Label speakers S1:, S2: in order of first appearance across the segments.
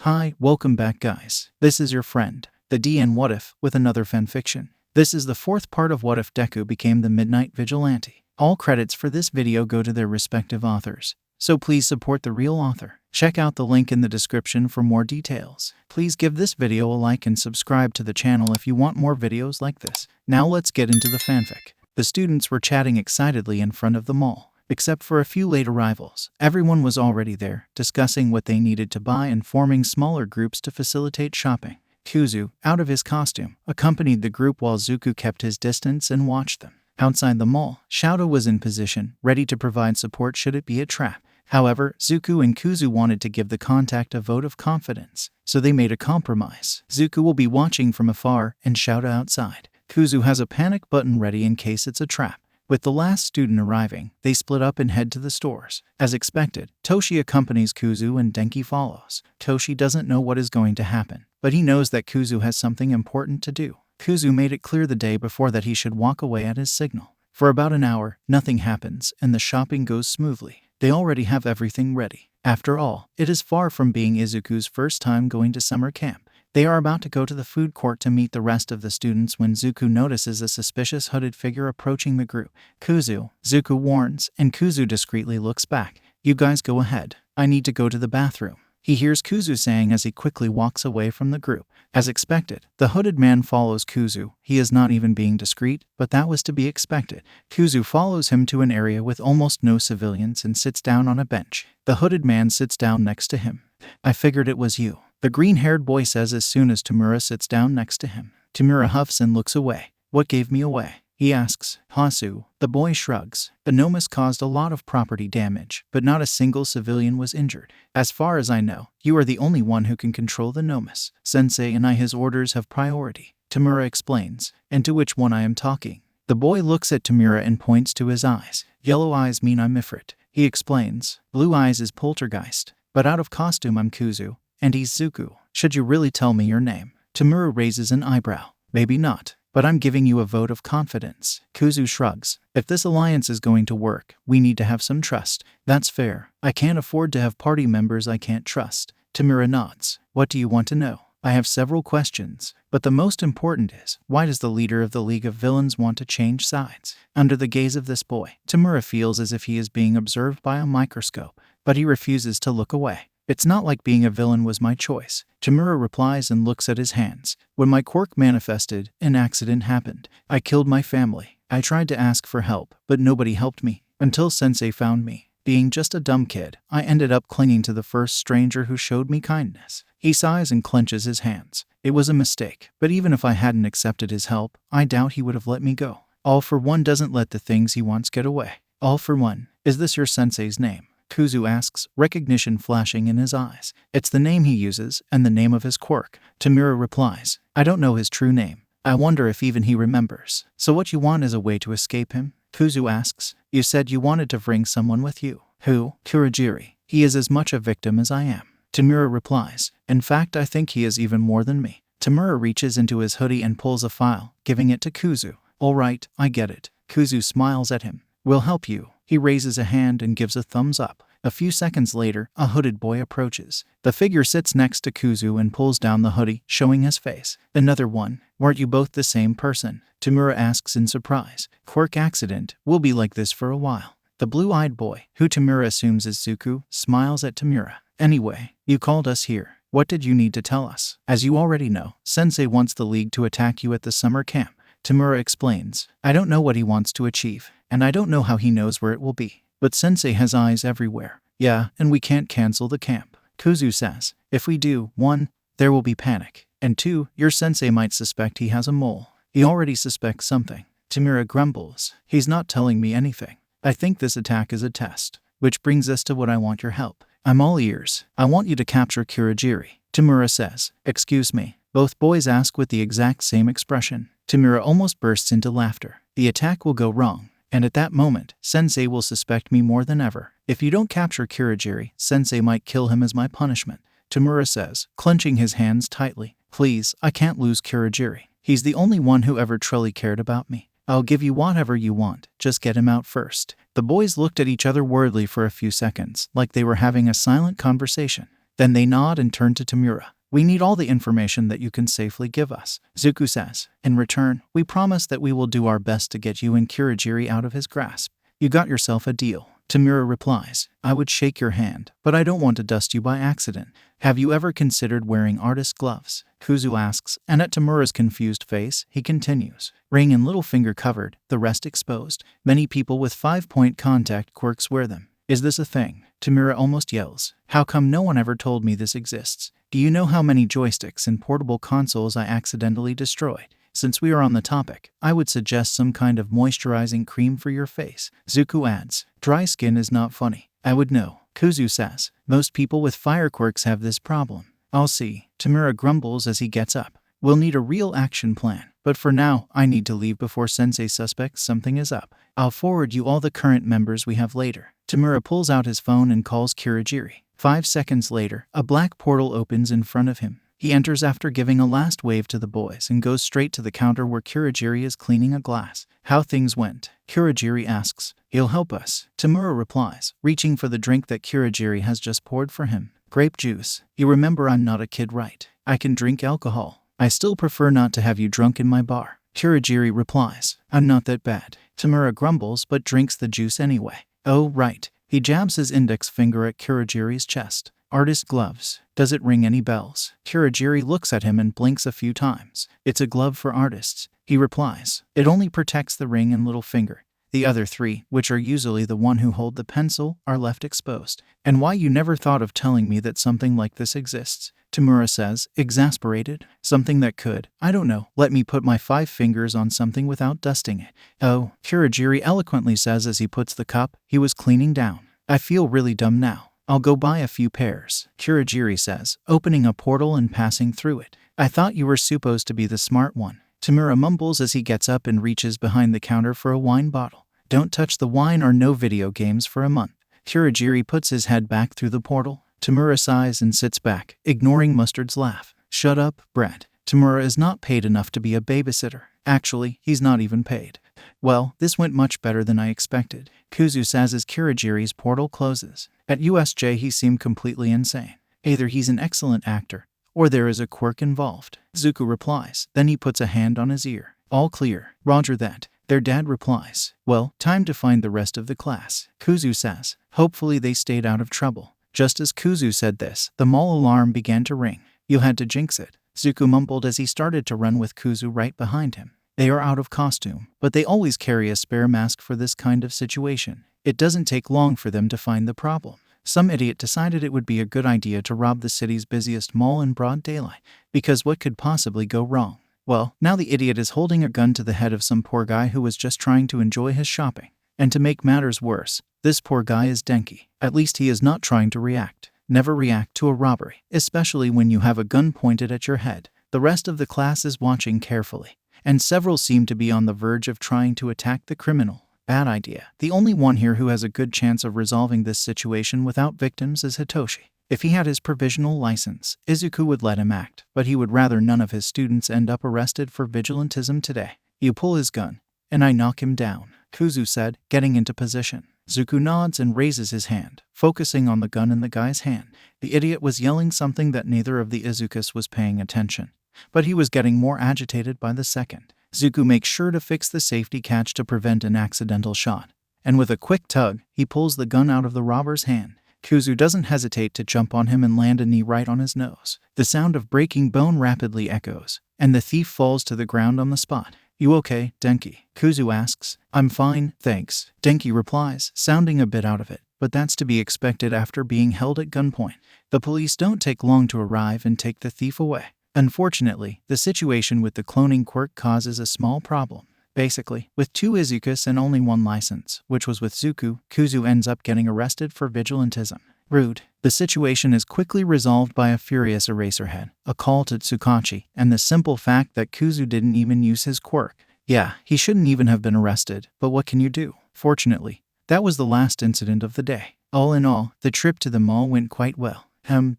S1: Hi, welcome back guys. This is your friend, the D and WhatIf, with another fanfiction. This is the fourth part of What If Deku became the Midnight Vigilante. All credits for this video go to their respective authors, so please support the real author. Check out the link in the description for more details. Please give this video a like and subscribe to the channel if you want more videos like this. Now let's get into the fanfic. The students were chatting excitedly in front of the mall. Except for a few late arrivals, everyone was already there, discussing what they needed to buy and forming smaller groups to facilitate shopping. Kuzu, out of his costume, accompanied the group while Zuko kept his distance and watched them. Outside the mall, Shouto was in position, ready to provide support should it be a trap. However, Zuko and Kuzu wanted to give the contact a vote of confidence, so they made a compromise. Zuko will be watching from afar and Shouto outside. Kuzu has a panic button ready in case it's a trap. With the last student arriving, they split up and head to the stores. As expected, Toshi accompanies Kuzu and Denki follows. Toshi doesn't know what is going to happen, but he knows that Kuzu has something important to do. Kuzu made it clear the day before that he should walk away at his signal. For about an hour, nothing happens and the shopping goes smoothly. They already have everything ready. After all, it is far from being Izuku's first time going to summer camp. They are about to go to the food court to meet the rest of the students when Zuko notices a suspicious hooded figure approaching the group. Zuko warns, and Kuzu discreetly looks back. "You guys go ahead. I need to go to the bathroom," he hears Kuzu saying as he quickly walks away from the group. As expected, the hooded man follows Kuzu. He is not even being discreet, but that was to be expected. Kuzu follows him to an area with almost no civilians and sits down on a bench. The hooded man sits down next to him. "I figured it was you," the green-haired boy says as soon as Tamura sits down next to him. Tamura huffs and looks away. "What gave me away?" he asks. "Hasu." The boy shrugs. "The Nomus caused a lot of property damage, but not a single civilian was injured. As far as I know, you are the only one who can control the Nomus. Sensei and his orders have priority," Tamura explains. "And to which one I am talking?" The boy looks at Tamura and points to his eyes. "Yellow eyes mean I'm Ifrit," he explains. "Blue eyes is Poltergeist. But out of costume I'm Kuzu, and he's Zuko. Should you really tell me your name?" Tamura raises an eyebrow. "Maybe not, but I'm giving you a vote of confidence." Kuzu shrugs. "If this alliance is going to work, we need to have some trust." "That's fair. I can't afford to have party members I can't trust." Tamura nods. "What do you want to know?" "I have several questions, but the most important is, why does the leader of the League of Villains want to change sides?" Under the gaze of this boy, Tamura feels as if he is being observed by a microscope, but he refuses to look away. "It's not like being a villain was my choice," Tamura replies and looks at his hands. "When my quirk manifested, an accident happened. I killed my family. I tried to ask for help, but nobody helped me, until Sensei found me. Being just a dumb kid, I ended up clinging to the first stranger who showed me kindness." He sighs and clenches his hands. "It was a mistake, but even if I hadn't accepted his help, I doubt he would have let me go. All for One doesn't let the things he wants get away." "All for One, is this your sensei's name?" Kuzu asks, recognition flashing in his eyes. "It's the name he uses, and the name of his quirk." Tamura replies, "I don't know his true name. I wonder if even he remembers." "So what you want is a way to escape him?" Kuzu asks. "You said you wanted to bring someone with you." "Who?" "Kurogiri. He is as much a victim as I am." Tamura replies, "In fact, I think he is even more than me." Tamura reaches into his hoodie and pulls a file, giving it to Kuzu. "All right, I get it." Kuzu smiles at him. "We'll help you." He raises a hand and gives a thumbs up. A few seconds later, a hooded boy approaches. The figure sits next to Kuzu and pulls down the hoodie, showing his face. "Another one. Weren't you both the same person?" Tamura asks in surprise. "Quirk accident. We'll be like this for a while." The blue-eyed boy, who Tamura assumes is Zuko, smiles at Tamura. "Anyway, you called us here. What did you need to tell us?" "As you already know, Sensei wants the League to attack you at the summer camp," Tamura explains. "I don't know what he wants to achieve, and I don't know how he knows where it will be. But Sensei has eyes everywhere." "Yeah, and we can't cancel the camp," Kuzu says. "If we do, 1, there will be panic, and 2, your sensei might suspect he has a mole." "He already suspects something." Tamura grumbles. "He's not telling me anything. I think this attack is a test. Which brings us to what I want your help." "I'm all ears." "I want you to capture Kurogiri," Tamura says. "Excuse me." Both boys ask with the exact same expression. Tamura almost bursts into laughter. "The attack will go wrong, and at that moment, Sensei will suspect me more than ever. If you don't capture Kurogiri, Sensei might kill him as my punishment," Tamura says, clenching his hands tightly. "Please, I can't lose Kurogiri. He's the only one who ever truly cared about me. I'll give you whatever you want, just get him out first." The boys looked at each other worriedly for a few seconds, like they were having a silent conversation. Then they nod and turn to Tamura. We need all the information that you can safely give us, Zuko says. In return, we promise that we will do our best to get you and Kurogiri out of his grasp. You got yourself a deal. Tamura replies, I would shake your hand, but I don't want to dust you by accident. Have you ever considered wearing artist gloves? Kuzu asks, and at Tamura's confused face, he continues. Ring and little finger covered, the rest exposed. Many people with 5-point contact quirks wear them. Is this a thing? Tamura almost yells. How come no one ever told me this exists? Do you know how many joysticks and portable consoles I accidentally destroyed? Since we are on the topic, I would suggest some kind of moisturizing cream for your face. Zuko adds, dry skin is not funny. I would know. Kuzu says, most people with fire quirks have this problem. I'll see. Tamura grumbles as he gets up. We'll need a real action plan. But for now, I need to leave before Sensei suspects something is up. I'll forward you all the current members we have later. Tamura pulls out his phone and calls Kurogiri. 5 seconds later, a black portal opens in front of him. He enters after giving a last wave to the boys and goes straight to the counter where Kurogiri is cleaning a glass. How things went? Kurogiri asks. He'll help us. Tamura replies, reaching for the drink that Kurogiri has just poured for him. Grape juice. You remember I'm not a kid, right? I can drink alcohol. I still prefer not to have you drunk in my bar. Kurogiri replies, I'm not that bad. Tamura grumbles but drinks the juice anyway. Oh, right. He jabs his index finger at Kurogiri's chest. Artist gloves. Does it ring any bells? Kurogiri looks at him and blinks a few times. It's a glove for artists. He replies, it only protects the ring and little finger. The other 3, which are usually the one who hold the pencil, are left exposed. And why you never thought of telling me that something like this exists? Tamura says, exasperated. Something that could, I don't know, let me put my 5 fingers on something without dusting it. Oh, Kurogiri eloquently says as he puts the cup he was cleaning down. I feel really dumb now. I'll go buy a few pairs, Kurogiri says, opening a portal and passing through it. I thought you were supposed to be the smart one. Tamura mumbles as he gets up and reaches behind the counter for a wine bottle. Don't touch the wine or no video games for a month. Kurogiri puts his head back through the portal. Tamura sighs and sits back, ignoring Mustard's laugh. Shut up, Brad. Tamura is not paid enough to be a babysitter. Actually, he's not even paid. Well, this went much better than I expected, Kuzu says as Kurogiri's portal closes. At USJ he seemed completely insane. Either he's an excellent actor, or there is a quirk involved. Zuko replies, then he puts a hand on his ear. All clear, roger that. Their dad replies, well, time to find the rest of the class. Kuzu says, hopefully they stayed out of trouble. Just as Kuzu said this, the mall alarm began to ring. You had to jinx it, Zuko mumbled as he started to run with Kuzu right behind him. They are out of costume, but they always carry a spare mask for this kind of situation. It doesn't take long for them to find the problem. Some idiot decided it would be a good idea to rob the city's busiest mall in broad daylight, because what could possibly go wrong? Well, now the idiot is holding a gun to the head of some poor guy who was just trying to enjoy his shopping. And to make matters worse, this poor guy is Denki. At least he is not trying to react. Never react to a robbery, especially when you have a gun pointed at your head. The rest of the class is watching carefully, and several seem to be on the verge of trying to attack the criminal. Bad idea. The only one here who has a good chance of resolving this situation without victims is Hitoshi. If he had his provisional license, Izuku would let him act, but he would rather none of his students end up arrested for vigilantism today. You pull his gun, and I knock him down, Kuzu said, getting into position. Zuko nods and raises his hand, focusing on the gun in the guy's hand. The idiot was yelling something that neither of the Izukus was paying attention, but he was getting more agitated by the second. Zuko makes sure to fix the safety catch to prevent an accidental shot, and with a quick tug, he pulls the gun out of the robber's hand. Kuzu doesn't hesitate to jump on him and land a knee right on his nose. The sound of breaking bone rapidly echoes, and the thief falls to the ground on the spot. You okay, Denki? Kuzu asks. I'm fine, thanks, Denki replies, sounding a bit out of it, but that's to be expected after being held at gunpoint. The police don't take long to arrive and take the thief away. Unfortunately, the situation with the cloning quirk causes a small problem. Basically, with 2 Izukus and only 1 license, which was with Zuko, Kuzu ends up getting arrested for vigilantism. Rude. The situation is quickly resolved by a furious Eraserhead, a call to Tsukachi, and the simple fact that Kuzu didn't even use his quirk. Yeah, he shouldn't even have been arrested, but what can you do? Fortunately, that was the last incident of the day. All in all, the trip to the mall went quite well.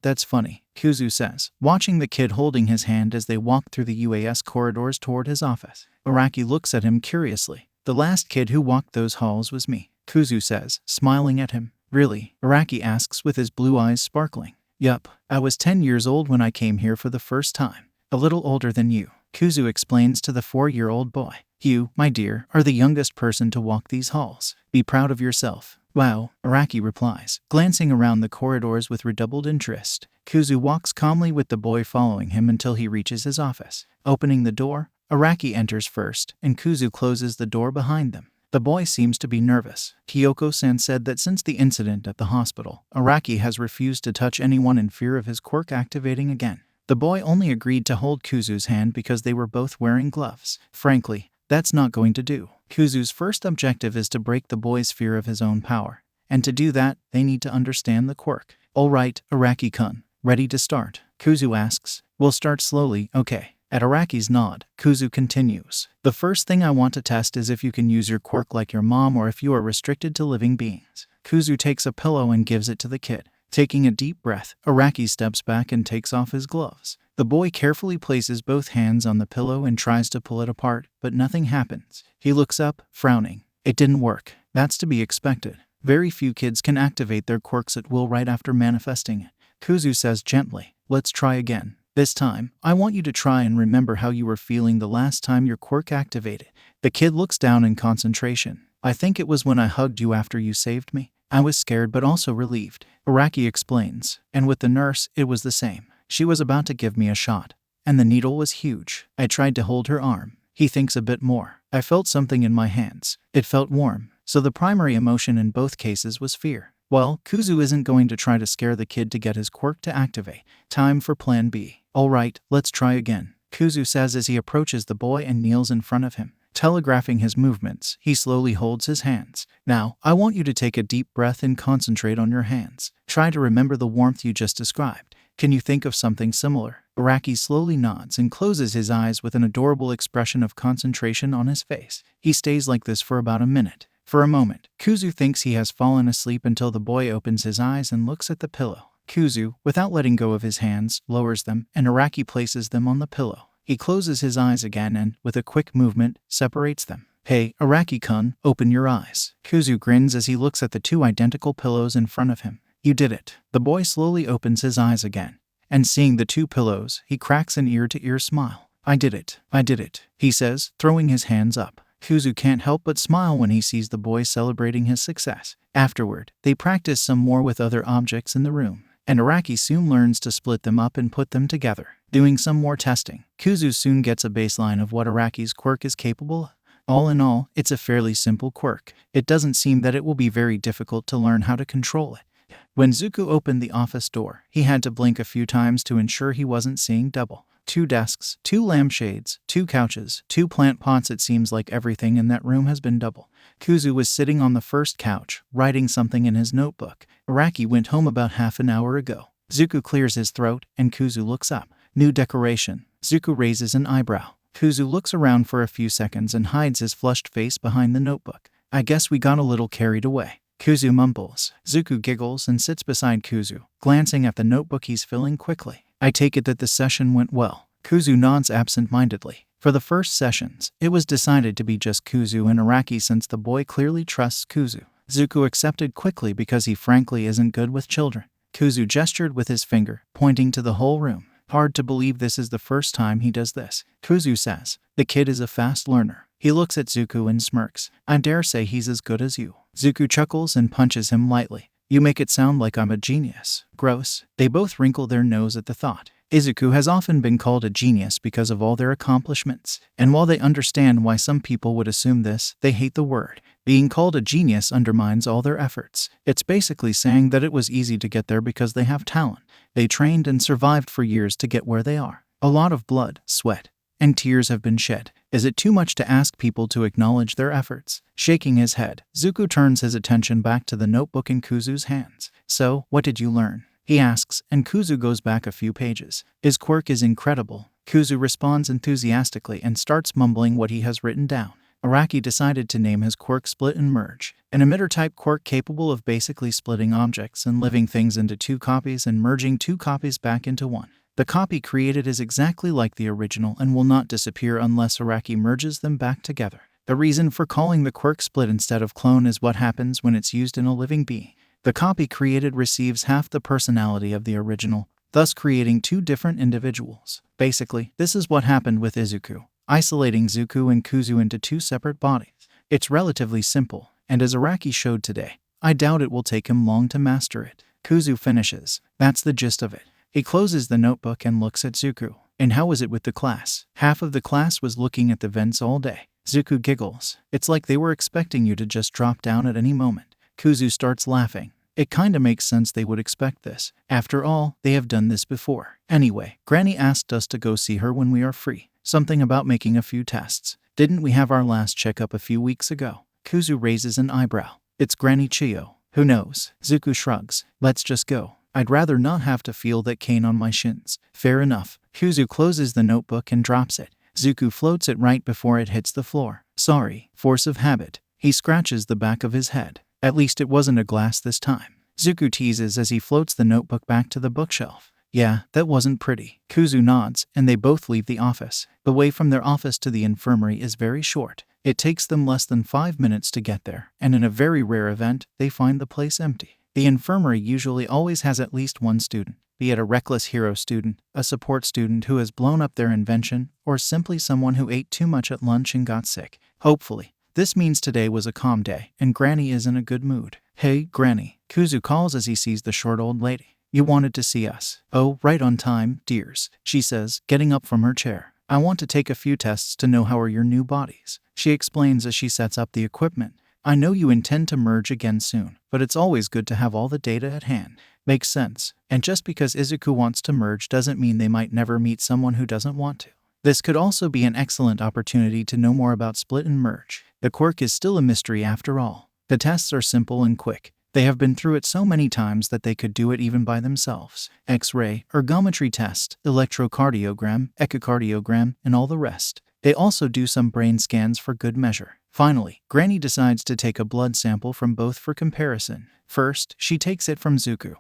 S1: That's funny, Kuzu says, watching the kid holding his hand as they walk through the UAS corridors toward his office. Araki looks at him curiously. The last kid who walked those halls was me, Kuzu says, smiling at him. Really? Araki asks with his blue eyes sparkling. Yup, I was 10 years old when I came here for the first time. A little older than you, Kuzu explains to the 4-year-old boy. You, my dear, are the youngest person to walk these halls. Be proud of yourself. Wow, Araki replies, glancing around the corridors with redoubled interest. Kuzu walks calmly with the boy following him until he reaches his office. Opening the door, Araki enters first, and Kuzu closes the door behind them. The boy seems to be nervous. Kyoko-san said that since the incident at the hospital, Araki has refused to touch anyone in fear of his quirk activating again. The boy only agreed to hold Kuzu's hand because they were both wearing gloves. Frankly, that's not going to do. Kuzu's first objective is to break the boy's fear of his own power. And to do that, they need to understand the quirk. Alright, Araki-kun, ready to start? Kuzu asks. We'll start slowly, okay. At Araki's nod, Kuzu continues. The first thing I want to test is if you can use your quirk like your mom or if you are restricted to living beings. Kuzu takes a pillow and gives it to the kid. Taking a deep breath, Araki steps back and takes off his gloves. The boy carefully places both hands on the pillow and tries to pull it apart, but nothing happens. He looks up, frowning. It didn't work. That's to be expected. Very few kids can activate their quirks at will right after manifesting it. Kuzu says gently, let's try again. This time, I want you to try and remember how you were feeling the last time your quirk activated. The kid looks down in concentration. I think it was when I hugged you after you saved me. I was scared but also relieved. Araki explains. And with the nurse, it was the same. She was about to give me a shot. And the needle was huge. I tried to hold her arm. He thinks a bit more. I felt something in my hands. It felt warm. So the primary emotion in both cases was fear. Well, Kuzu isn't going to try to scare the kid to get his quirk to activate. Time for plan B. Alright, let's try again. Kuzu says as he approaches the boy and kneels in front of him. Telegraphing his movements, he slowly holds his hands. Now, I want you to take a deep breath and concentrate on your hands. Try to remember the warmth you just described. Can you think of something similar? Araki slowly nods and closes his eyes with an adorable expression of concentration on his face. He stays like this for about a minute. For a moment, Kuzu thinks he has fallen asleep until the boy opens his eyes and looks at the pillow. Kuzu, without letting go of his hands, lowers them, and Araki places them on the pillow. He closes his eyes again and, with a quick movement, separates them. Hey, Araki-kun, open your eyes. Kuzu grins as he looks at the two identical pillows in front of him. You did it. The boy slowly opens his eyes again. And seeing the two pillows, he cracks an ear-to-ear smile. I did it, he says, throwing his hands up. Kuzu can't help but smile when he sees the boy celebrating his success. Afterward, they practice some more with other objects in the room. And Araki soon learns to split them up and put them together. Doing some more testing, Kuzu soon gets a baseline of what Araki's quirk is capable of. All in all, it's a fairly simple quirk. It doesn't seem that it will be very difficult to learn how to control it. When Zuko opened the office door, he had to blink a few times to ensure he wasn't seeing double. 2 desks, 2 lampshades, 2 couches, 2 plant pots. It seems like everything in that room has been double. Kuzu was sitting on the first couch, writing something in his notebook. Araki went home about half an hour ago. Zuko clears his throat, and Kuzu looks up. New decoration. Zuko raises an eyebrow. Kuzu looks around for a few seconds and hides his flushed face behind the notebook. I guess we got a little carried away. Kuzu mumbles. Zuko giggles and sits beside Kuzu, glancing at the notebook he's filling quickly. I take it that the session went well. Kuzu nods absent-mindedly. For the first sessions, it was decided to be just Kuzu and Araki since the boy clearly trusts Kuzu. Zuko accepted quickly because he frankly isn't good with children. Kuzu gestured with his finger, pointing to the whole room. Hard to believe this is the first time he does this. Kuzu says, the kid is a fast learner. He looks at Zuko and smirks. I dare say he's as good as you. Zuko chuckles and punches him lightly. You make it sound like I'm a genius. Gross. They both wrinkle their nose at the thought. Izuku has often been called a genius because of all their accomplishments. And while they understand why some people would assume this, they hate the word. Being called a genius undermines all their efforts. It's basically saying that it was easy to get there because they have talent. They trained and survived for years to get where they are. A lot of blood, sweat, and tears have been shed. Is it too much to ask people to acknowledge their efforts? Shaking his head, Zuko turns his attention back to the notebook in Kuzu's hands. So, what did you learn? He asks, and Kuzu goes back a few pages. His quirk is incredible. Kuzu responds enthusiastically and starts mumbling what he has written down. Araki decided to name his quirk Split and Merge, an emitter-type quirk capable of basically splitting objects and living things into 2 copies and merging 2 copies back into one. The copy created is exactly like the original and will not disappear unless Araki merges them back together. The reason for calling the quirk Split instead of Clone is what happens when it's used in a living being. The copy created receives half the personality of the original, thus creating two different individuals. Basically, this is what happened with Izuku, isolating Zuko and Kuzu into two separate bodies. It's relatively simple, and as Araki showed today, I doubt it will take him long to master it. Kuzu finishes. That's the gist of it. He closes the notebook and looks at Zuko. And how was it with the class? Half of the class was looking at the vents all day. Zuko giggles. It's like they were expecting you to just drop down at any moment. Kuzu starts laughing. It kinda makes sense they would expect this. After all, they have done this before. Anyway, Granny asked us to go see her when we are free. Something about making a few tests. Didn't we have our last checkup a few weeks ago? Kuzu raises an eyebrow. It's Granny Chiyo. Who knows? Zuko shrugs. Let's just go. I'd rather not have to feel that cane on my shins. Fair enough. Kuzu closes the notebook and drops it. Zuko floats it right before it hits the floor. Sorry. Force of habit. He scratches the back of his head. At least it wasn't a glass this time. Zuko teases as he floats the notebook back to the bookshelf. Yeah, that wasn't pretty. Kuzu nods, and they both leave the office. The way from their office to the infirmary is very short. It takes them less than 5 minutes to get there, and in a very rare event, they find the place empty. The infirmary usually always has at least one student, be it a reckless hero student, a support student who has blown up their invention, or simply someone who ate too much at lunch and got sick. Hopefully. This means today was a calm day, and Granny is in a good mood. Hey, Granny, Kuzu calls as he sees the short old lady. You wanted to see us. Oh, right on time, dears, she says, getting up from her chair. I want to take a few tests to know how are your new bodies. She explains as she sets up the equipment. I know you intend to merge again soon, but it's always good to have all the data at hand. Makes sense. And just because Izuku wants to merge doesn't mean they might never meet someone who doesn't want to. This could also be an excellent opportunity to know more about split and merge. The quirk is still a mystery after all. The tests are simple and quick. They have been through it so many times that they could do it even by themselves. X-ray, ergometry test, electrocardiogram, echocardiogram, and all the rest. They also do some brain scans for good measure. Finally, Granny decides to take a blood sample from both for comparison. First, she takes it from Zuko,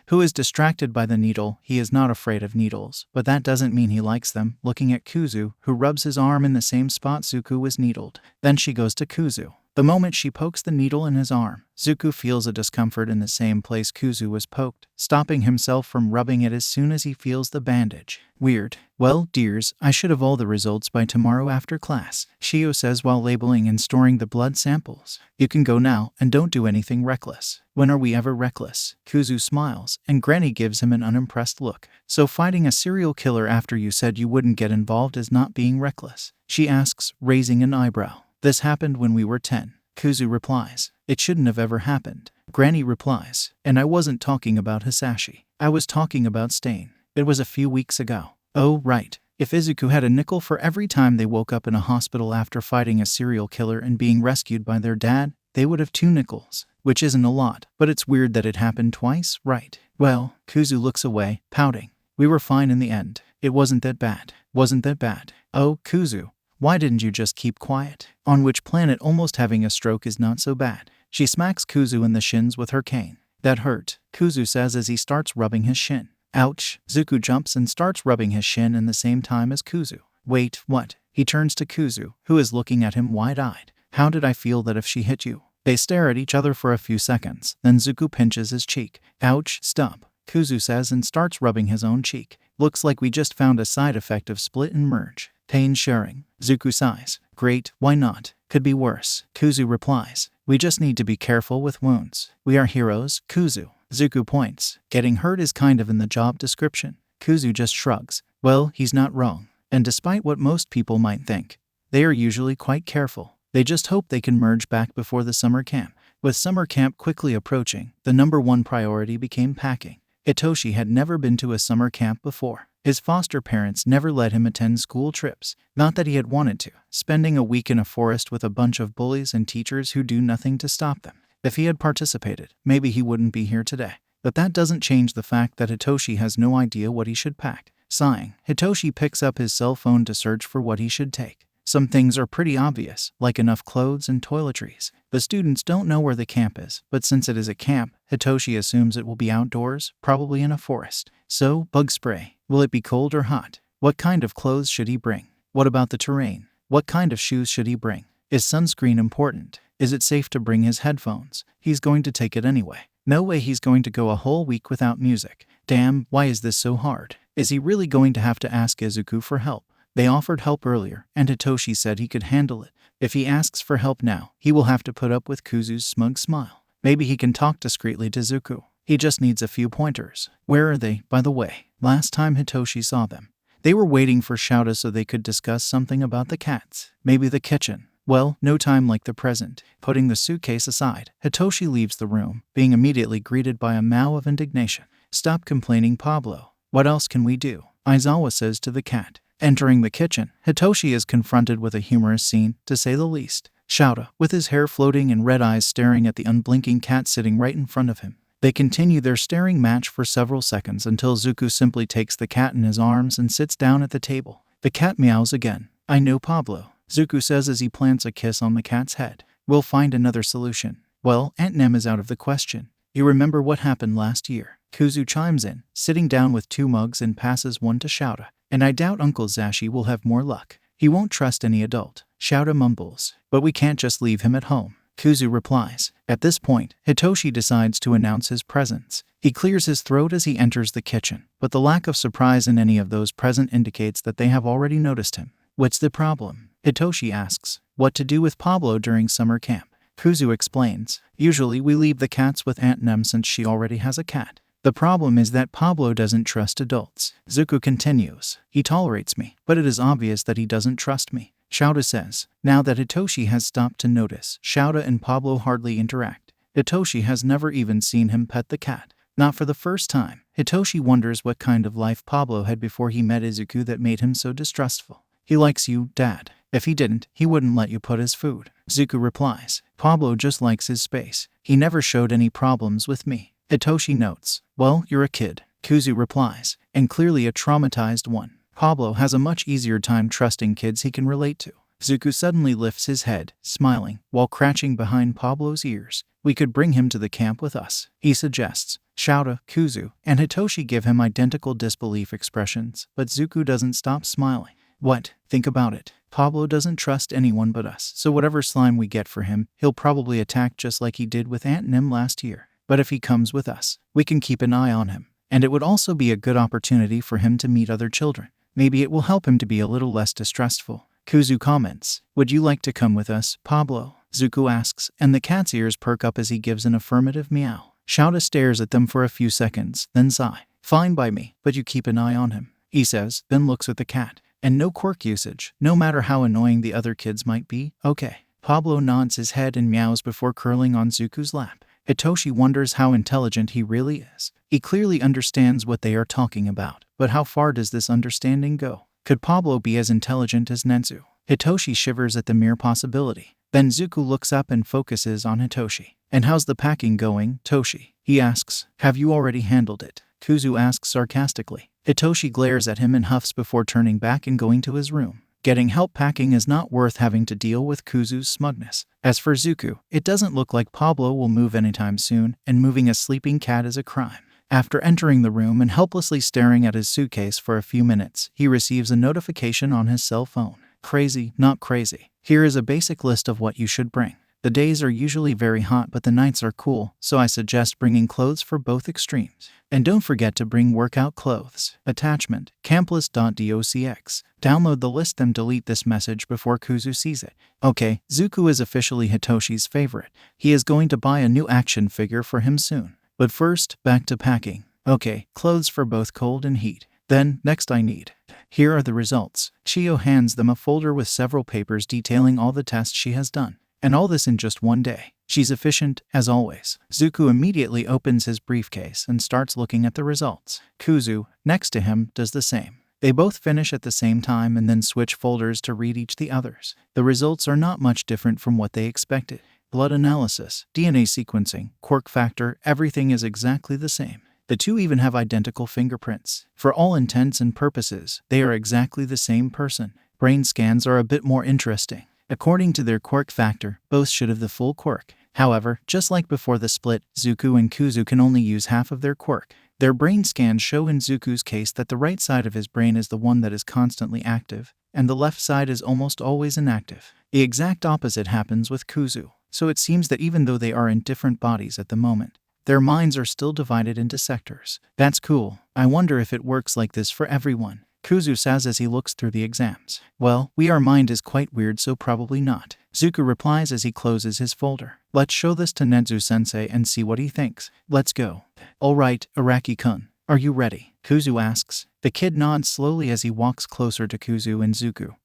S1: who is distracted by the needle. He is not afraid of needles, but that doesn't mean he likes them. Looking at Kuzu, who rubs his arm in the same spot Zuko was needled. Then she goes to Kuzu. The moment she pokes the needle in his arm, Zuko feels a discomfort in the same place Kuzu was poked, stopping himself from rubbing it as soon as he feels the bandage. Weird. Well, dears, I should have all the results by tomorrow after class, Shio says while labeling and storing the blood samples. You can go now, and don't do anything reckless. When are we ever reckless? Kuzu smiles, and Granny gives him an unimpressed look. So fighting a serial killer after you said you wouldn't get involved is not being reckless? She asks, raising an eyebrow. This happened when we were 10. Kuzu replies. It shouldn't have ever happened. Granny replies. And I wasn't talking about Hisashi. I was talking about Stain. It was a few weeks ago. Oh, right. If Izuku had a nickel for every time they woke up in a hospital after fighting a serial killer and being rescued by their dad, they would have 2 nickels. Which isn't a lot, but it's weird that it happened twice, right? Well, Kuzu looks away, pouting. We were fine in the end. It wasn't that bad. Wasn't that bad. Oh, Kuzu. Why didn't you just keep quiet? On which planet almost having a stroke is not so bad? She smacks Kuzu in the shins with her cane. That hurt, Kuzu says as he starts rubbing his shin. Ouch. Zuko jumps and starts rubbing his shin in the same time as Kuzu. Wait, what? He turns to Kuzu, who is looking at him wide-eyed. How did I feel that if she hit you? They stare at each other for a few seconds, then Zuko pinches his cheek. Ouch, stop, Kuzu says and starts rubbing his own cheek. Looks like we just found a side effect of split and merge. Pain sharing. Zuko sighs. Great, why not? Could be worse. Kuzu replies. We just need to be careful with wounds. We are heroes, Kuzu. Zuko points. Getting hurt is kind of in the job description. Kuzu just shrugs. Well, he's not wrong. And despite what most people might think, they are usually quite careful. They just hope they can merge back before the summer camp. With summer camp quickly approaching, the #1 priority became packing. Hitoshi had never been to a summer camp before. His foster parents never let him attend school trips. Not that he had wanted to. Spending a week in a forest with a bunch of bullies and teachers who do nothing to stop them. If he had participated, maybe he wouldn't be here today. But that doesn't change the fact that Hitoshi has no idea what he should pack. Sighing, Hitoshi picks up his cell phone to search for what he should take. Some things are pretty obvious, like enough clothes and toiletries. The students don't know where the camp is, but since it is a camp, Hitoshi assumes it will be outdoors, probably in a forest. So, bug spray. Will it be cold or hot? What kind of clothes should he bring? What about the terrain? What kind of shoes should he bring? Is sunscreen important? Is it safe to bring his headphones? He's going to take it anyway. No way he's going to go a whole week without music. Damn, why is this so hard? Is he really going to have to ask Izuku for help? They offered help earlier, and Hitoshi said he could handle it. If he asks for help now, he will have to put up with Kuzu's smug smile. Maybe he can talk discreetly to Zuko. He just needs a few pointers. Where are they, by the way? Last time Hitoshi saw them, they were waiting for Shouta so they could discuss something about the cats. Maybe the kitchen. Well, no time like the present. Putting the suitcase aside, Hitoshi leaves the room, being immediately greeted by a mow of indignation. Stop complaining, Pablo. What else can we do? Aizawa says to the cat. Entering the kitchen, Hitoshi is confronted with a humorous scene, to say the least. Shouta, with his hair floating and red eyes staring at the unblinking cat sitting right in front of him. They continue their staring match for several seconds until Zuko simply takes the cat in his arms and sits down at the table. The cat meows again. I know, Pablo, Zuko says as he plants a kiss on the cat's head. We'll find another solution. Well, Aunt Nem is out of the question. You remember what happened last year? Kuzu chimes in, sitting down with 2 mugs and passes one to Shouta. And I doubt Uncle Zashi will have more luck. He won't trust any adult. Shouta mumbles. But we can't just leave him at home. Kuzu replies. At this point, Hitoshi decides to announce his presence. He clears his throat as he enters the kitchen, but the lack of surprise in any of those present indicates that they have already noticed him. What's the problem? Hitoshi asks. What to do with Pablo during summer camp? Kuzu explains. Usually we leave the cats with Aunt Nem since she already has a cat. The problem is that Pablo doesn't trust adults. Zuko continues. He tolerates me, but it is obvious that he doesn't trust me. Shouta says. Now that Hitoshi has stopped to notice, Shouta and Pablo hardly interact. Hitoshi has never even seen him pet the cat. Not for the first time. Hitoshi wonders what kind of life Pablo had before he met Izuku that made him so distrustful. He likes you, Dad. If he didn't, he wouldn't let you put his food. Zuko replies. Pablo just likes his space. He never showed any problems with me. Hitoshi notes. Well, you're a kid. Kuzu replies. And clearly a traumatized one. Pablo has a much easier time trusting kids he can relate to. Zuko suddenly lifts his head, smiling, while crouching behind Pablo's ears. We could bring him to the camp with us, he suggests. Shouta, Kuzu, and Hitoshi give him identical disbelief expressions, but Zuko doesn't stop smiling. What? Think about it. Pablo doesn't trust anyone but us, so whatever slime we get for him, he'll probably attack just like he did with Aunt Nem last year. But if he comes with us, we can keep an eye on him. And it would also be a good opportunity for him to meet other children. Maybe it will help him to be a little less distrustful. Kuzu comments. Would you like to come with us, Pablo? Zuko asks, and the cat's ears perk up as he gives an affirmative meow. Shouta stares at them for a few seconds, then sigh. Fine by me, but you keep an eye on him, he says, then looks at the cat. And no quirk usage, no matter how annoying the other kids might be, okay. Pablo nods his head and meows before curling on Zuko's lap. Hitoshi wonders how intelligent he really is. He clearly understands what they are talking about, but how far does this understanding go? Could Pablo be as intelligent as Nenzu? Hitoshi shivers at the mere possibility. Then Zuko looks up and focuses on Hitoshi. And how's the packing going, Toshi? He asks. Have you already handled it? Kuzu asks sarcastically. Hitoshi glares at him and huffs before turning back and going to his room. Getting help packing is not worth having to deal with Kuzu's smugness. As for Zuko, it doesn't look like Pablo will move anytime soon, and moving a sleeping cat is a crime. After entering the room and helplessly staring at his suitcase for a few minutes, he receives a notification on his cell phone. Crazy, not crazy. Here is a basic list of what you should bring. The days are usually very hot but the nights are cool, so I suggest bringing clothes for both extremes. And don't forget to bring workout clothes. Attachment, campless.docx. Download the list then delete this message before Kuzu sees it. Okay, Zuko is officially Hitoshi's favorite. He is going to buy a new action figure for him soon. But first, back to packing. Okay, clothes for both cold and heat. Then, next I need. Here are the results. Chio hands them a folder with several papers detailing all the tests she has done. And all this in just one day. She's efficient, as always. Zuko immediately opens his briefcase and starts looking at the results. Kuzu, next to him, does the same. They both finish at the same time and then switch folders to read each the other's. The results are not much different from what they expected. Blood analysis, DNA sequencing, quirk factor, everything is exactly the same. The two even have identical fingerprints. For all intents and purposes, they are exactly the same person. Brain scans are a bit more interesting. According to their quirk factor, both should have the full quirk. However, just like before the split, Zuko and Kuzu can only use half of their quirk. Their brain scans show in Zuko's case that the right side of his brain is the one that is constantly active, and the left side is almost always inactive. The exact opposite happens with Kuzu. So it seems that even though they are in different bodies at the moment, their minds are still divided into sectors. That's cool. I wonder if it works like this for everyone, Kuzu says as he looks through the exams. Well, our mind is quite weird, so probably not, Zuko replies as he closes his folder. Let's show this to Nezu-sensei and see what he thinks. Let's go. Alright, Araki-kun, are you ready? Kuzu asks. The kid nods slowly as he walks closer to Kuzu and Zuko,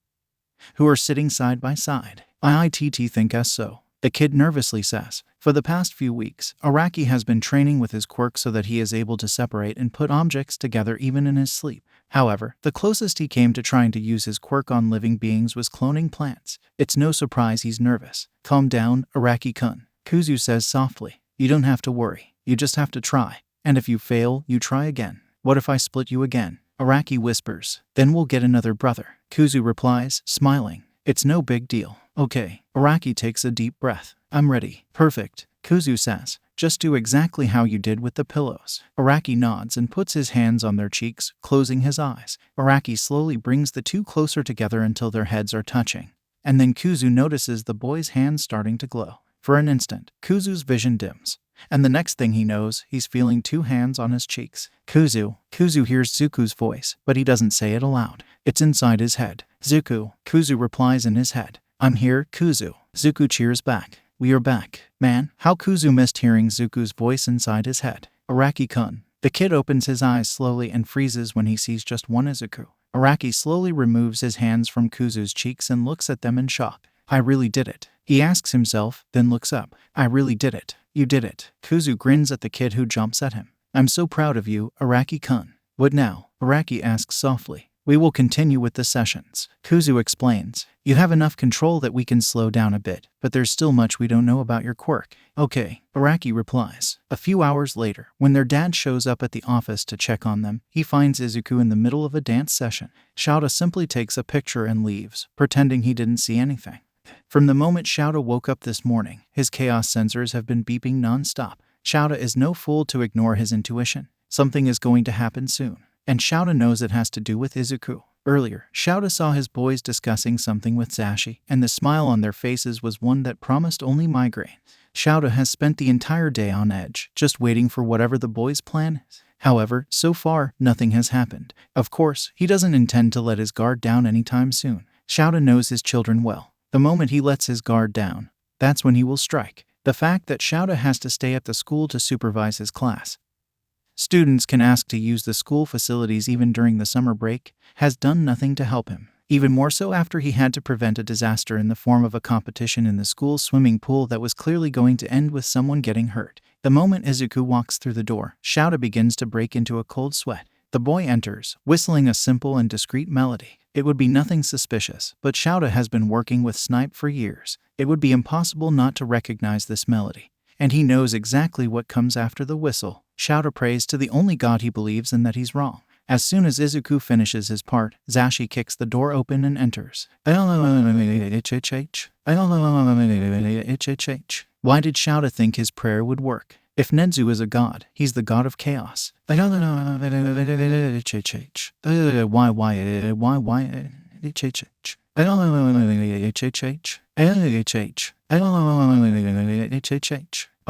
S1: who are sitting side by side. I think so, the kid nervously says. For the past few weeks, Araki has been training with his quirk so that he is able to separate and put objects together even in his sleep. However, the closest he came to trying to use his quirk on living beings was cloning plants. It's no surprise he's nervous. Calm down, Araki-kun, Kuzu says softly. You don't have to worry. You just have to try. And if you fail, you try again. What if I split you again? Araki whispers. Then we'll get another brother, Kuzu replies, smiling. It's no big deal. Okay. Araki takes a deep breath. I'm ready. Perfect, Kuzu says. Just do exactly how you did with the pillows. Araki nods and puts his hands on their cheeks, closing his eyes. Araki slowly brings the two closer together until their heads are touching. And then Kuzu notices the boy's hands starting to glow. For an instant, Kuzu's vision dims. And the next thing he knows, he's feeling two hands on his cheeks. Kuzu hears Zuko's voice, but he doesn't say it aloud. It's inside his head. Zuko, Kuzu replies in his head. I'm here, Kuzu. Zuko cheers back. We are back. Man, how Kuzu missed hearing Zuko's voice inside his head. Araki-kun. The kid opens his eyes slowly and freezes when he sees just one Izuku. Araki slowly removes his hands from Kuzu's cheeks and looks at them in shock. I really did it, he asks himself, then looks up. I really did it. You did it. Kuzu grins at the kid who jumps at him. I'm so proud of you, Araki-kun. What now? Araki asks softly. We will continue with the sessions, Kuzu explains. You have enough control that we can slow down a bit, but there's still much we don't know about your quirk. Okay, Araki replies. A few hours later, when their dad shows up at the office to check on them, he finds Izuku in the middle of a dance session. Shouta simply takes a picture and leaves, pretending he didn't see anything. From the moment Shouta woke up this morning, his chaos sensors have been beeping non-stop. Shouta is no fool to ignore his intuition. Something is going to happen soon. And Shouta knows it has to do with Izuku. Earlier, Shouta saw his boys discussing something with Zashi, and the smile on their faces was one that promised only migraine. Shouta has spent the entire day on edge, just waiting for whatever the boys' plan is. However, so far, nothing has happened. Of course, he doesn't intend to let his guard down anytime soon. Shouta knows his children well. The moment he lets his guard down, that's when he will strike. The fact that Shouta has to stay at the school to supervise his class, students can ask to use the school facilities even during the summer break, has done nothing to help him. Even more so after he had to prevent a disaster in the form of a competition in the school swimming pool that was clearly going to end with someone getting hurt. The moment Izuku walks through the door, Shouta begins to break into a cold sweat. The boy enters, whistling a simple and discreet melody. It would be nothing suspicious, but Shouta has been working with Snipe for years. It would be impossible not to recognize this melody. And he knows exactly what comes after the whistle. Shouta prays to the only god he believes in that he's wrong. As soon as Izuku finishes his part, Zashi kicks the door open and enters. Why did Shouta think his prayer would work? If Nezu is a god, he's the god of chaos. By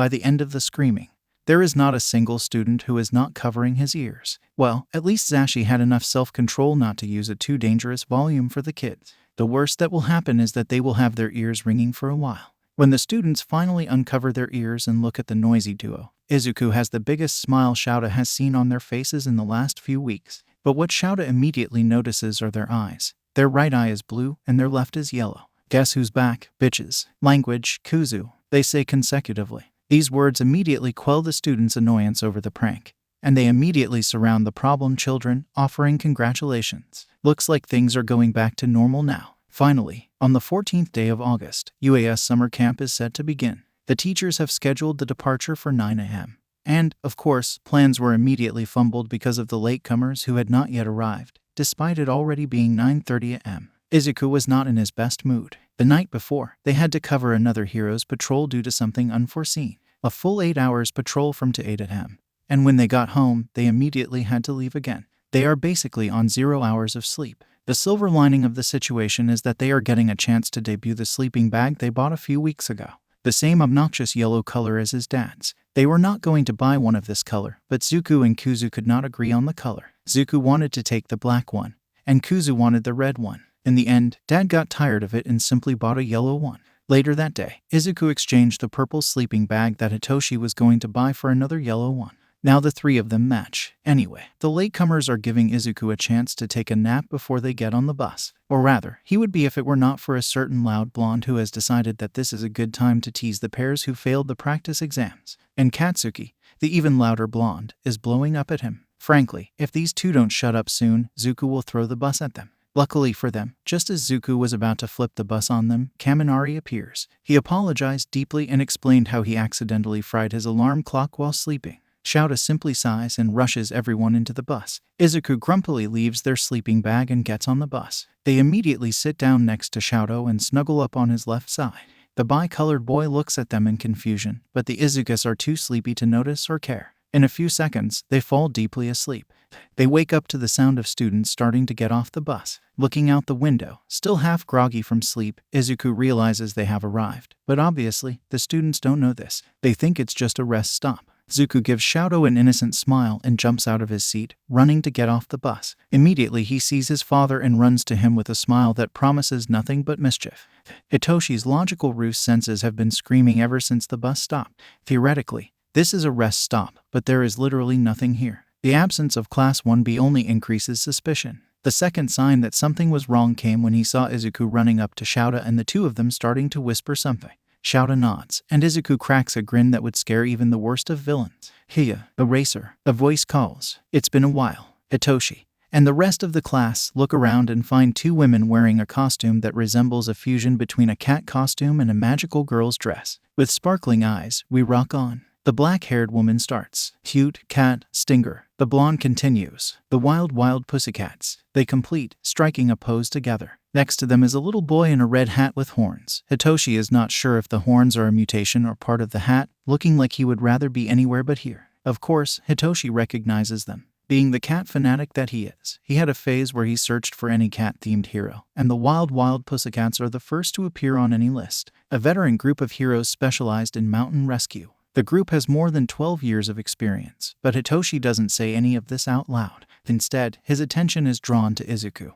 S1: the end of the screaming, there is not a single student who is not covering his ears. Well, at least Zashi had enough self-control not to use a too dangerous volume for the kids. The worst that will happen is that they will have their ears ringing for a while. When the students finally uncover their ears and look at the noisy duo, Izuku has the biggest smile Shouta has seen on their faces in the last few weeks. But what Shouta immediately notices are their eyes. Their right eye is blue and their left is yellow. Guess who's back, bitches? Language, Kuzu, they say consecutively. These words immediately quell the students' annoyance over the prank, and they immediately surround the problem children, offering congratulations. Looks like things are going back to normal now. Finally, on the 14th day of August, UAS summer camp is set to begin. The teachers have scheduled the departure for 9 a.m. And, of course, plans were immediately fumbled because of the latecomers who had not yet arrived, despite it already being 9:30 a.m. Izuku was not in his best mood. The night before, they had to cover another hero's patrol due to something unforeseen. A full 8 hours patrol from to 8 a.m. And when they got home, they immediately had to leave again. They are basically on 0 hours of sleep. The silver lining of the situation is that they are getting a chance to debut the sleeping bag they bought a few weeks ago. The same obnoxious yellow color as his dad's. They were not going to buy one of this color, but Zuko and Kuzu could not agree on the color. Zuko wanted to take the black one, and Kuzu wanted the red one. In the end, Dad got tired of it and simply bought a yellow one. Later that day, Izuku exchanged the purple sleeping bag that Hitoshi was going to buy for another yellow one. Now the three of them match. Anyway, the latecomers are giving Izuku a chance to take a nap before they get on the bus. Or rather, he would be if it were not for a certain loud blonde who has decided that this is a good time to tease the pairs who failed the practice exams. And Katsuki, the even louder blonde, is blowing up at him. Frankly, if these two don't shut up soon, Zuko will throw the bus at them. Luckily for them, just as Zuko was about to flip the bus on them, Kaminari appears. He apologized deeply and explained how he accidentally fried his alarm clock while sleeping. Shouta simply sighs and rushes everyone into the bus. Izuku grumpily leaves their sleeping bag and gets on the bus. They immediately sit down next to Shouto and snuggle up on his left side. The bi-colored boy looks at them in confusion, but the Izukus are too sleepy to notice or care. In a few seconds, they fall deeply asleep. They wake up to the sound of students starting to get off the bus. Looking out the window, still half groggy from sleep, Izuku realizes they have arrived. But obviously, the students don't know this. They think it's just a rest stop. Zuko gives Shouto an innocent smile and jumps out of his seat, running to get off the bus. Immediately, he sees his father and runs to him with a smile that promises nothing but mischief. Hitoshi's logical ruse senses have been screaming ever since the bus stopped. Theoretically, this is a rest stop, but there is literally nothing here. The absence of Class 1B only increases suspicion. The second sign that something was wrong came when he saw Izuku running up to Shouta and the two of them starting to whisper something. Shouta nods, and Izuku cracks a grin that would scare even the worst of villains. "Hiya, Eraser," a voice calls. "It's been a while." Hitoshi and the rest of the class look around and find two women wearing a costume that resembles a fusion between a cat costume and a magical girl's dress. With sparkling eyes, we rock on. The black-haired woman starts. "Cute, cat, stinger." The blonde continues. "The wild, wild pussycats." They complete, striking a pose together. Next to them is a little boy in a red hat with horns. Hitoshi is not sure if the horns are a mutation or part of the hat, looking like he would rather be anywhere but here. Of course, Hitoshi recognizes them. Being the cat fanatic that he is, he had a phase where he searched for any cat-themed hero, and the wild, wild pussycats are the first to appear on any list. A veteran group of heroes specialized in mountain rescue. The group has more than 12 years of experience, but Hitoshi doesn't say any of this out loud. Instead, his attention is drawn to Izuku,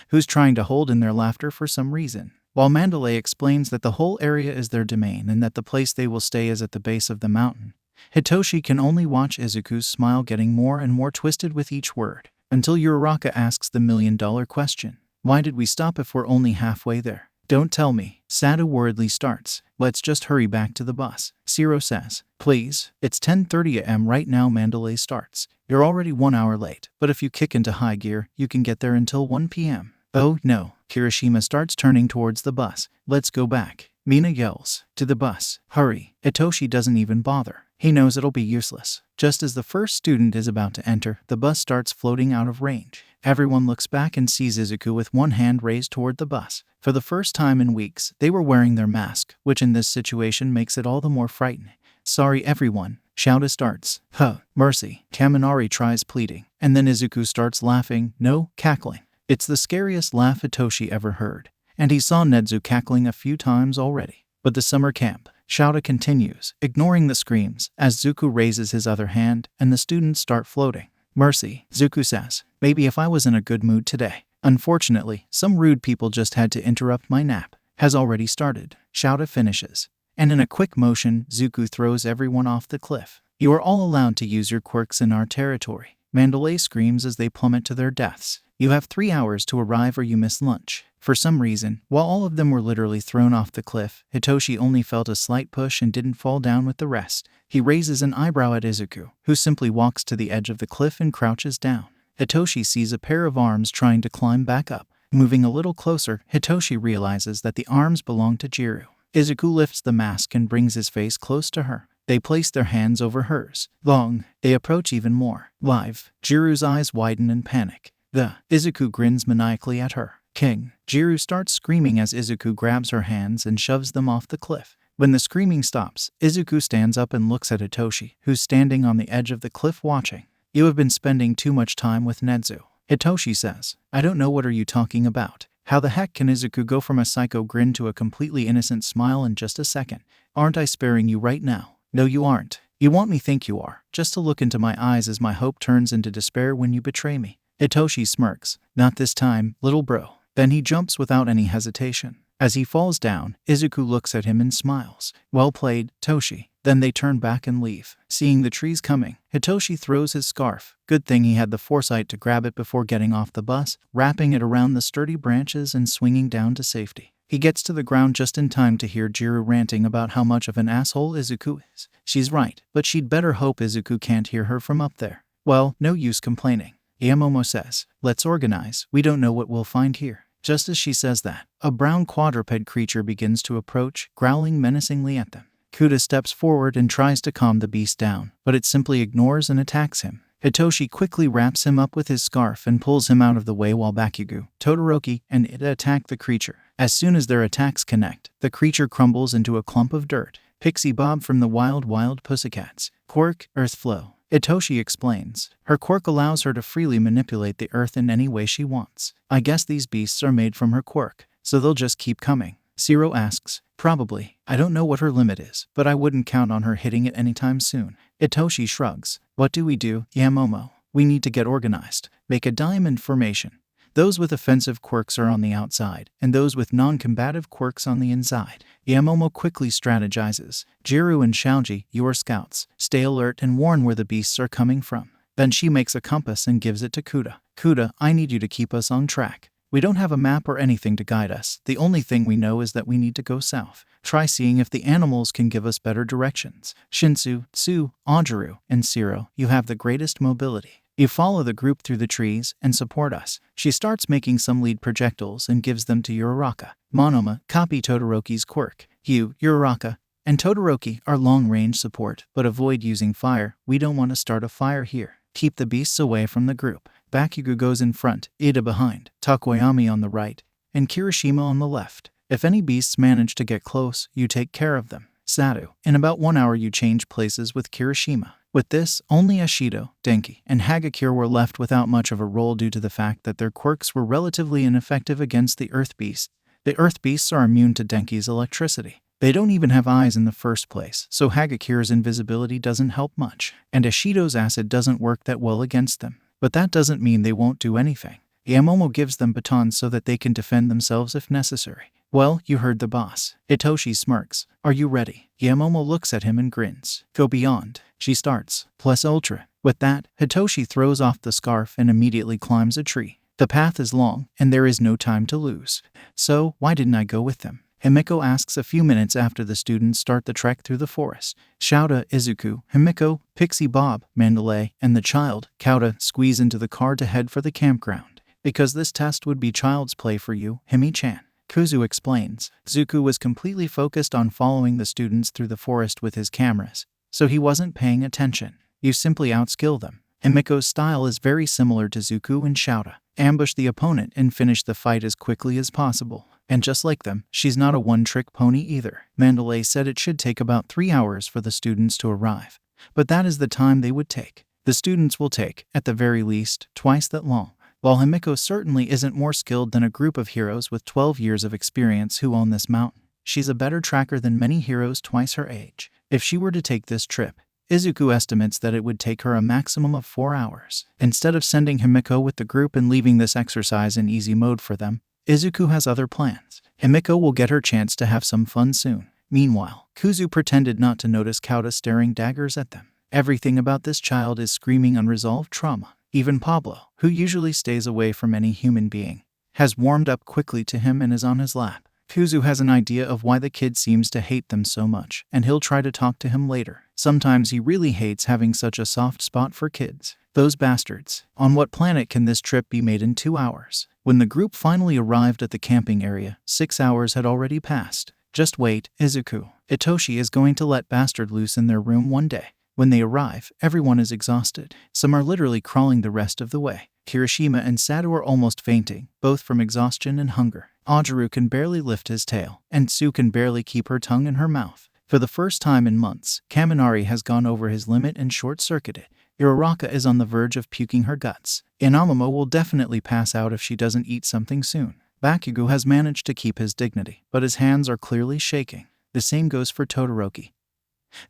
S1: who's trying to hold in their laughter for some reason. While Mandalay explains that the whole area is their domain and that the place they will stay is at the base of the mountain, Hitoshi can only watch Izuku's smile getting more and more twisted with each word, until Uraraka asks the million-dollar question. "Why did we stop if we're only halfway there?" "Don't tell me." Sado worriedly starts. "Let's just hurry back to the bus." Zero says. "Please." "It's 10:30 a.m. right now," Mandalay starts. "You're already 1 hour late, but if you kick into high gear, you can get there until 1 p.m. "Oh, no." Kirishima starts turning towards the bus. "Let's go back." Mina yells. "To the bus. Hurry." Hitoshi doesn't even bother. He knows it'll be useless. Just as the first student is about to enter, the bus starts floating out of range. Everyone looks back and sees Izuku with one hand raised toward the bus. For the first time in weeks, they were wearing their mask, which in this situation makes it all the more frightening. "Sorry everyone." Shouta starts. "Huh, mercy." Kaminari tries pleading, and then Izuku starts laughing, no, cackling. It's the scariest laugh Hitoshi ever heard, and he saw Nezu cackling a few times already. But the summer camp. Shouta continues, ignoring the screams, as Zuko raises his other hand, and the students start floating. "Mercy," Zuko says. "Maybe if I was in a good mood today." Unfortunately, some rude people just had to interrupt my nap. "Has already started." Shouta finishes. And in a quick motion, Zuko throws everyone off the cliff. "You are all allowed to use your quirks in our territory." Mandalay screams as they plummet to their deaths. "You have 3 hours to arrive or you miss lunch." For some reason, while all of them were literally thrown off the cliff, Hitoshi only felt a slight push and didn't fall down with the rest. He raises an eyebrow at Izuku, who simply walks to the edge of the cliff and crouches down. Hitoshi sees a pair of arms trying to climb back up. Moving a little closer, Hitoshi realizes that the arms belong to Jiru. Izuku lifts the mask and brings his face close to her. They place their hands over hers. They approach even more. Live. Jiru's eyes widen in panic. Izuku grins maniacally at her. "King." Jiru starts screaming as Izuku grabs her hands and shoves them off the cliff. When the screaming stops, Izuku stands up and looks at Hitoshi, who's standing on the edge of the cliff watching. "You have been spending too much time with Nezu." Hitoshi says. I don't know what are you talking about. How the heck can Izuku go from a psycho grin to a completely innocent smile in just a second? Aren't I sparing you right now? No, you aren't. You want me think you are, just to look into my eyes as my hope turns into despair when you betray me. Hitoshi smirks. Not this time, little bro. Then he jumps without any hesitation. As he falls down, Izuku looks at him and smiles. Well played, Toshi. Then they turn back and leave. Seeing the trees coming, Hitoshi throws his scarf. Good thing he had the foresight to grab it before getting off the bus, wrapping it around the sturdy branches and swinging down to safety. He gets to the ground just in time to hear Jiro ranting about how much of an asshole Izuku is. She's right, but she'd better hope Izuku can't hear her from up there. Well, no use complaining. Yamomo says, let's organize, we don't know what we'll find here. Just as she says that, a brown quadruped creature begins to approach, growling menacingly at them. Kuda steps forward and tries to calm the beast down, but it simply ignores and attacks him. Hitoshi quickly wraps him up with his scarf and pulls him out of the way while Bakugo, Todoroki, and Ida attack the creature. As soon as their attacks connect, the creature crumbles into a clump of dirt. Pixie Bob from the Wild Pussycats. Quirk, Earth Flow. Hitoshi explains. Her quirk allows her to freely manipulate the earth in any way she wants. I guess these beasts are made from her quirk, so they'll just keep coming. Zero asks. Probably. I don't know what her limit is, but I wouldn't count on her hitting it anytime soon. Hitoshi shrugs. What do we do, Yamomo? We need to get organized. Make a diamond formation. Those with offensive quirks are on the outside, and those with non-combative quirks on the inside. Yamomo quickly strategizes. Jiro and Shaoji, you are scouts. Stay alert and warn where the beasts are coming from. Then she makes a compass and gives it to Kuda. Kuda, I need you to keep us on track. We don't have a map or anything to guide us. The only thing we know is that we need to go south. Try seeing if the animals can give us better directions. Shinsu, Tsu, Ajiru, and Siro, you have the greatest mobility. You follow the group through the trees and support us. She starts making some lead projectiles and gives them to Uraraka. Monoma, copy Todoroki's quirk. You, Uraraka, and Todoroki are long-range support, but avoid using fire. We don't want to start a fire here. Keep the beasts away from the group. Bakugo goes in front, Ida behind, Takoyami on the right, and Kirishima on the left. If any beasts manage to get close, you take care of them. Satu, in about 1 hour you change places with Kirishima. With this, only Ashido, Denki, and Hagakure were left without much of a role due to the fact that their quirks were relatively ineffective against the Earth Beasts. The Earth Beasts are immune to Denki's electricity. They don't even have eyes in the first place, so Hagakure's invisibility doesn't help much, and Ashido's acid doesn't work that well against them. But that doesn't mean they won't do anything. Yamomo gives them batons so that they can defend themselves if necessary. Well, you heard the boss. Hitoshi smirks. Are you ready? Yamomo looks at him and grins. Go beyond. She starts. Plus ultra. With that, Hitoshi throws off the scarf and immediately climbs a tree. The path is long, and there is no time to lose. So, why didn't I go with them? Himiko asks a few minutes after the students start the trek through the forest. Shouta, Izuku, Himiko, Pixie Bob, Mandalay, and the child, Kauta, squeeze into the car to head for the campground. Because this test would be child's play for you, Himi-chan. Kuzu explains. Zuku was completely focused on following the students through the forest with his cameras, so he wasn't paying attention. You simply outskill them. Himiko's style is very similar to Zuku and Shouta. Ambush the opponent and finish the fight as quickly as possible. And just like them, she's not a one-trick pony either. Mandalay said it should take about 3 hours for the students to arrive. But that is the time they would take. The students will take, at the very least, twice that long. While Himiko certainly isn't more skilled than a group of heroes with 12 years of experience who own this mountain, she's a better tracker than many heroes twice her age. If she were to take this trip, Izuku estimates that it would take her a maximum of 4 hours. Instead of sending Himiko with the group and leaving this exercise in easy mode for them, Izuku has other plans. Himiko will get her chance to have some fun soon. Meanwhile, Kuzu pretended not to notice Kauta staring daggers at them. Everything about this child is screaming unresolved trauma. Even Pablo, who usually stays away from any human being, has warmed up quickly to him and is on his lap. Kuzu has an idea of why the kid seems to hate them so much, and he'll try to talk to him later. Sometimes he really hates having such a soft spot for kids. Those bastards. On what planet can this trip be made in 2 hours? When the group finally arrived at the camping area, 6 hours had already passed. Just wait, Izuku. Hitoshi is going to let Bastard loose in their room one day. When they arrive, everyone is exhausted. Some are literally crawling the rest of the way. Kirishima and Satu are almost fainting, both from exhaustion and hunger. Ajiru can barely lift his tail, and Tsu can barely keep her tongue in her mouth. For the first time in months, Kaminari has gone over his limit and short-circuited. Uraraka is on the verge of puking her guts. Inamamo will definitely pass out if she doesn't eat something soon. Bakugo has managed to keep his dignity, but his hands are clearly shaking. The same goes for Todoroki,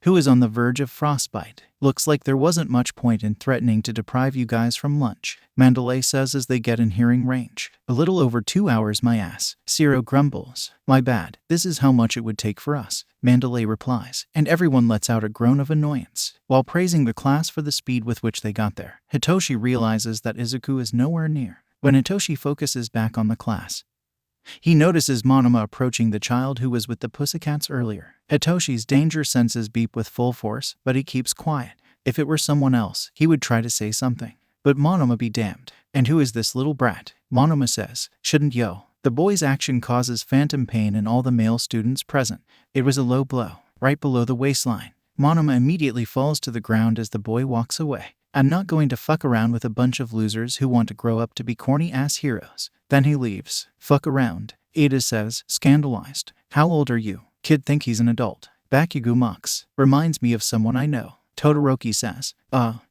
S1: who is on the verge of frostbite. Looks like there wasn't much point in threatening to deprive you guys from lunch, Mandalay says as they get in hearing range. A little over 2 hours, my ass. Zero grumbles. My bad. This is how much it would take for us, Mandalay replies, and everyone lets out a groan of annoyance. While praising the class for the speed with which they got there, Hitoshi realizes that Izuku is nowhere near. When Hitoshi focuses back on the class, he notices Monoma approaching the child who was with the pussycats earlier. Hitoshi's danger senses beep with full force, but he keeps quiet. If it were someone else, he would try to say something. But Monoma be damned. And who is this little brat? Monoma says, shouldn't yo. The boy's action causes phantom pain in all the male students present. It was a low blow, right below the waistline. Monoma immediately falls to the ground as the boy walks away. I'm not going to fuck around with a bunch of losers who want to grow up to be corny-ass heroes. Then he leaves. Fuck around, Ada says, scandalized. How old are you? Kid think he's an adult. Bakugo mocks. Reminds me of someone I know. Todoroki says,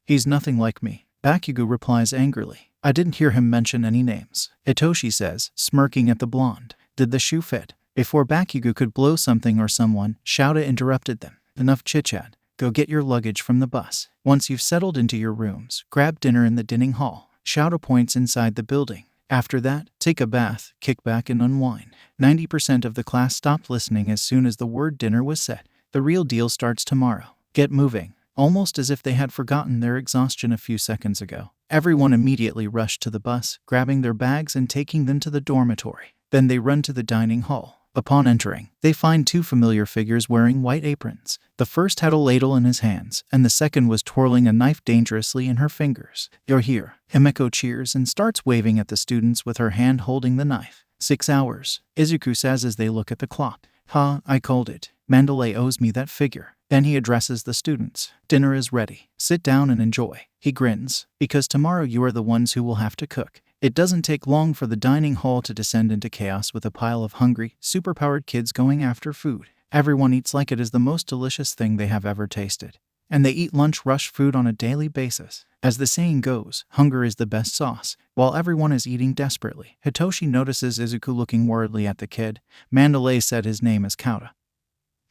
S1: he's nothing like me. Bakugo replies angrily. I didn't hear him mention any names. Hitoshi says, smirking at the blonde. Did the shoe fit? Before Bakugo could blow something or someone, Shouta interrupted them. Enough chit-chat. Go get your luggage from the bus. Once you've settled into your rooms, grab dinner in the dining hall. Shouta points inside the building. After that, take a bath, kick back and unwind. 90% of the class stopped listening as soon as the word dinner was said. The real deal starts tomorrow. Get moving. Almost as if they had forgotten their exhaustion a few seconds ago, everyone immediately rushed to the bus, grabbing their bags and taking them to the dormitory. Then they run to the dining hall. Upon entering, they find two familiar figures wearing white aprons. The first had a ladle in his hands, and the second was twirling a knife dangerously in her fingers. You're here. Himeko cheers and starts waving at the students with her hand holding the knife. 6 hours, Izuku says as they look at the clock. I called it. Mandalay owes me that figure. Then he addresses the students. Dinner is ready. Sit down and enjoy. He grins. Because tomorrow you are the ones who will have to cook. It doesn't take long for the dining hall to descend into chaos with a pile of hungry, superpowered kids going after food. Everyone eats like it is the most delicious thing they have ever tasted. And they eat lunch rush food on a daily basis. As the saying goes, hunger is the best sauce. While everyone is eating desperately, Hitoshi notices Izuku looking worriedly at the kid. Mandalay said his name is Kauta,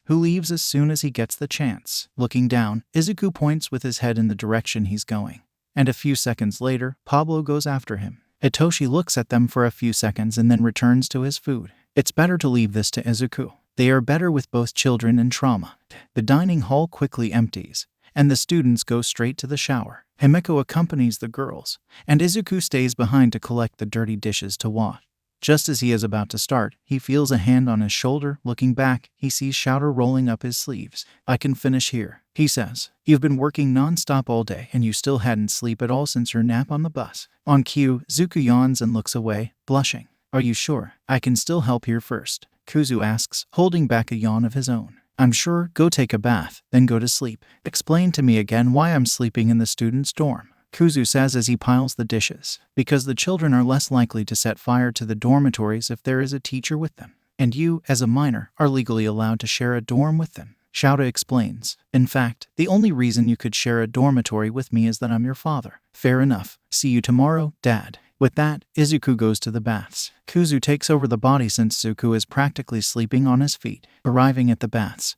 S1: who leaves as soon as he gets the chance. Looking down, Izuku points with his head in the direction he's going. And a few seconds later, Pablo goes after him. Hitoshi looks at them for a few seconds and then returns to his food. It's better to leave this to Izuku. They are better with both children and trauma. The dining hall quickly empties, and the students go straight to the shower. Himeko accompanies the girls, and Izuku stays behind to collect the dirty dishes to wash. Just as he is about to start, he feels a hand on his shoulder. Looking back, he sees Shouta rolling up his sleeves. I can finish here, he says. You've been working non-stop all day and you still hadn't slept at all since your nap on the bus. On cue, Zuko yawns and looks away, blushing. Are you sure? I can still help here first, Kuzu asks, holding back a yawn of his own. I'm sure. Go take a bath, then go to sleep. Explain to me again why I'm sleeping in the students' dorm, Kuzu says as he piles the dishes. Because the children are less likely to set fire to the dormitories if there is a teacher with them. And you, as a minor, are legally allowed to share a dorm with them, Shouta explains. In fact, the only reason you could share a dormitory with me is that I'm your father. Fair enough. See you tomorrow, Dad. With that, Izuku goes to the baths. Kuzu takes over the body since Zuko is practically sleeping on his feet. Arriving at the baths,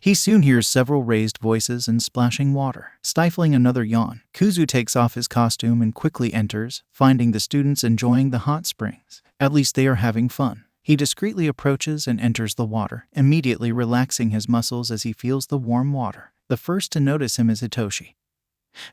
S1: he soon hears several raised voices and splashing water. Stifling another yawn, Kuzu takes off his costume and quickly enters, finding the students enjoying the hot springs. At least they are having fun. He discreetly approaches and enters the water, immediately relaxing his muscles as he feels the warm water. The first to notice him is Hitoshi,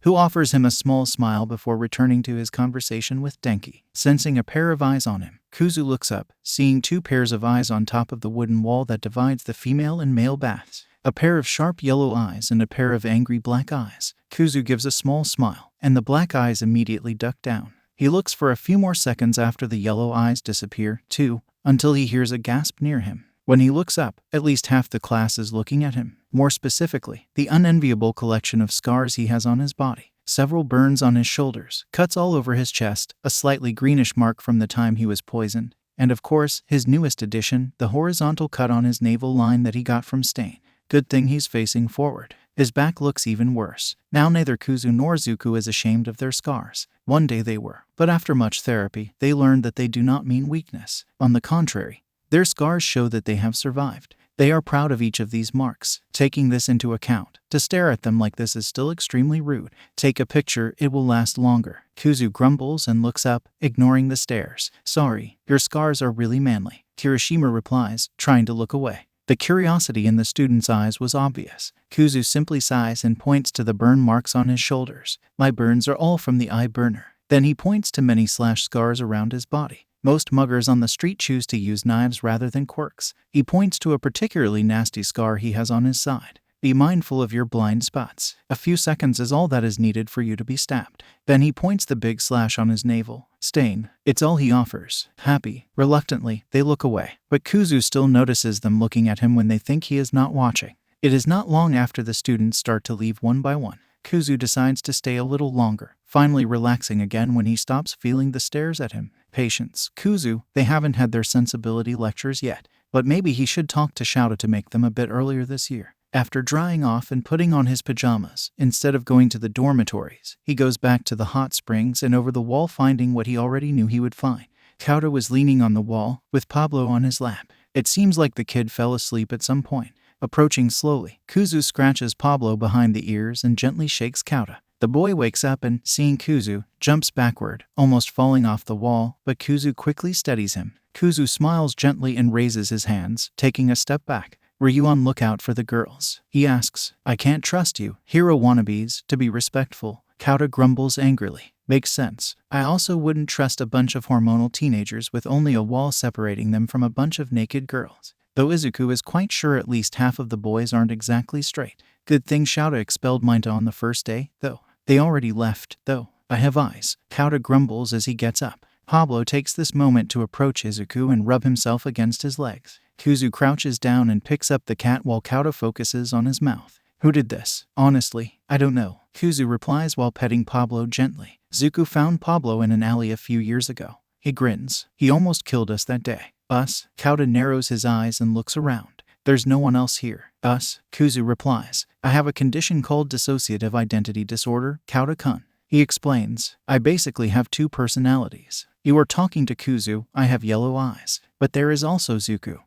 S1: who offers him a small smile before returning to his conversation with Denki. Sensing a pair of eyes on him, Kuzu looks up, seeing two pairs of eyes on top of the wooden wall that divides the female and male baths. A pair of sharp yellow eyes and a pair of angry black eyes. Kuzu gives a small smile, and the black eyes immediately duck down. He looks for a few more seconds after the yellow eyes disappear, too, until he hears a gasp near him. When he looks up, at least half the class is looking at him. More specifically, the unenviable collection of scars he has on his body. Several burns on his shoulders, cuts all over his chest, a slightly greenish mark from the time he was poisoned, and of course, his newest addition, the horizontal cut on his navel line that he got from Stain. Good thing he's facing forward. His back looks even worse. Now neither Kuzu nor Zuko is ashamed of their scars. One day they were, but after much therapy, they learned that they do not mean weakness. On the contrary, their scars show that they have survived. They are proud of each of these marks. Taking this into account, to stare at them like this is still extremely rude. Take a picture, it will last longer. Kuzu grumbles and looks up, ignoring the stares. Sorry, your scars are really manly. Kirishima replies, trying to look away. The curiosity in the student's eyes was obvious. Kuzu simply sighs and points to the burn marks on his shoulders. My burns are all from the eye burner. Then he points to many slash scars around his body. Most muggers on the street choose to use knives rather than quirks. He points to a particularly nasty scar he has on his side. Be mindful of your blind spots. A few seconds is all that is needed for you to be stabbed. Then he points the big slash on his navel. Stain. It's all he offers. Happy. Reluctantly, they look away. But Kuzu still notices them looking at him when they think he is not watching. It is not long after the students start to leave one by one. Kuzu decides to stay a little longer, finally relaxing again when he stops feeling the stares at him. Patience. Kuzu, they haven't had their sensibility lectures yet, but maybe he should talk to Shouta to make them a bit earlier this year. After drying off and putting on his pajamas, instead of going to the dormitories, he goes back to the hot springs and over the wall finding what he already knew he would find. Shouta was leaning on the wall, with Pablo on his lap. It seems like the kid fell asleep at some point. Approaching slowly, Kuzu scratches Pablo behind the ears and gently shakes Shouta. The boy wakes up and, seeing Kuzu, jumps backward, almost falling off the wall, but Kuzu quickly steadies him. Kuzu smiles gently and raises his hands, taking a step back. Were you on lookout for the girls? He asks. I can't trust you, hero wannabes, to be respectful. Shouta grumbles angrily. Makes sense. I also wouldn't trust a bunch of hormonal teenagers with only a wall separating them from a bunch of naked girls. Though Izuku is quite sure at least half of the boys aren't exactly straight. Good thing Shouta expelled Minta on the first day, though. They already left, though. I have eyes. Shouta grumbles as he gets up. Pablo takes this moment to approach Izuku and rub himself against his legs. Kuzu crouches down and picks up the cat while Shouta focuses on his mouth. Who did this? Honestly, I don't know. Kuzu replies while petting Pablo gently. Zuko found Pablo in an alley a few years ago. He grins. He almost killed us that day. Us? Shouta narrows his eyes and looks around. There's no one else here. Us? Kuzu replies. I have a condition called dissociative identity disorder, Shouta-kun. He explains. I basically have two personalities. You are talking to Kuzu, I have yellow eyes. But there is also Zuko,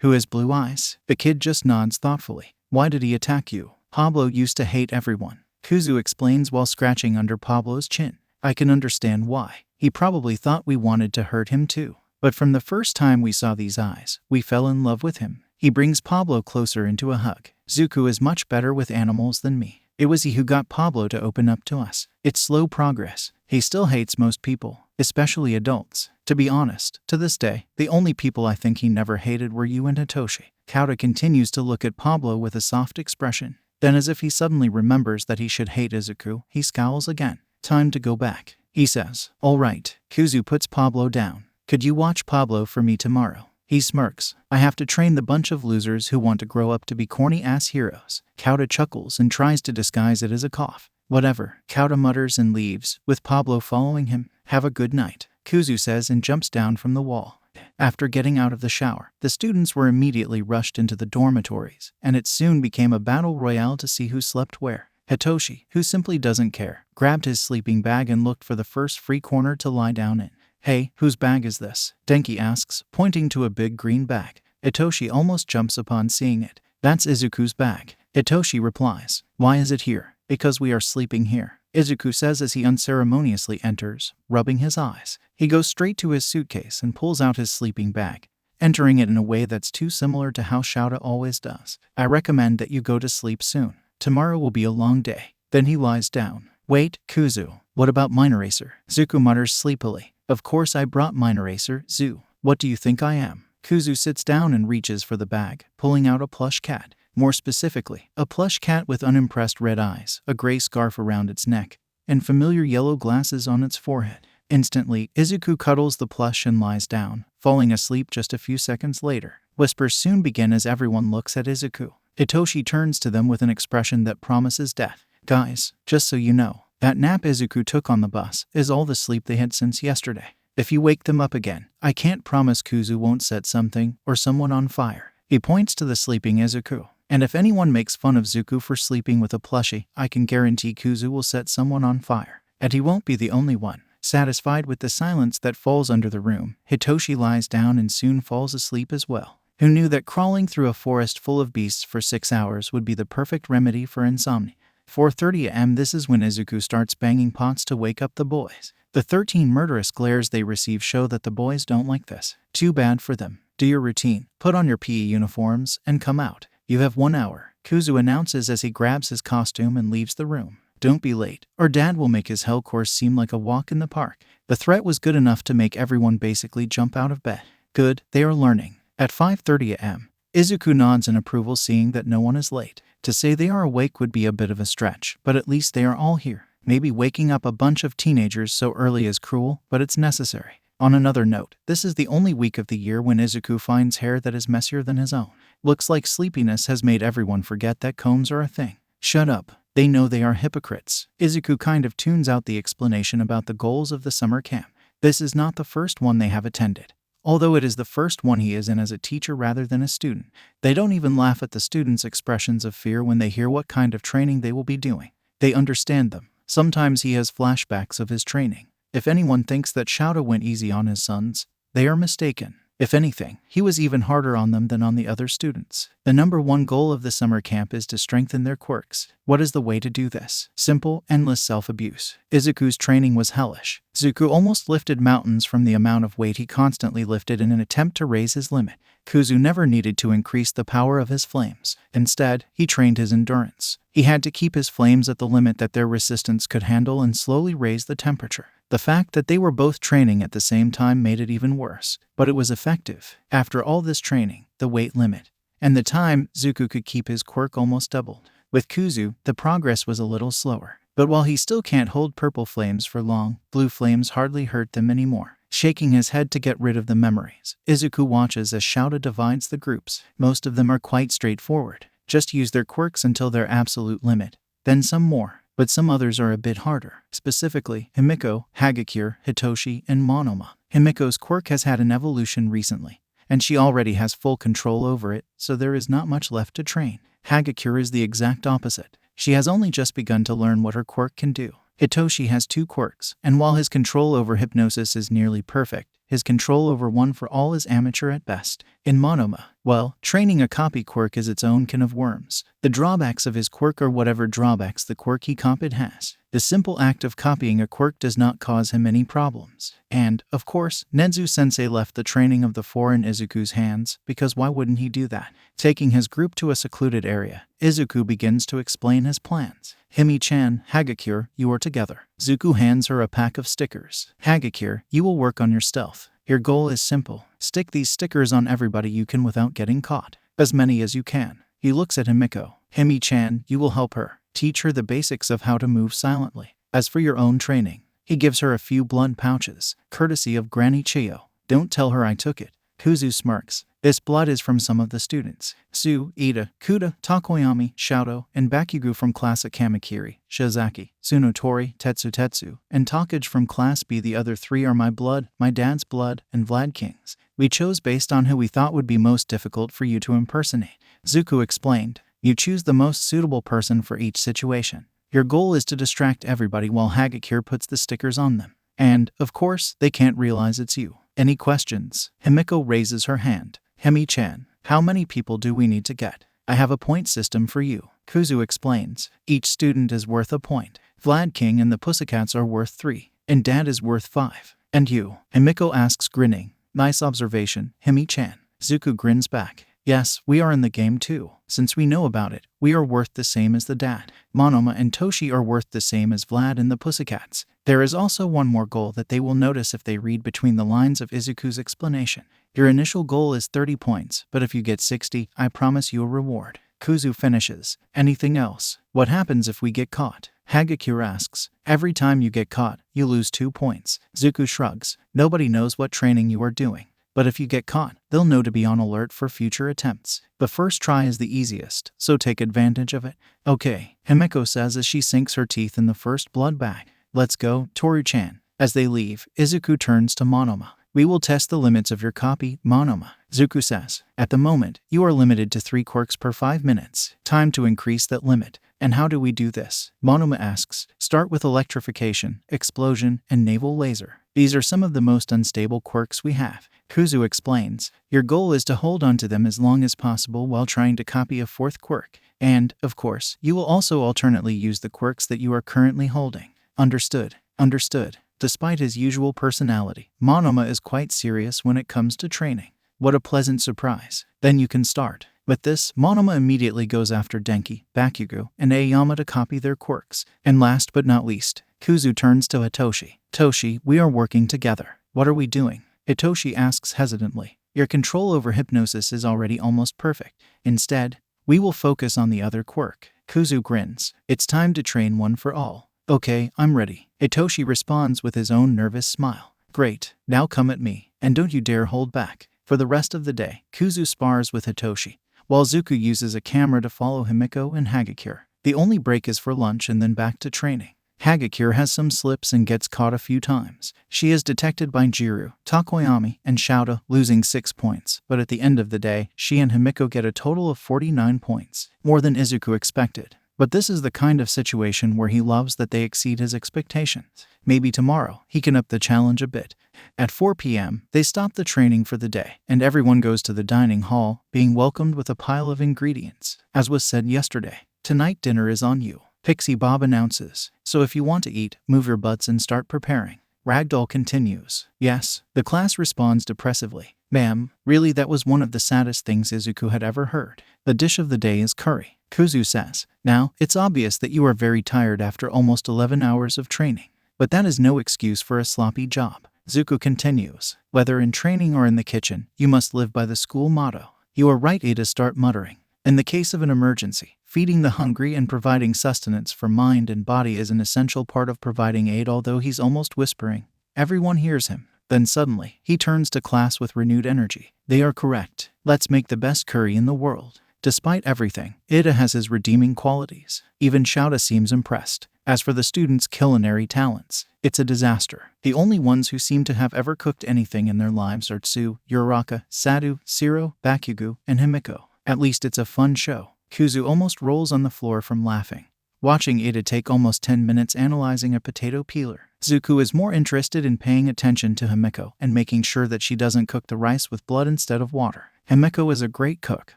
S1: who has blue eyes. The kid just nods thoughtfully. Why did he attack you? Pablo used to hate everyone. Kuzu explains while scratching under Pablo's chin. I can understand why. He probably thought we wanted to hurt him too. But from the first time we saw these eyes, we fell in love with him. He brings Pablo closer into a hug. Zuko is much better with animals than me. It was he who got Pablo to open up to us. It's slow progress. He still hates most people, especially adults. To be honest, to this day, the only people I think he never hated were you and Hitoshi. Shouta continues to look at Pablo with a soft expression. Then as if he suddenly remembers that he should hate Izuku, he scowls again. Time to go back, he says. All right. Kuzu puts Pablo down. Could you watch Pablo for me tomorrow? He smirks. I have to train the bunch of losers who want to grow up to be corny-ass heroes. Shouta chuckles and tries to disguise it as a cough. Whatever. Shouta mutters and leaves, with Pablo following him. Have a good night, Kuzu says and jumps down from the wall. After getting out of the shower, the students were immediately rushed into the dormitories, and it soon became a battle royale to see who slept where. Hitoshi, who simply doesn't care, grabbed his sleeping bag and looked for the first free corner to lie down in. Hey, whose bag is this? Denki asks, pointing to a big green bag. Hitoshi almost jumps upon seeing it. That's Izuku's bag. Hitoshi replies. Why is it here? Because we are sleeping here, Izuku says as he unceremoniously enters, rubbing his eyes. He goes straight to his suitcase and pulls out his sleeping bag, entering it in a way that's too similar to how Shouta always does. I recommend that you go to sleep soon. Tomorrow will be a long day. Then he lies down. Wait, Kuzu, what about mine eraser? Zuko mutters sleepily. Of course I brought mine eraser, Zu. What do you think I am? Kuzu sits down and reaches for the bag, pulling out a plush cat. More specifically, a plush cat with unimpressed red eyes, a gray scarf around its neck, and familiar yellow glasses on its forehead. Instantly, Izuku cuddles the plush and lies down, falling asleep just a few seconds later. Whispers soon begin as everyone looks at Izuku. Hitoshi turns to them with an expression that promises death. Guys, just so you know, that nap Izuku took on the bus is all the sleep they had since yesterday. If you wake them up again, I can't promise Kuzu won't set something or someone on fire. He points to the sleeping Izuku. And if anyone makes fun of Zuko for sleeping with a plushie, I can guarantee Kuzu will set someone on fire. And he won't be the only one. Satisfied with the silence that falls under the room, Hitoshi lies down and soon falls asleep as well. Who knew that crawling through a forest full of beasts for 6 hours would be the perfect remedy for insomnia? 4:30 a.m. This is when Izuku starts banging pots to wake up the boys. The 13 murderous glares they receive show that the boys don't like this. Too bad for them. Do your routine, put on your PE uniforms, and come out. You have 1 hour, Kuzu announces as he grabs his costume and leaves the room. Don't be late, or Dad will make his hell course seem like a walk in the park. The threat was good enough to make everyone basically jump out of bed. Good, they are learning. At 5:30 a.m., Izuku nods in approval, seeing that no one is late. To say they are awake would be a bit of a stretch, but at least they are all here. Maybe waking up a bunch of teenagers so early is cruel, but it's necessary. On another note, this is the only week of the year when Izuku finds hair that is messier than his own. Looks like sleepiness has made everyone forget that combs are a thing. Shut up. They know they are hypocrites. Izuku kind of tunes out the explanation about the goals of the summer camp. This is not the first one they have attended. Although it is the first one he is in as a teacher rather than a student. They don't even laugh at the students' expressions of fear when they hear what kind of training they will be doing. They understand them. Sometimes he has flashbacks of his training. If anyone thinks that Shouta went easy on his sons, they are mistaken. If anything, he was even harder on them than on the other students. The number one goal of the summer camp is to strengthen their quirks. What is the way to do this? Simple, endless self-abuse. Izuku's training was hellish. Zuko almost lifted mountains from the amount of weight he constantly lifted in an attempt to raise his limit. Kuzu never needed to increase the power of his flames. Instead, he trained his endurance. He had to keep his flames at the limit that their resistance could handle and slowly raise the temperature. The fact that they were both training at the same time made it even worse, but it was effective. After all this training, the weight limit, and the time, Zuko could keep his quirk almost doubled. With Kuzu, the progress was a little slower. But while he still can't hold purple flames for long, blue flames hardly hurt them anymore. Shaking his head to get rid of the memories, Izuku watches as Shouta divides the groups. Most of them are quite straightforward. Just use their quirks until their absolute limit. Then some more. But some others are a bit harder. Specifically, Himiko, Hagakure, Hitoshi, and Monoma. Himiko's quirk has had an evolution recently, and she already has full control over it, so there is not much left to train. Hagakure is the exact opposite. She has only just begun to learn what her quirk can do. Hitoshi has 2 quirks, and while his control over hypnosis is nearly perfect, his control over one for all is amateur at best. In Monoma, well, training a copy quirk is its own can of worms. The drawbacks of his quirk are whatever drawbacks the quirk he copied has. The simple act of copying a quirk does not cause him any problems. And, of course, Nenzu-sensei left the training of the 4 in Izuku's hands, because why wouldn't he do that? Taking his group to a secluded area, Izuku begins to explain his plans. Himi-chan, Hagakure, you are together. Zuko hands her a pack of stickers. Hagakure, you will work on your stealth. Your goal is simple. Stick these stickers on everybody you can without getting caught. As many as you can. He looks at Himiko. Himi-chan, you will help her. Teach her the basics of how to move silently. As for your own training, he gives her a few blood pouches, courtesy of Granny Chio. Don't tell her I took it. Kuzu smirks. This blood is from some of the students. Su, Ida, Kuda, Takoyami, Shouto, and Bakugu from class at Kamakiri, Shizaki, Tsunotori, Tetsu, and Takage from class B. The other 3 are my blood, my dad's blood, and Vlad King's. We chose based on who we thought would be most difficult for you to impersonate. Zuko explained. You choose the most suitable person for each situation. Your goal is to distract everybody while Hagakure puts the stickers on them. And, of course, they can't realize it's you. Any questions? Himiko raises her hand. Hemi-chan, how many people do we need to get? I have a point system for you. Kuzu explains. Each student is worth a point. Vlad King and the Pussycats are worth 3, and Dad is worth 5. And you? Himiko asks, grinning. Nice observation, Hemi-chan. Zuko grins back. Yes, we are in the game too. Since we know about it, we are worth the same as the Dad. Monoma and Toshi are worth the same as Vlad and the Pussycats. There is also one more goal that they will notice if they read between the lines of Izuku's explanation. Your initial goal is 30 points, but if you get 60, I promise you a reward. Kuzu finishes. Anything else? What happens if we get caught? Hagakure asks. Every time you get caught, you lose 2 points. Zuko shrugs. Nobody knows what training you are doing. But if you get caught, they'll know to be on alert for future attempts. The first try is the easiest, so take advantage of it. Okay, Himiko says as she sinks her teeth in the first blood bag. Let's go, Toru-chan. As they leave, Izuku turns to Monoma. We will test the limits of your copy, Monoma. Zuko says. At the moment, you are limited to 3 quirks per 5 minutes. Time to increase that limit. And how do we do this? Monoma asks. Start with electrification, explosion, and naval laser. These are some of the most unstable quirks we have. Kuzu explains. Your goal is to hold on to them as long as possible while trying to copy a 4th quirk. And, of course, you will also alternately use the quirks that you are currently holding. Understood. Understood. Despite his usual personality, Monoma is quite serious when it comes to training. What a pleasant surprise. Then you can start. With this, Monoma immediately goes after Denki, Bakugo, and Aoyama to copy their quirks. And last but not least, Kuzu turns to Hitoshi. Toshi, we are working together. What are we doing? Hitoshi asks hesitantly. Your control over hypnosis is already almost perfect. Instead, we will focus on the other quirk. Kuzu grins. It's time to train one for all. Okay, I'm ready. Hitoshi responds with his own nervous smile. Great, now come at me, and don't you dare hold back. For the rest of the day, Kuzu spars with Hitoshi, while Zuko uses a camera to follow Himiko and Hagakure. The only break is for lunch and then back to training. Hagakure has some slips and gets caught a few times. She is detected by Jiru, Takoyami, and Shouta, losing 6 points, but at the end of the day, she and Himiko get a total of 49 points, more than Izuku expected. But this is the kind of situation where he loves that they exceed his expectations. Maybe tomorrow, he can up the challenge a bit. At 4 p.m., they stop the training for the day, and everyone goes to the dining hall, being welcomed with a pile of ingredients. As was said yesterday, tonight dinner is on you. Pixie Bob announces. So if you want to eat, move your butts and start preparing. Ragdoll continues. Yes, the class responds depressively. Ma'am, really that was one of the saddest things Izuku had ever heard. The dish of the day is curry. Kuzu says. Now, it's obvious that you are very tired after almost 11 hours of training. But that is no excuse for a sloppy job. Zuko continues. Whether in training or in the kitchen, you must live by the school motto. You are right, Ada start muttering. In the case of an emergency, feeding the hungry and providing sustenance for mind and body is an essential part of providing aid. Although he's almost whispering, everyone hears him. Then suddenly, he turns to class with renewed energy. They are correct. Let's make the best curry in the world. Despite everything, Ida has his redeeming qualities. Even Shouta seems impressed. As for the students' culinary talents, it's a disaster. The only ones who seem to have ever cooked anything in their lives are Tsu, Uraraka, Sadu, Shiro, Bakugo, and Himiko. At least it's a fun show. Kuzu almost rolls on the floor from laughing, watching Ida take almost 10 minutes analyzing a potato peeler. Zuko is more interested in paying attention to Himiko and making sure that she doesn't cook the rice with blood instead of water. Himiko is a great cook,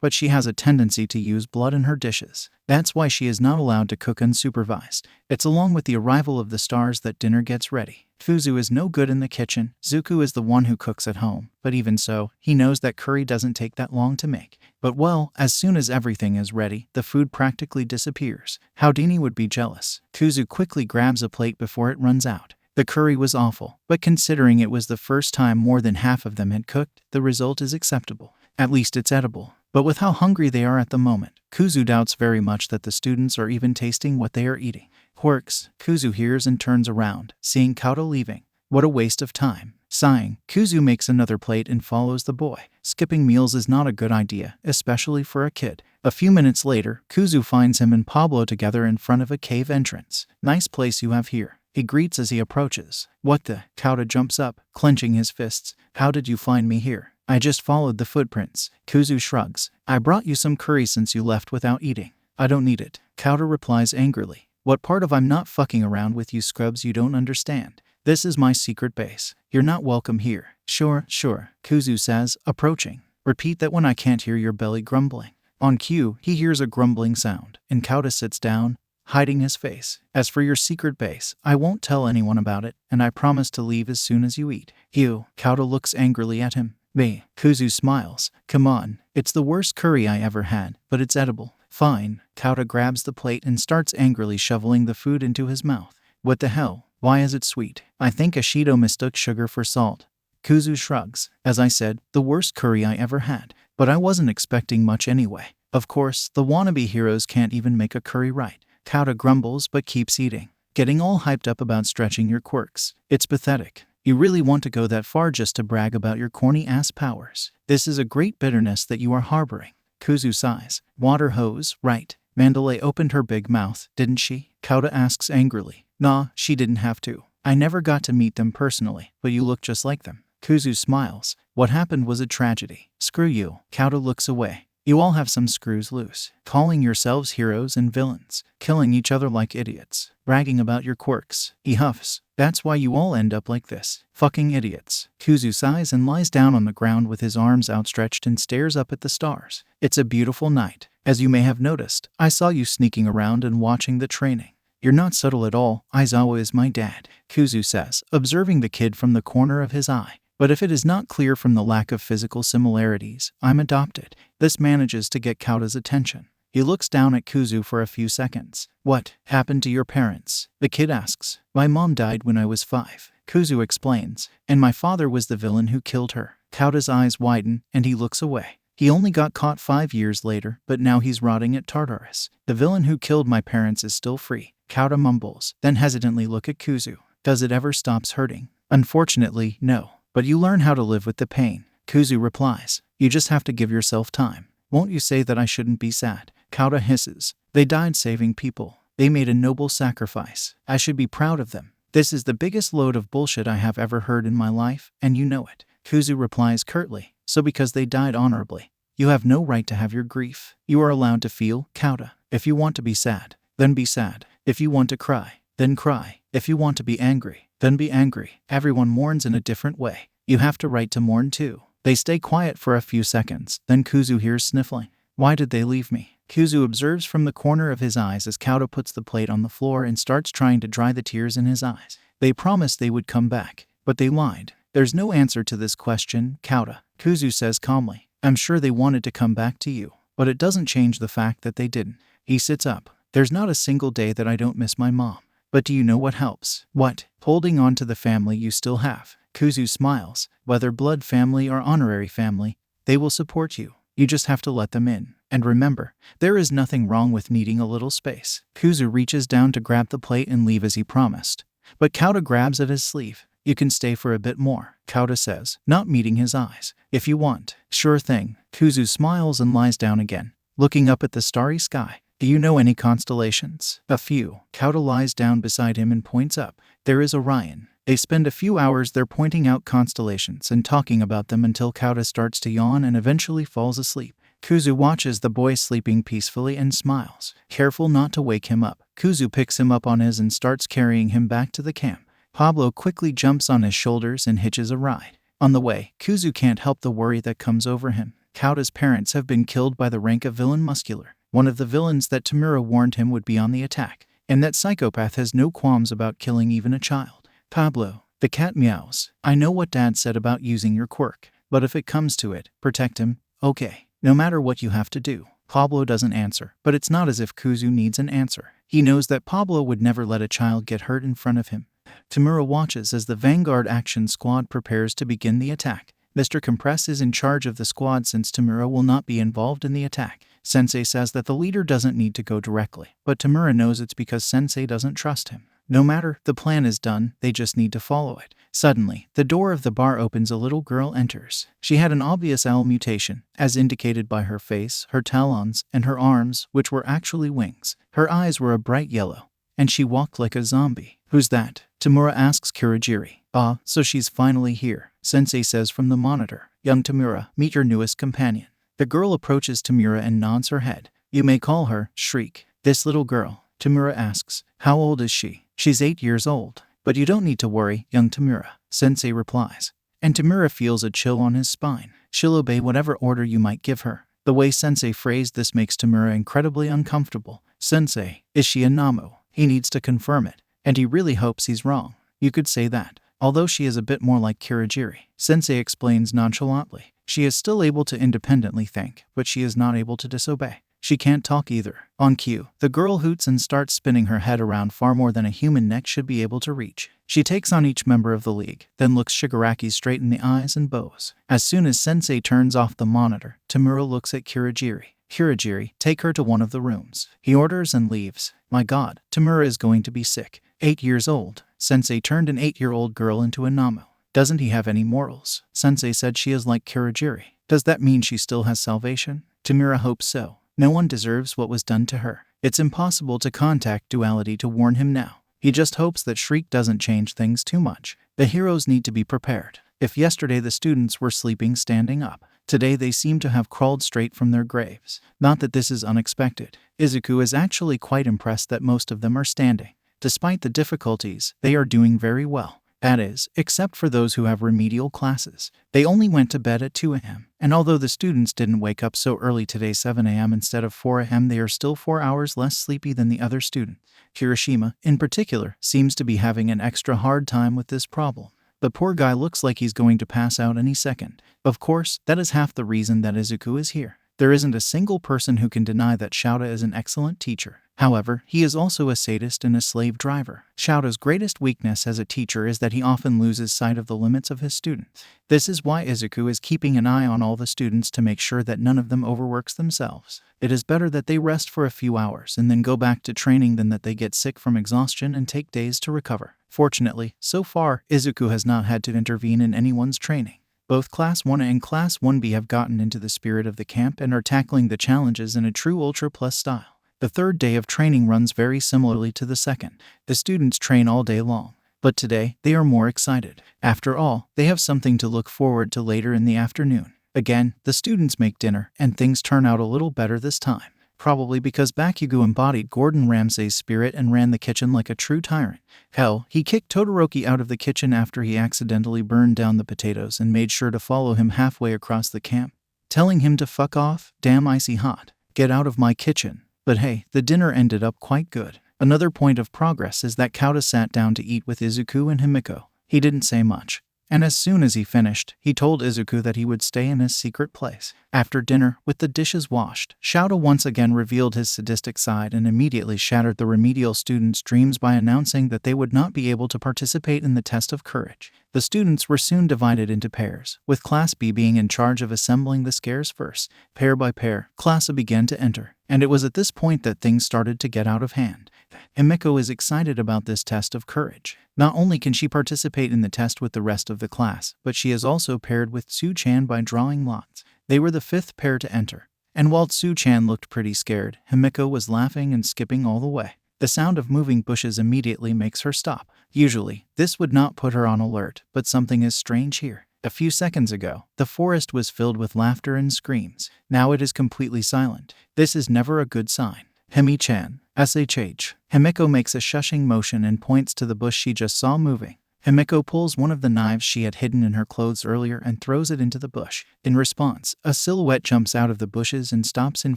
S1: but she has a tendency to use blood in her dishes. That's why she is not allowed to cook unsupervised. It's along with the arrival of the stars that dinner gets ready. Fuzu is no good in the kitchen. Zuko is the one who cooks at home, but even so, he knows that curry doesn't take that long to make. But well, as soon as everything is ready, the food practically disappears. Houdini would be jealous. Kuzu quickly grabs a plate before it runs out. The curry was awful, but considering it was the first time more than half of them had cooked, the result is acceptable. At least it's edible. But with how hungry they are at the moment, Kuzu doubts very much that the students are even tasting what they are eating. Quirks, Kuzu hears and turns around, seeing Kauta leaving. What a waste of time. Sighing, Kuzu makes another plate and follows the boy. Skipping meals is not a good idea, especially for a kid. A few minutes later, Kuzu finds him and Pablo together in front of a cave entrance. Nice place you have here. He greets as he approaches. What the? Kauta jumps up, clenching his fists. How did you find me here? I just followed the footprints. Kuzu shrugs. I brought you some curry since you left without eating. I don't need it. Kauta replies angrily. What part of I'm not fucking around with you scrubs you don't understand? This is my secret base. You're not welcome here. Sure, Kuzu says, approaching. Repeat that when I can't hear your belly grumbling. On cue, he hears a grumbling sound, and Kauta sits down, hiding his face. As for your secret base, I won't tell anyone about it, and I promise to leave as soon as you eat. You. Kauta looks angrily at him. Me. Kuzu smiles. Come on, it's the worst curry I ever had, but it's edible. Fine. Kauta grabs the plate and starts angrily shoveling the food into his mouth. What the hell? Why is it sweet? I think Ashido mistook sugar for salt. Kuzu shrugs. As I said, the worst curry I ever had. But I wasn't expecting much anyway. Of course, the wannabe heroes can't even make a curry right. Kauta grumbles but keeps eating, getting all hyped up about stretching your quirks. It's pathetic. You really want to go that far just to brag about your corny-ass powers. This is a great bitterness that you are harboring. Kuzu sighs. Water hose, right. Mandalay opened her big mouth, didn't she? Kauta asks angrily. Nah, she didn't have to. I never got to meet them personally, but you look just like them. Kuzu smiles. What happened was a tragedy. Screw you. Kauta looks away. You all have some screws loose. Calling yourselves heroes and villains. Killing each other like idiots. Bragging about your quirks. He huffs. That's why you all end up like this. Fucking idiots. Kuzu sighs and lies down on the ground with his arms outstretched and stares up at the stars. It's a beautiful night. As you may have noticed, I saw you sneaking around and watching the training. You're not subtle at all. Aizawa is my dad, Kuzu says, observing the kid from the corner of his eye. But if it is not clear from the lack of physical similarities, I'm adopted. This manages to get Kauta's attention. He looks down at Kuzu for a few seconds. What happened to your parents? The kid asks. My mom died when I was 5. Kuzu explains. And my father was the villain who killed her. Kauta's eyes widen, and he looks away. He only got caught 5 years later, but now he's rotting at Tartarus. The villain who killed my parents is still free. Kauta mumbles, then hesitantly look at Kuzu. Does it ever stops hurting? Unfortunately, no. But you learn how to live with the pain. Kuzu replies. You just have to give yourself time. Won't you say that I shouldn't be sad? Kauta hisses. They died saving people. They made a noble sacrifice. I should be proud of them. This is the biggest load of bullshit I have ever heard in my life, and you know it. Kuzu replies curtly. So because they died honorably, you have no right to have your grief. You are allowed to feel, Kauta. If you want to be sad, then be sad. If you want to cry, then cry. If you want to be angry, then be angry. Everyone mourns in a different way. You have to right to mourn too. They stay quiet for a few seconds, then Kuzu hears sniffling. Why did they leave me? Kuzu observes from the corner of his eyes as Kauta puts the plate on the floor and starts trying to dry the tears in his eyes. They promised they would come back, but they lied. There's no answer to this question, Kauta. Kuzu says calmly. I'm sure they wanted to come back to you, but it doesn't change the fact that they didn't. He sits up. There's not a single day that I don't miss my mom. But do you know what helps? What? Holding on to the family you still have. Kuzu smiles. Whether blood family or honorary family, they will support you. You just have to let them in. And remember, there is nothing wrong with needing a little space. Kuzu reaches down to grab the plate and leave as he promised. But Kauta grabs at his sleeve. You can stay for a bit more, Kauta says, not meeting his eyes. If you want. Sure thing. Kuzu smiles and lies down again, looking up at the starry sky. Do you know any constellations? A few. Kauta lies down beside him and points up. There is Orion. They spend a few hours there pointing out constellations and talking about them until Kauta starts to yawn and eventually falls asleep. Kuzu watches the boy sleeping peacefully and smiles. Careful not to wake him up, Kuzu picks him up on his and starts carrying him back to the camp. Pablo quickly jumps on his shoulders and hitches a ride. On the way, Kuzu can't help the worry that comes over him. Kauta's parents have been killed by the rank of villain Muscular, one of the villains that Tamura warned him would be on the attack, and that psychopath has no qualms about killing even a child. Pablo, the cat meows. I know what Dad said about using your quirk, but if it comes to it, protect him, okay? No matter what you have to do. Pablo doesn't answer, but it's not as if Kuzu needs an answer. He knows that Pablo would never let a child get hurt in front of him. Tamura watches as the Vanguard Action Squad prepares to begin the attack. Mr. Compress is in charge of the squad since Tamura will not be involved in the attack. Sensei says that the leader doesn't need to go directly, but Tamura knows it's because Sensei doesn't trust him. No matter, the plan is done, they just need to follow it. Suddenly, the door of the bar opens. A little girl enters. She had an obvious owl mutation, as indicated by her face, her talons, and her arms, which were actually wings. Her eyes were a bright yellow, and she walked like a zombie. Who's that? Tamura asks Kurogiri. Ah, so she's finally here, Sensei says from the monitor. Young Tamura, meet your newest companion. The girl approaches Tamura and nods her head. You may call her Shriek. This little girl, Tamura asks. How old is she? She's 8 years old. But you don't need to worry, young Tamura, Sensei replies. And Tamura feels a chill on his spine. She'll obey whatever order you might give her. The way Sensei phrased this makes Tamura incredibly uncomfortable. Sensei, is she a Namu? He needs to confirm it. And he really hopes he's wrong. You could say that. Although she is a bit more like Kurogiri, Sensei explains nonchalantly. She is still able to independently think, but she is not able to disobey. She can't talk either. On cue, the girl hoots and starts spinning her head around far more than a human neck should be able to reach. She takes on each member of the league, then looks Shigaraki straight in the eyes and bows. As soon as Sensei turns off the monitor, Tamura looks at Kurogiri. Kurogiri, take her to one of the rooms. He orders and leaves. My god, Tamura is going to be sick. 8 years old. Sensei turned an 8-year-old girl into a Namu. Doesn't he have any morals? Sensei said she is like Kurogiri. Does that mean she still has salvation? Tamura hopes so. No one deserves what was done to her. It's impossible to contact Duality to warn him now. He just hopes that Shriek doesn't change things too much. The heroes need to be prepared. If yesterday the students were sleeping standing up, today they seem to have crawled straight from their graves. Not that this is unexpected. Izuku is actually quite impressed that most of them are standing. Despite the difficulties, they are doing very well. That is, except for those who have remedial classes. They only went to bed at 2 a.m. And although the students didn't wake up so early today 7 a.m. instead of 4 a.m., they are still 4 hours less sleepy than the other students. Kirishima, in particular, seems to be having an extra hard time with this problem. The poor guy looks like he's going to pass out any second. Of course, that is half the reason that Izuku is here. There isn't a single person who can deny that Shouta is an excellent teacher. However, he is also a sadist and a slave driver. Shouta's greatest weakness as a teacher is that he often loses sight of the limits of his students. This is why Izuku is keeping an eye on all the students to make sure that none of them overworks themselves. It is better that they rest for a few hours and then go back to training than that they get sick from exhaustion and take days to recover. Fortunately, so far, Izuku has not had to intervene in anyone's training. Both Class 1A and Class 1B have gotten into the spirit of the camp and are tackling the challenges in a true Ultra Plus style. The third day of training runs very similarly to the second. The students train all day long, but today they are more excited. After all, they have something to look forward to later in the afternoon. Again, the students make dinner, and things turn out a little better this time. Probably because Bakugo embodied Gordon Ramsay's spirit and ran the kitchen like a true tyrant. Hell, he kicked Todoroki out of the kitchen after he accidentally burned down the potatoes and made sure to follow him halfway across the camp, telling him to fuck off, damn icy hot, get out of my kitchen. But hey, the dinner ended up quite good. Another point of progress is that Kauta sat down to eat with Izuku and Himiko. He didn't say much. And as soon as he finished, he told Izuku that he would stay in his secret place. After dinner, with the dishes washed, Shouta once again revealed his sadistic side and immediately shattered the remedial students' dreams by announcing that they would not be able to participate in the test of courage. The students were soon divided into pairs, with Class B being in charge of assembling the scares first. Pair by pair, Class A began to enter, and it was at this point that things started to get out of hand. Himiko is excited about this test of courage. Not only can she participate in the test with the rest of the class, but she is also paired with Tsu-chan by drawing lots. They were the fifth pair to enter, and while Tsu-chan looked pretty scared, Himiko was laughing and skipping all the way. The sound of moving bushes immediately makes her stop. Usually, this would not put her on alert, but something is strange here. A few seconds ago, the forest was filled with laughter and screams. Now it is completely silent. This is never a good sign. Himi-chan, SHH. Himiko makes a shushing motion and points to the bush she just saw moving. Himiko pulls one of the knives she had hidden in her clothes earlier and throws it into the bush. In response, a silhouette jumps out of the bushes and stops in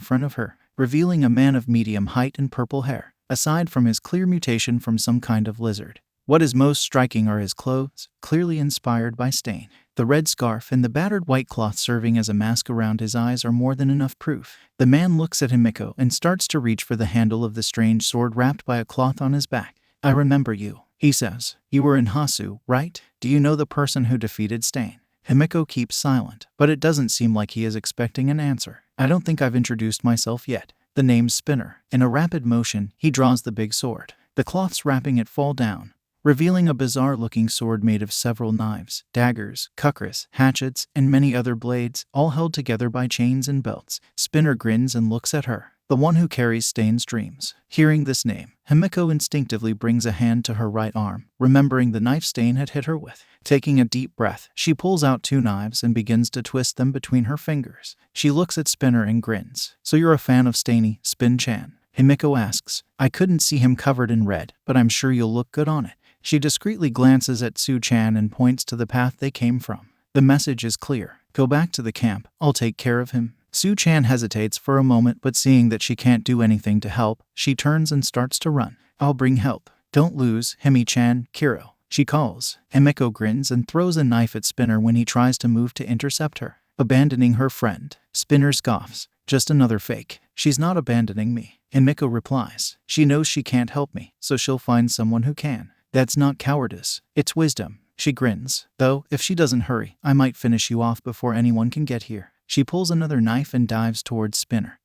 S1: front of her, revealing a man of medium height and purple hair. Aside from his clear mutation from some kind of lizard, what is most striking are his clothes, clearly inspired by Stain. The red scarf and the battered white cloth serving as a mask around his eyes are more than enough proof. The man looks at Himiko and starts to reach for the handle of the strange sword wrapped by a cloth on his back. I remember you, he says. You were in Hasu, right? Do you know the person who defeated Stain? Himiko keeps silent, but it doesn't seem like he is expecting an answer. I don't think I've introduced myself yet. The name's Spinner. In a rapid motion, he draws the big sword. The cloths wrapping it fall down, revealing a bizarre-looking sword made of several knives, daggers, kukris, hatchets, and many other blades, all held together by chains and belts. Spinner grins and looks at her, the one who carries Stain's dreams. Hearing this name, Himiko instinctively brings a hand to her right arm, remembering the knife Stain had hit her with. Taking a deep breath, she pulls out two knives and begins to twist them between her fingers. She looks at Spinner and grins. So you're a fan of Stainy, Spin-chan? Himiko asks. I couldn't see him covered in red, but I'm sure you'll look good on it. She discreetly glances at Tsu-chan and points to the path they came from. The message is clear. Go back to the camp. I'll take care of him. Tsu-chan hesitates for a moment, but seeing that she can't do anything to help, she turns and starts to run. I'll bring help. Don't lose, Himi-chan, Kiro, she calls. Himiko grins and throws a knife at Spinner when he tries to move to intercept her, abandoning her friend. Spinner scoffs. Just another fake. She's not abandoning me. Himiko replies. She knows she can't help me, so she'll find someone who can. That's not cowardice. It's wisdom. She grins. Though, if she doesn't hurry, I might finish you off before anyone can get here. She pulls another knife and dives towards Spinner,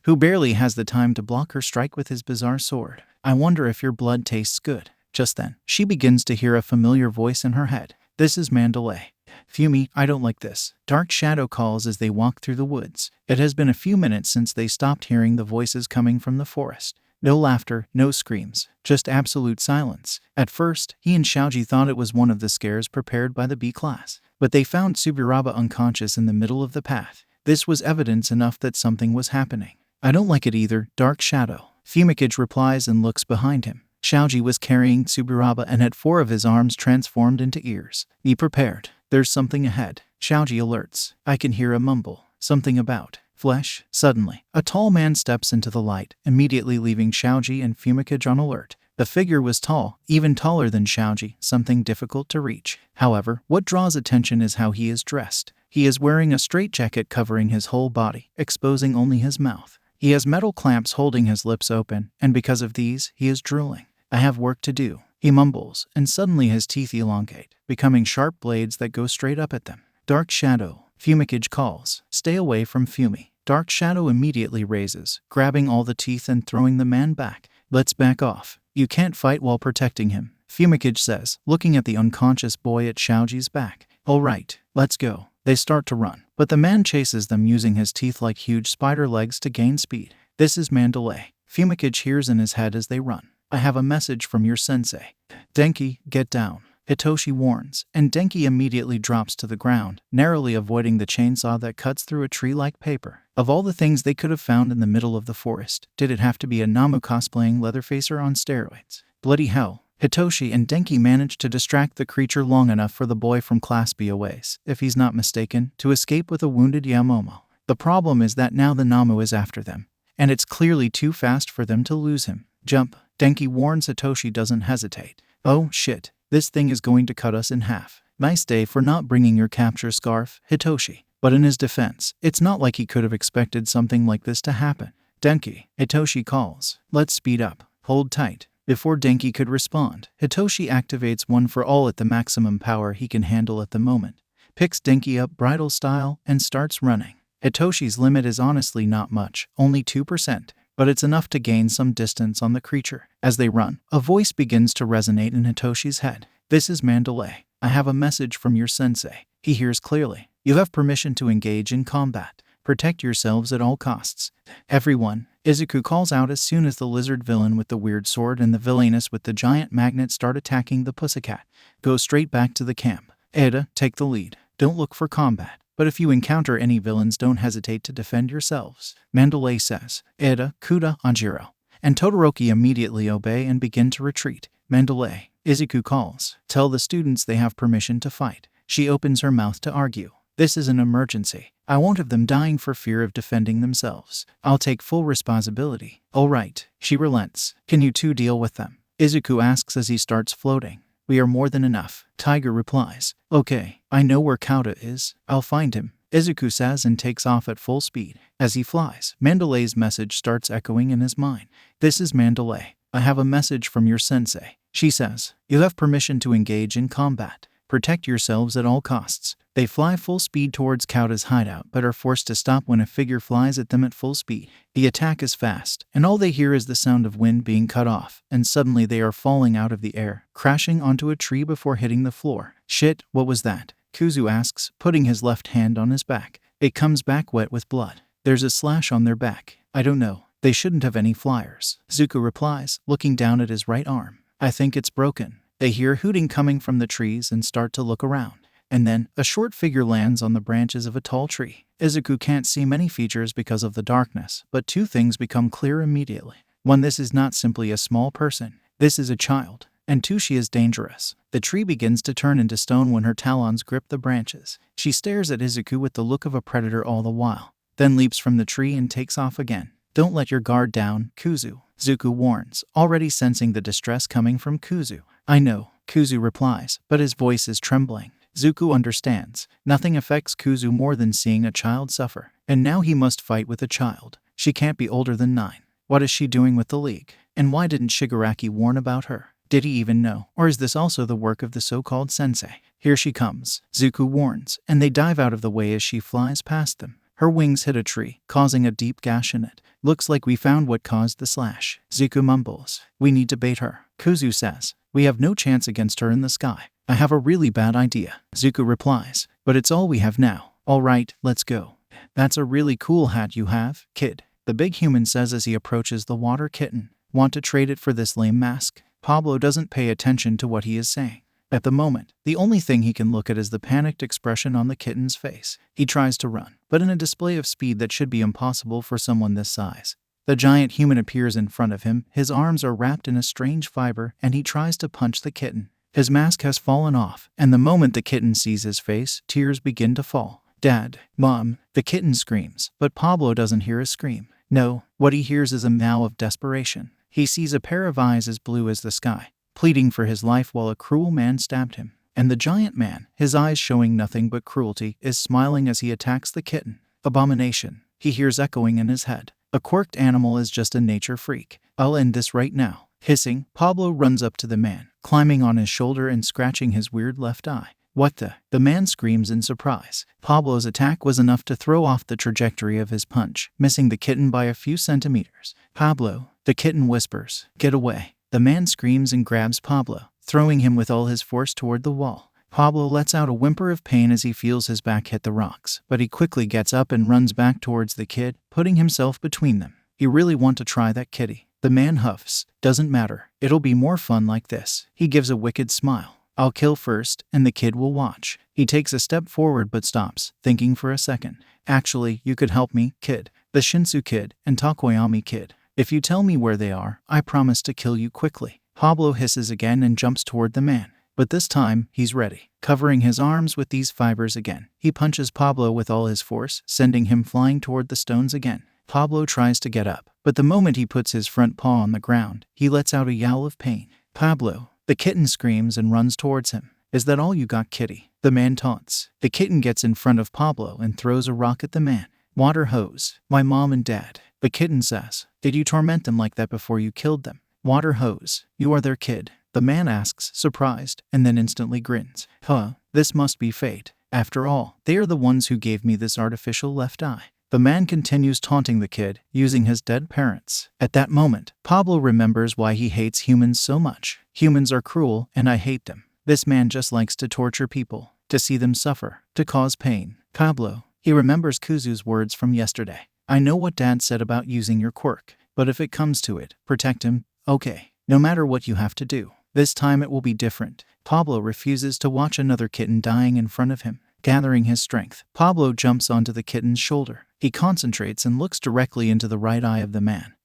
S1: who barely has the time to block her strike with his bizarre sword. I wonder if your blood tastes good. Just then, she begins to hear a familiar voice in her head. This is Mandalay. Fumi, I don't like this. Dark Shadow calls as they walk through the woods. It has been a few minutes since they stopped hearing the voices coming from the forest. No laughter, no screams, just absolute silence. At first, he and Xiaoji thought it was one of the scares prepared by the B class, but they found Tsuburaba unconscious in the middle of the path. This was evidence enough that something was happening. I don't like it either, Dark Shadow. Fumikage replies and looks behind him. Xiaoji was carrying Tsuburaba and had 4 of his arms transformed into ears. Be prepared. There's something ahead. Xiaoji alerts. I can hear a mumble. Something about flesh. Suddenly, a tall man steps into the light, immediately leaving Xiaoji and Fumikage on alert. The figure was tall, even taller than Xiaoji, something difficult to reach. However, what draws attention is how he is dressed. He is wearing a straitjacket covering his whole body, exposing only his mouth. He has metal clamps holding his lips open, and because of these, he is drooling. I have work to do, he mumbles, and suddenly his teeth elongate, becoming sharp blades that go straight up at them. Dark Shadow, Fumikage calls. Stay away from Fumi. Dark Shadow immediately raises, grabbing all the teeth and throwing the man back. Let's back off. You can't fight while protecting him, Fumikage says, looking at the unconscious boy at Xiaoji's back. All right, let's go. They start to run, but the man chases them using his teeth like huge spider legs to gain speed. This is Mandalay. Fumikage hears in his head as they run. I have a message from your sensei. Denki, get down, Hitoshi warns, and Denki immediately drops to the ground, narrowly avoiding the chainsaw that cuts through a tree like paper. Of all the things they could have found in the middle of the forest, did it have to be a Namu cosplaying Leatherfacer on steroids? Bloody hell. Hitoshi and Denki manage to distract the creature long enough for the boy from Class B aways, if he's not mistaken, to escape with a wounded Yamomo. The problem is that now the Namu is after them, and it's clearly too fast for them to lose him. Jump. Denki warns Hitoshi doesn't hesitate. Oh shit, this thing is going to cut us in half. Nice day for not bringing your capture scarf, Hitoshi. But in his defense, it's not like he could have expected something like this to happen. Denki, Hitoshi calls. Let's speed up. Hold tight. Before Denki could respond, Hitoshi activates One for All at the maximum power he can handle at the moment, picks Denki up bridal style, and starts running. Hitoshi's limit is honestly not much, only 2%, but it's enough to gain some distance on the creature. As they run, a voice begins to resonate in Hitoshi's head. This is Mandalay. I have a message from your sensei. He hears clearly. You have permission to engage in combat. Protect yourselves at all costs. Everyone, Izuku calls out as soon as the lizard villain with the weird sword and the villainess with the giant magnet start attacking the pussycat. Go straight back to the camp. Eda, take the lead. Don't look for combat, but if you encounter any villains, don't hesitate to defend yourselves. Mandalay says. Eda, Kuda, Anjiro, and Todoroki immediately obey and begin to retreat. Mandalay, Izuku calls. Tell the students they have permission to fight. She opens her mouth to argue. This is an emergency. I won't have them dying for fear of defending themselves. I'll take full responsibility. All right, she relents. Can you two deal with them? Izuku asks as he starts floating. We are more than enough, Tiger replies. Okay, I know where Kauta is. I'll find him, Izuku says and takes off at full speed. As he flies, Mandalay's message starts echoing in his mind. This is Mandalay. I have a message from your sensei. She says, you have permission to engage in combat. Protect yourselves at all costs. They fly full speed towards Kauta's hideout but are forced to stop when a figure flies at them at full speed. The attack is fast, and all they hear is the sound of wind being cut off, and suddenly they are falling out of the air, crashing onto a tree before hitting the floor. Shit, what was that? Kuzu asks, putting his left hand on his back. It comes back wet with blood. There's a slash on their back. I don't know. They shouldn't have any flyers. Zuko replies, looking down at his right arm. I think it's broken. They hear hooting coming from the trees and start to look around. And then, a short figure lands on the branches of a tall tree. Izuku can't see many features because of the darkness, but two things become clear immediately. One, this is not simply a small person. This is a child. And two, she is dangerous. The tree begins to turn into stone when her talons grip the branches. She stares at Izuku with the look of a predator all the while, then leaps from the tree and takes off again. Don't let your guard down, Kuzu, Zuko warns, already sensing the distress coming from Kuzu. I know, Kuzu replies, but his voice is trembling. Zuko understands. Nothing affects Kuzu more than seeing a child suffer. And now he must fight with a child. She can't be older than 9. What is she doing with the League? And why didn't Shigaraki warn about her? Did he even know? Or is this also the work of the so-called sensei? Here she comes, Zuko warns, and they dive out of the way as she flies past them. Her wings hit a tree, causing a deep gash in it. Looks like we found what caused the slash. Zuko mumbles. We need to bait her, Kuzu says. We have no chance against her in the sky. I have a really bad idea, Zuko replies, but it's all we have now. All right, let's go. That's a really cool hat you have, kid, the big human says as he approaches the water kitten. Want to trade it for this lame mask? Pablo doesn't pay attention to what he is saying. At the moment, the only thing he can look at is the panicked expression on the kitten's face. He tries to run, but in a display of speed that should be impossible for someone this size. The giant human appears in front of him, his arms are wrapped in a strange fiber, and he tries to punch the kitten. His mask has fallen off, and the moment the kitten sees his face, tears begin to fall. "Dad, Mom," the kitten screams, but Pablo doesn't hear a scream. No, what he hears is a meow of desperation. He sees a pair of eyes as blue as the sky, pleading for his life while a cruel man stabbed him. And the giant man, his eyes showing nothing but cruelty, is smiling as he attacks the kitten. Abomination, he hears echoing in his head. A quirked animal is just a nature freak. I'll end this right now. Hissing, Pablo runs up to the man, climbing on his shoulder and scratching his weird left eye. What the? The man screams in surprise. Pablo's attack was enough to throw off the trajectory of his punch, missing the kitten by a few centimeters. "Pablo," the kitten whispers. "Get away." The man screams and grabs Pablo, throwing him with all his force toward the wall. Pablo lets out a whimper of pain as he feels his back hit the rocks, but he quickly gets up and runs back towards the kid, putting himself between them. "You really want to try that, kitty?" The man huffs. "Doesn't matter. It'll be more fun like this." He gives a wicked smile. "I'll kill first, and the kid will watch." He takes a step forward but stops, thinking for a second. "Actually, you could help me, kid. The Shinsu kid and Takoyami kid. If you tell me where they are, I promise to kill you quickly." Pablo hisses again and jumps toward the man. But this time, he's ready. Covering his arms with these fibers again, he punches Pablo with all his force, sending him flying toward the stones again. Pablo tries to get up, but the moment he puts his front paw on the ground, he lets out a yowl of pain. "Pablo," the kitten screams and runs towards him. "Is that all you got, kitty?" The man taunts. The kitten gets in front of Pablo and throws a rock at the man. "Water hose. My mom and dad," the kitten says. "Did you torment them like that before you killed them?" "Water hose. You are their kid," the man asks, surprised, and then instantly grins. "Huh, this must be fate. After all, they are the ones who gave me this artificial left eye." The man continues taunting the kid, using his dead parents. At that moment, Pablo remembers why he hates humans so much. Humans are cruel, and I hate them. This man just likes to torture people, to see them suffer, to cause pain. Pablo, he remembers Kuzu's words from yesterday. "I know what Dad said about using your quirk, but if it comes to it, protect him, okay? No matter what you have to do. This time it will be different." Pablo refuses to watch another kitten dying in front of him. Gathering his strength, Pablo jumps onto the kitten's shoulder. He concentrates and looks directly into the right eye of the man,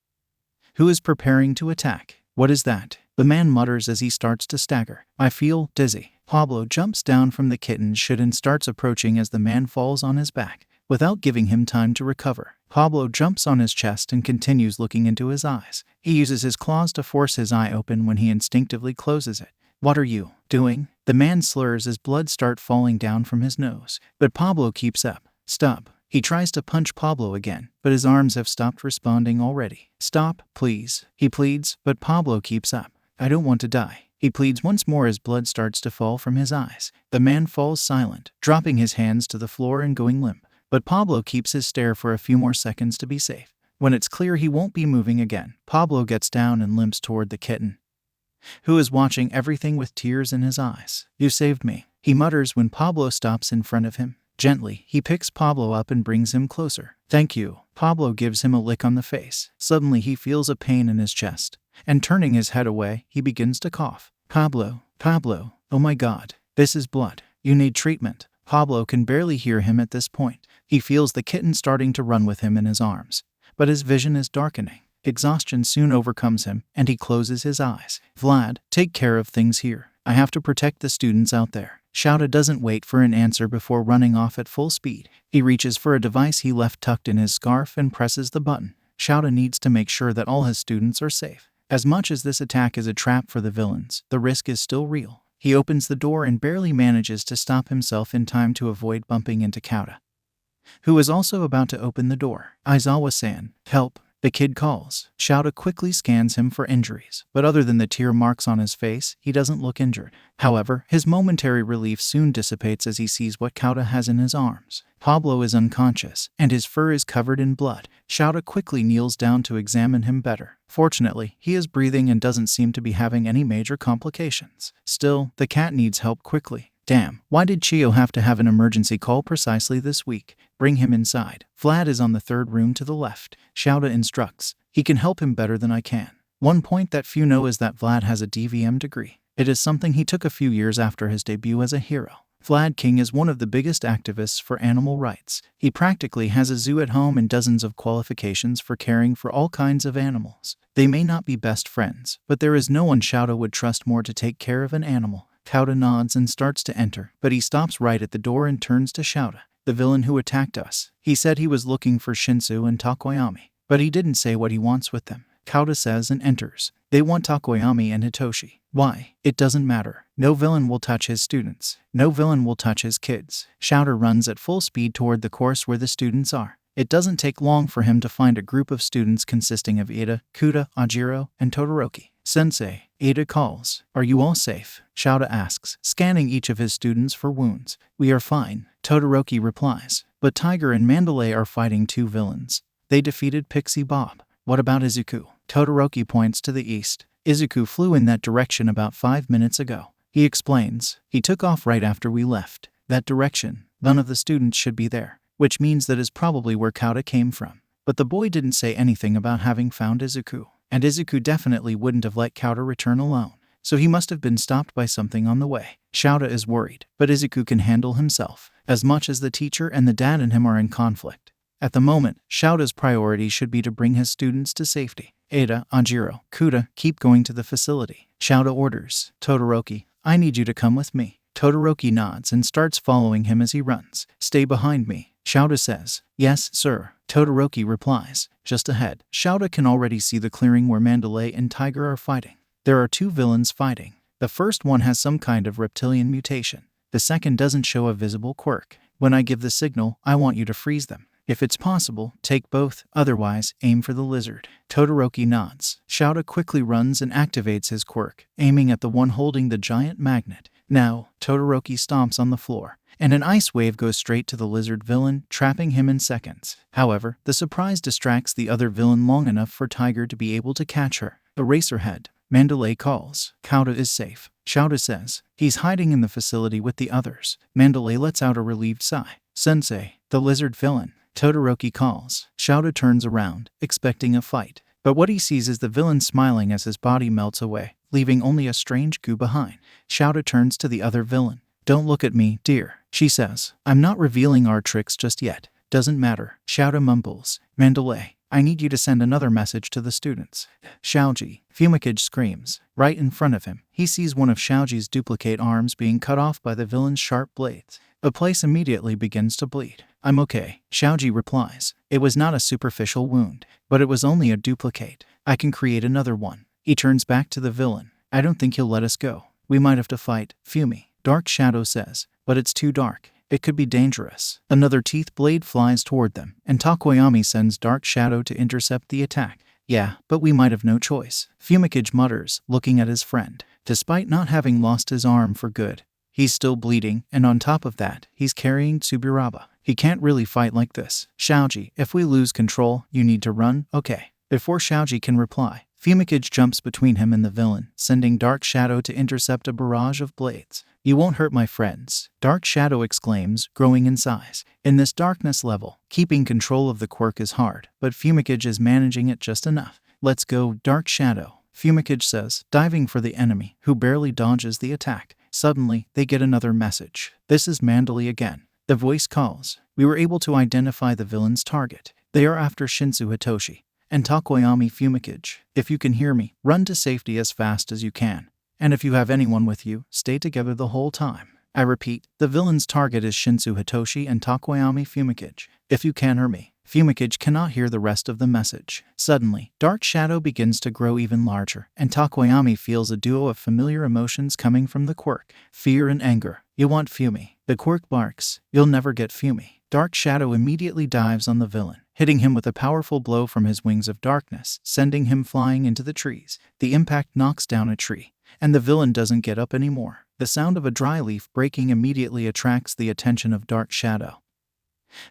S1: who is preparing to attack. "What is that?" the man mutters as he starts to stagger. "I feel dizzy." Pablo jumps down from the kitten's shin and starts approaching as the man falls on his back. Without giving him time to recover, Pablo jumps on his chest and continues looking into his eyes. He uses his claws to force his eye open when he instinctively closes it. "What are you doing?" The man slurs as blood starts falling down from his nose. But Pablo keeps up. "Stop." He tries to punch Pablo again, but his arms have stopped responding already. "Stop, please," he pleads, but Pablo keeps up. "I don't want to die." He pleads once more as blood starts to fall from his eyes. The man falls silent, dropping his hands to the floor and going limp. But Pablo keeps his stare for a few more seconds to be safe. When it's clear he won't be moving again, Pablo gets down and limps toward the kitten, who is watching everything with tears in his eyes. "You saved me," he mutters when Pablo stops in front of him. Gently, he picks Pablo up and brings him closer. "Thank you." Pablo gives him a lick on the face. Suddenly he feels a pain in his chest, and turning his head away, he begins to cough. Pablo, oh my God, this is blood. You need treatment." Pablo can barely hear him at this point. He feels the kitten starting to run with him in his arms, but his vision is darkening. Exhaustion soon overcomes him, and he closes his eyes. "Vlad, take care of things here. I have to protect the students out there." Shouta doesn't wait for an answer before running off at full speed. He reaches for a device he left tucked in his scarf and presses the button. Shouta needs to make sure that all his students are safe. As much as this attack is a trap for the villains, the risk is still real. He opens the door and barely manages to stop himself in time to avoid bumping into Kauta, who is also about to open the door. "Aizawa-san, help," the kid calls. Shouta quickly scans him for injuries, but other than the tear marks on his face, he doesn't look injured. However, his momentary relief soon dissipates as he sees what Kauta has in his arms. Pablo is unconscious, and his fur is covered in blood. Shouta quickly kneels down to examine him better. Fortunately, he is breathing and doesn't seem to be having any major complications. Still, the cat needs help quickly. Damn, why did Chio have to have an emergency call precisely this week? Bring him inside. Vlad is on the third room to the left. Shouta instructs. He can help him better than I can. One point that few know is that Vlad has a DVM degree. It is something he took a few years after his debut as a hero. StallKing is one of the biggest activists for animal rights. He practically has a zoo at home and dozens of qualifications for caring for all kinds of animals. They may not be best friends, but there is no one Shouta would trust more to take care of an animal. Shouta nods and starts to enter, but he stops right at the door and turns to Shouta. The villain who attacked us. He said he was looking for Shinsu and Takoyami, but he didn't say what he wants with them. Shouta says and enters. They want Takoyami and Hitoshi. Why? It doesn't matter. No villain will touch his students. No villain will touch his kids. Shouta runs at full speed toward the course where the students are. It doesn't take long for him to find a group of students consisting of Ida, Kuta, Ajiro, and Todoroki. Sensei, Ada calls. Are you all safe? Shouta asks, scanning each of his students for wounds. We are fine, Todoroki replies. But Tiger and Mandalay are fighting two villains. They defeated Pixie Bob. What about Izuku? Todoroki points to the east. Izuku flew in that direction about 5 minutes ago. He explains. He took off right after we left. That direction. None of the students should be there, which means that is probably where Shouta came from. But the boy didn't say anything about having found Izuku, and Izuku definitely wouldn't have let Shouta return alone. So he must have been stopped by something on the way. Shouta is worried, but Izuku can handle himself, as much as the teacher and the dad and him are in conflict. At the moment, Shouta's priority should be to bring his students to safety. Ada, Ajiro, Kuta, keep going to the facility. Shouta orders. Todoroki, I need you to come with me. Todoroki nods and starts following him as he runs. Stay behind me, Shouta says. Yes, sir. Todoroki replies. Just ahead, Shouta can already see the clearing where Mandalay and Tiger are fighting. There are two villains fighting. The first one has some kind of reptilian mutation. The second doesn't show a visible quirk. When I give the signal, I want you to freeze them. If it's possible, take both, otherwise, aim for the lizard. Todoroki nods. Shouta quickly runs and activates his quirk, aiming at the one holding the giant magnet. Now, Todoroki stomps on the floor, and an ice wave goes straight to the lizard villain, trapping him in seconds. However, the surprise distracts the other villain long enough for Tiger to be able to catch her. Eraserhead. Mandalay calls. Shouta is safe. Shouta says. He's hiding in the facility with the others. Mandalay lets out a relieved sigh. Sensei, the lizard villain. Todoroki calls. Shouta turns around, expecting a fight. But what he sees is the villain smiling as his body melts away, leaving only a strange goo behind. Shouta turns to the other villain. Don't look at me, dear, she says. I'm not revealing our tricks just yet. Doesn't matter. Shouta mumbles. Mandalay, I need you to send another message to the students. Shaoji. Fumikage screams. Right in front of him, he sees one of Shaoji's duplicate arms being cut off by the villain's sharp blades. The place immediately begins to bleed. I'm okay, Shaoji replies. It was not a superficial wound, but it was only a duplicate. I can create another one. He turns back to the villain. I don't think he'll let us go. We might have to fight. Fumi. Dark Shadow says. But it's too dark. It could be dangerous. Another teeth blade flies toward them, and Takoyami sends Dark Shadow to intercept the attack. Yeah, but we might have no choice. Fumikage mutters, looking at his friend. Despite not having lost his arm for good, he's still bleeding, and on top of that, he's carrying Tsuburaba. He can't really fight like this. Shaoji, if we lose control, you need to run, okay? Before Shaoji can reply, Fumikage jumps between him and the villain, sending Dark Shadow to intercept a barrage of blades. You won't hurt my friends, Dark Shadow exclaims, growing in size. In this darkness level, keeping control of the quirk is hard, but Fumikage is managing it just enough. Let's go, Dark Shadow, Fumikage says, diving for the enemy, who barely dodges the attack. Suddenly, they get another message. This is Mandalay again. The voice calls. We were able to identify the villain's target. They are after Shinsu Hitoshi and Takoyami Fumikage. If you can hear me, run to safety as fast as you can. And if you have anyone with you, stay together the whole time. I repeat, the villain's target is Shinsu Hitoshi and Takoyami Fumikage. If you can hear me. Fumikage cannot hear the rest of the message. Suddenly, Dark Shadow begins to grow even larger, and Takoyami feels a duo of familiar emotions coming from the quirk. Fear and anger. You want Fumi. The quirk barks. You'll never get Fumi. Dark Shadow immediately dives on the villain, hitting him with a powerful blow from his wings of darkness, sending him flying into the trees. The impact knocks down a tree, and the villain doesn't get up anymore. The sound of a dry leaf breaking immediately attracts the attention of Dark Shadow,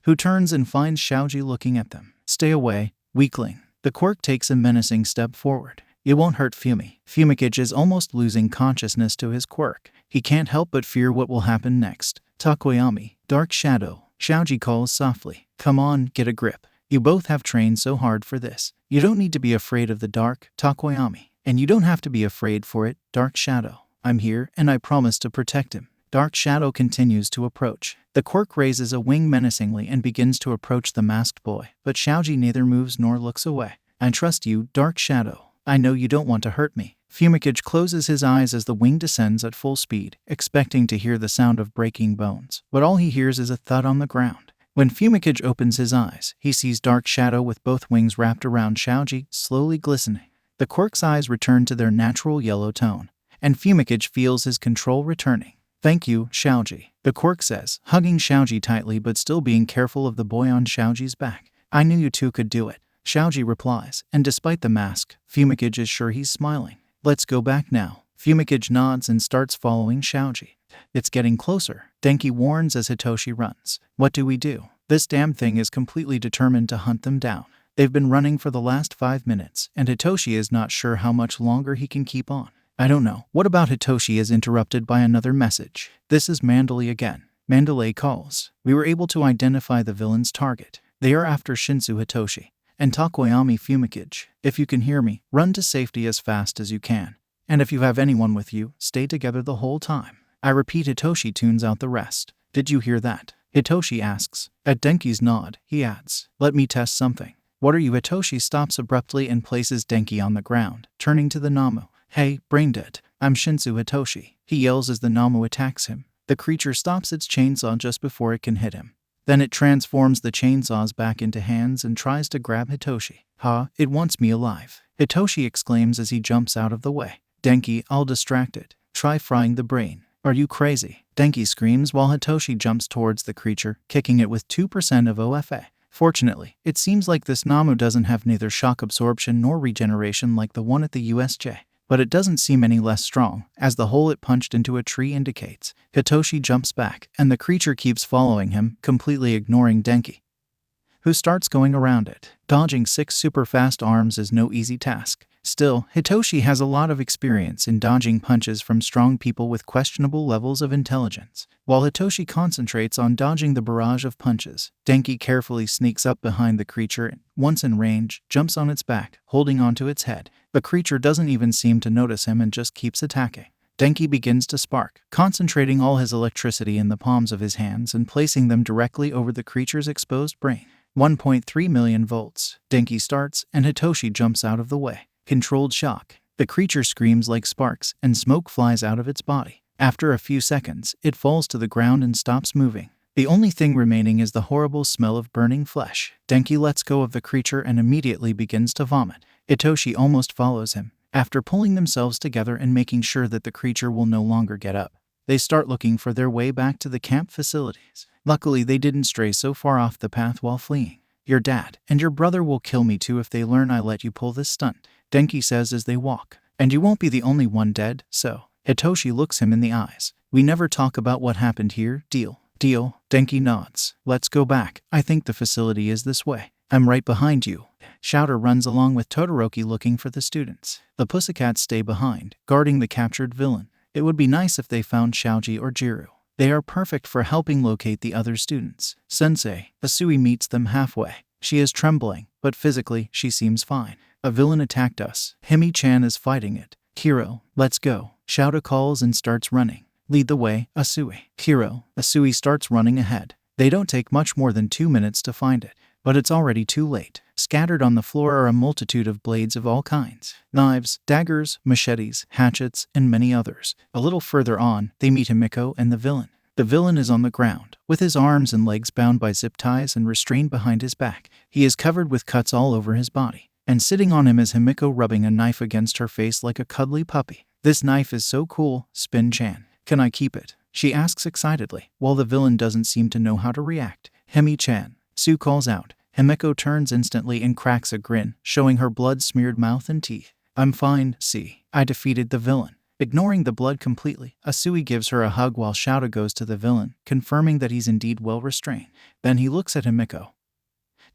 S1: who turns and finds Shaoji looking at them. Stay away, weakling. The quirk takes a menacing step forward. You won't hurt Fumi. Fumikage is almost losing consciousness to his quirk. He can't help but fear what will happen next. Takoyami, Dark Shadow. Shaoji calls softly. Come on, get a grip. You both have trained so hard for this. You don't need to be afraid of the dark, Takoyami. And you don't have to be afraid for it, Dark Shadow. I'm here, and I promise to protect him. Dark Shadow continues to approach. The quirk raises a wing menacingly and begins to approach the masked boy, but Xiaoji neither moves nor looks away. I trust you, Dark Shadow. I know you don't want to hurt me. Fumikage closes his eyes as the wing descends at full speed, expecting to hear the sound of breaking bones, but all he hears is a thud on the ground. When Fumikage opens his eyes, he sees Dark Shadow with both wings wrapped around Xiaoji, slowly glistening. The quirk's eyes return to their natural yellow tone, and Fumikage feels his control returning. Thank you, Xiaoji, the quirk says, hugging Xiaoji tightly but still being careful of the boy on Xiaoji's back. I knew you two could do it, Xiaoji replies, and despite the mask, Fumikage is sure he's smiling. Let's go back now. Fumikage nods and starts following Xiaoji. It's getting closer, Denki warns as Hitoshi runs. What do we do? This damn thing is completely determined to hunt them down. They've been running for the last 5 minutes, and Hitoshi is not sure how much longer he can keep on. I don't know. What about Hitoshi is interrupted by another message. This is Mandalay again. Mandalay calls. We were able to identify the villain's target. They are after Shinsu Hitoshi and Takoyami Fumikage. If you can hear me, run to safety as fast as you can. And if you have anyone with you, stay together the whole time. I repeat. Hitoshi tunes out the rest. Did you hear that? Hitoshi asks. At Denki's nod, he adds, let me test something. What are you? Hitoshi stops abruptly and places Denki on the ground, turning to the Namu. Hey, braindead, I'm Shinsu Hitoshi, he yells as the Namu attacks him. The creature stops its chainsaw just before it can hit him. Then it transforms the chainsaws back into hands and tries to grab Hitoshi. Ha, it wants me alive, Hitoshi exclaims as he jumps out of the way. Denki, I'll distract it. Try frying the brain. Are you crazy? Denki screams while Hitoshi jumps towards the creature, kicking it with 2% of OFA. Fortunately, it seems like this Namu doesn't have neither shock absorption nor regeneration like the one at the USJ. But it doesn't seem any less strong, as the hole it punched into a tree indicates. Hitoshi jumps back, and the creature keeps following him, completely ignoring Denki, who starts going around it. Dodging 6 super fast arms is no easy task. Still, Hitoshi has a lot of experience in dodging punches from strong people with questionable levels of intelligence. While Hitoshi concentrates on dodging the barrage of punches, Denki carefully sneaks up behind the creature and, once in range, jumps on its back, holding onto its head. The creature doesn't even seem to notice him and just keeps attacking. Denki begins to spark, concentrating all his electricity in the palms of his hands and placing them directly over the creature's exposed brain. 1.3 million volts. Denki starts, and Hitoshi jumps out of the way. Controlled shock. The creature screams like sparks, and smoke flies out of its body. After a few seconds, it falls to the ground and stops moving. The only thing remaining is the horrible smell of burning flesh. Denki lets go of the creature and immediately begins to vomit. Hitoshi almost follows him. After pulling themselves together and making sure that the creature will no longer get up, they start looking for their way back to the camp facilities. Luckily, they didn't stray so far off the path while fleeing. Your dad and your brother will kill me too if they learn I let you pull this stunt, Denki says as they walk. And you won't be the only one dead, so. Hitoshi looks him in the eyes. We never talk about what happened here, deal? Deal, Denki nods. Let's go back. I think the facility is this way. I'm right behind you. Shouter runs along with Todoroki looking for the students. The Pussycats stay behind, guarding the captured villain. It would be nice if they found Xiaoji or Jiru. They are perfect for helping locate the other students. Sensei, Asui meets them halfway. She is trembling, but physically, she seems fine. A villain attacked us. Himi-chan is fighting it. Hiro, let's go. Shouta calls and starts running. Lead the way, Asui. Hiro, Asui starts running ahead. They don't take much more than 2 minutes to find it, but it's already too late. Scattered on the floor are a multitude of blades of all kinds. Knives, daggers, machetes, hatchets, and many others. A little further on, they meet Himiko and the villain. The villain is on the ground, with his arms and legs bound by zip ties and restrained behind his back. He is covered with cuts all over his body. And sitting on him is Himiko rubbing a knife against her face like a cuddly puppy. This knife is so cool, Spin-chan. Can I keep it? She asks excitedly, while the villain doesn't seem to know how to react. Himi-chan. Sue calls out. Himiko turns instantly and cracks a grin, showing her blood-smeared mouth and teeth. I'm fine, see. I defeated the villain. Ignoring the blood completely, Asui gives her a hug while Shouta goes to the villain, confirming that he's indeed well restrained. Then he looks at Himiko,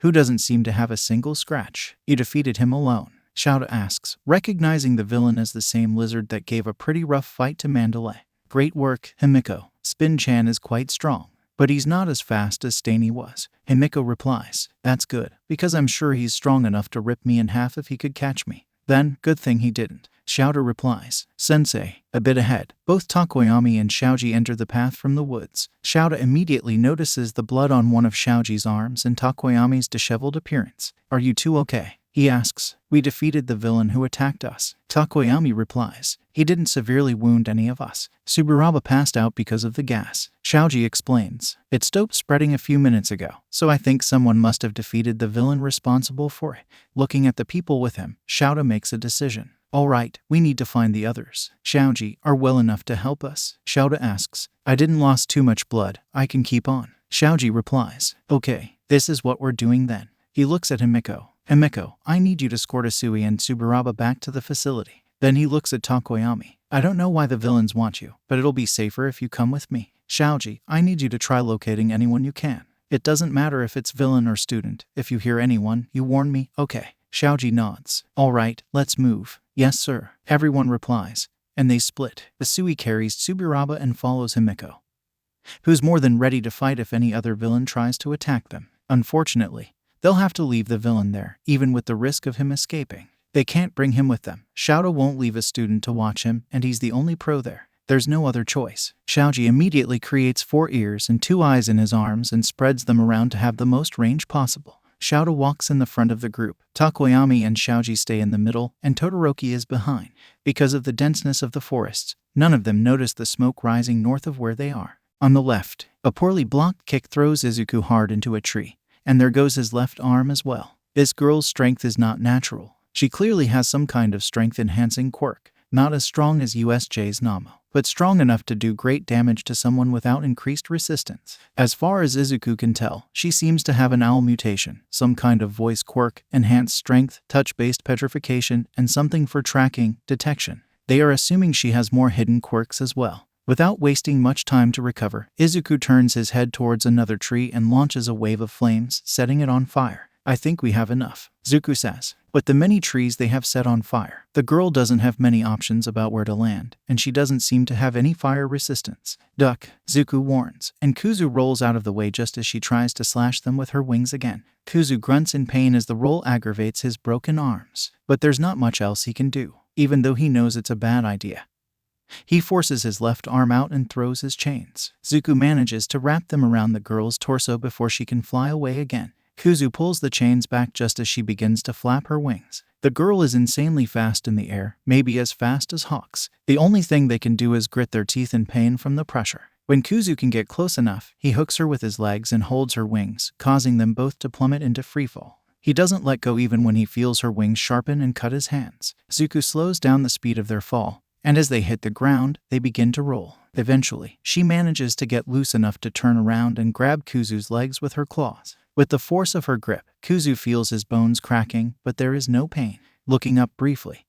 S1: who doesn't seem to have a single scratch. You defeated him alone, Shouta asks, recognizing the villain as the same lizard that gave a pretty rough fight to Mandalay. Great work, Himiko. Spin-chan is quite strong. but he's not as fast as Staney was. Himiko replies, "That's good, because I'm sure he's strong enough to rip me in half if he could catch me." "Then, good thing he didn't." Shouta replies, "Sensei." A bit ahead, both Takoyami and Xiaoji enter the path from the woods. Shouta immediately notices the blood on one of Xiaoji's arms and Takoyami's disheveled appearance. "Are you two okay?" he asks. "We defeated the villain who attacked us." Takoyami replies, "He didn't severely wound any of us. Subaraba passed out because of the gas." Xiaoji explains, "It stopped spreading a few minutes ago, so I think someone must have defeated the villain responsible for it." Looking at the people with him, Shouta makes a decision. "All right, we need to find the others. Xiaoji are well enough to help us." Shouta asks, "I didn't lose too much blood. I can keep on." Xiaoji replies, "Okay, this is what we're doing then." He looks at Himiko. "Himiko, I need you to escort Asui and Subaraba back to the facility." Then he looks at Takoyami. "I don't know why the villains want you, but it'll be safer if you come with me." "Xiaoji, I need you to try locating anyone you can. It doesn't matter if it's villain or student. If you hear anyone, you warn me, okay?" Xiaoji nods. "All right, let's move." "Yes, sir," everyone replies, and they split. Asui carries Subaraba and follows Himiko, who's more than ready to fight if any other villain tries to attack them. Unfortunately, they'll have to leave the villain there, even with the risk of him escaping. They can't bring him with them. Shouta won't leave a student to watch him, and he's the only pro there. There's no other choice. Xiaoji immediately creates 4 ears and 2 eyes in his arms and spreads them around to have the most range possible. Shouta walks in the front of the group. Takoyami and Xiaoji stay in the middle, and Todoroki is behind. Because of the denseness of the forests, none of them notice the smoke rising north of where they are. On the left, a poorly blocked kick throws Izuku hard into a tree, and there goes his left arm as well. This girl's strength is not natural. She clearly has some kind of strength-enhancing quirk, not as strong as USJ's Namo, but strong enough to do great damage to someone without increased resistance. As far as Izuku can tell, she seems to have an owl mutation, some kind of voice quirk, enhanced strength, touch-based petrification, and something for tracking, detection. They are assuming she has more hidden quirks as well. Without wasting much time to recover, Izuku turns his head towards another tree and launches a wave of flames, setting it on fire. "I think we have enough," Zuku says. But the many trees they have set on fire. The girl doesn't have many options about where to land, and she doesn't seem to have any fire resistance. "Duck," Zuku warns, and Kuzu rolls out of the way just as she tries to slash them with her wings again. Kuzu grunts in pain as the roll aggravates his broken arms. But there's not much else he can do, even though he knows it's a bad idea. He forces his left arm out and throws his chains. Zuku manages to wrap them around the girl's torso before she can fly away again. Kuzu pulls the chains back just as she begins to flap her wings. The girl is insanely fast in the air, maybe as fast as hawks. The only thing they can do is grit their teeth in pain from the pressure. When Kuzu can get close enough, he hooks her with his legs and holds her wings, causing them both to plummet into freefall. He doesn't let go even when he feels her wings sharpen and cut his hands. Zuku slows down the speed of their fall, and as they hit the ground, they begin to roll. Eventually, she manages to get loose enough to turn around and grab Kuzu's legs with her claws. With the force of her grip, Kuzu feels his bones cracking, but there is no pain. Looking up briefly,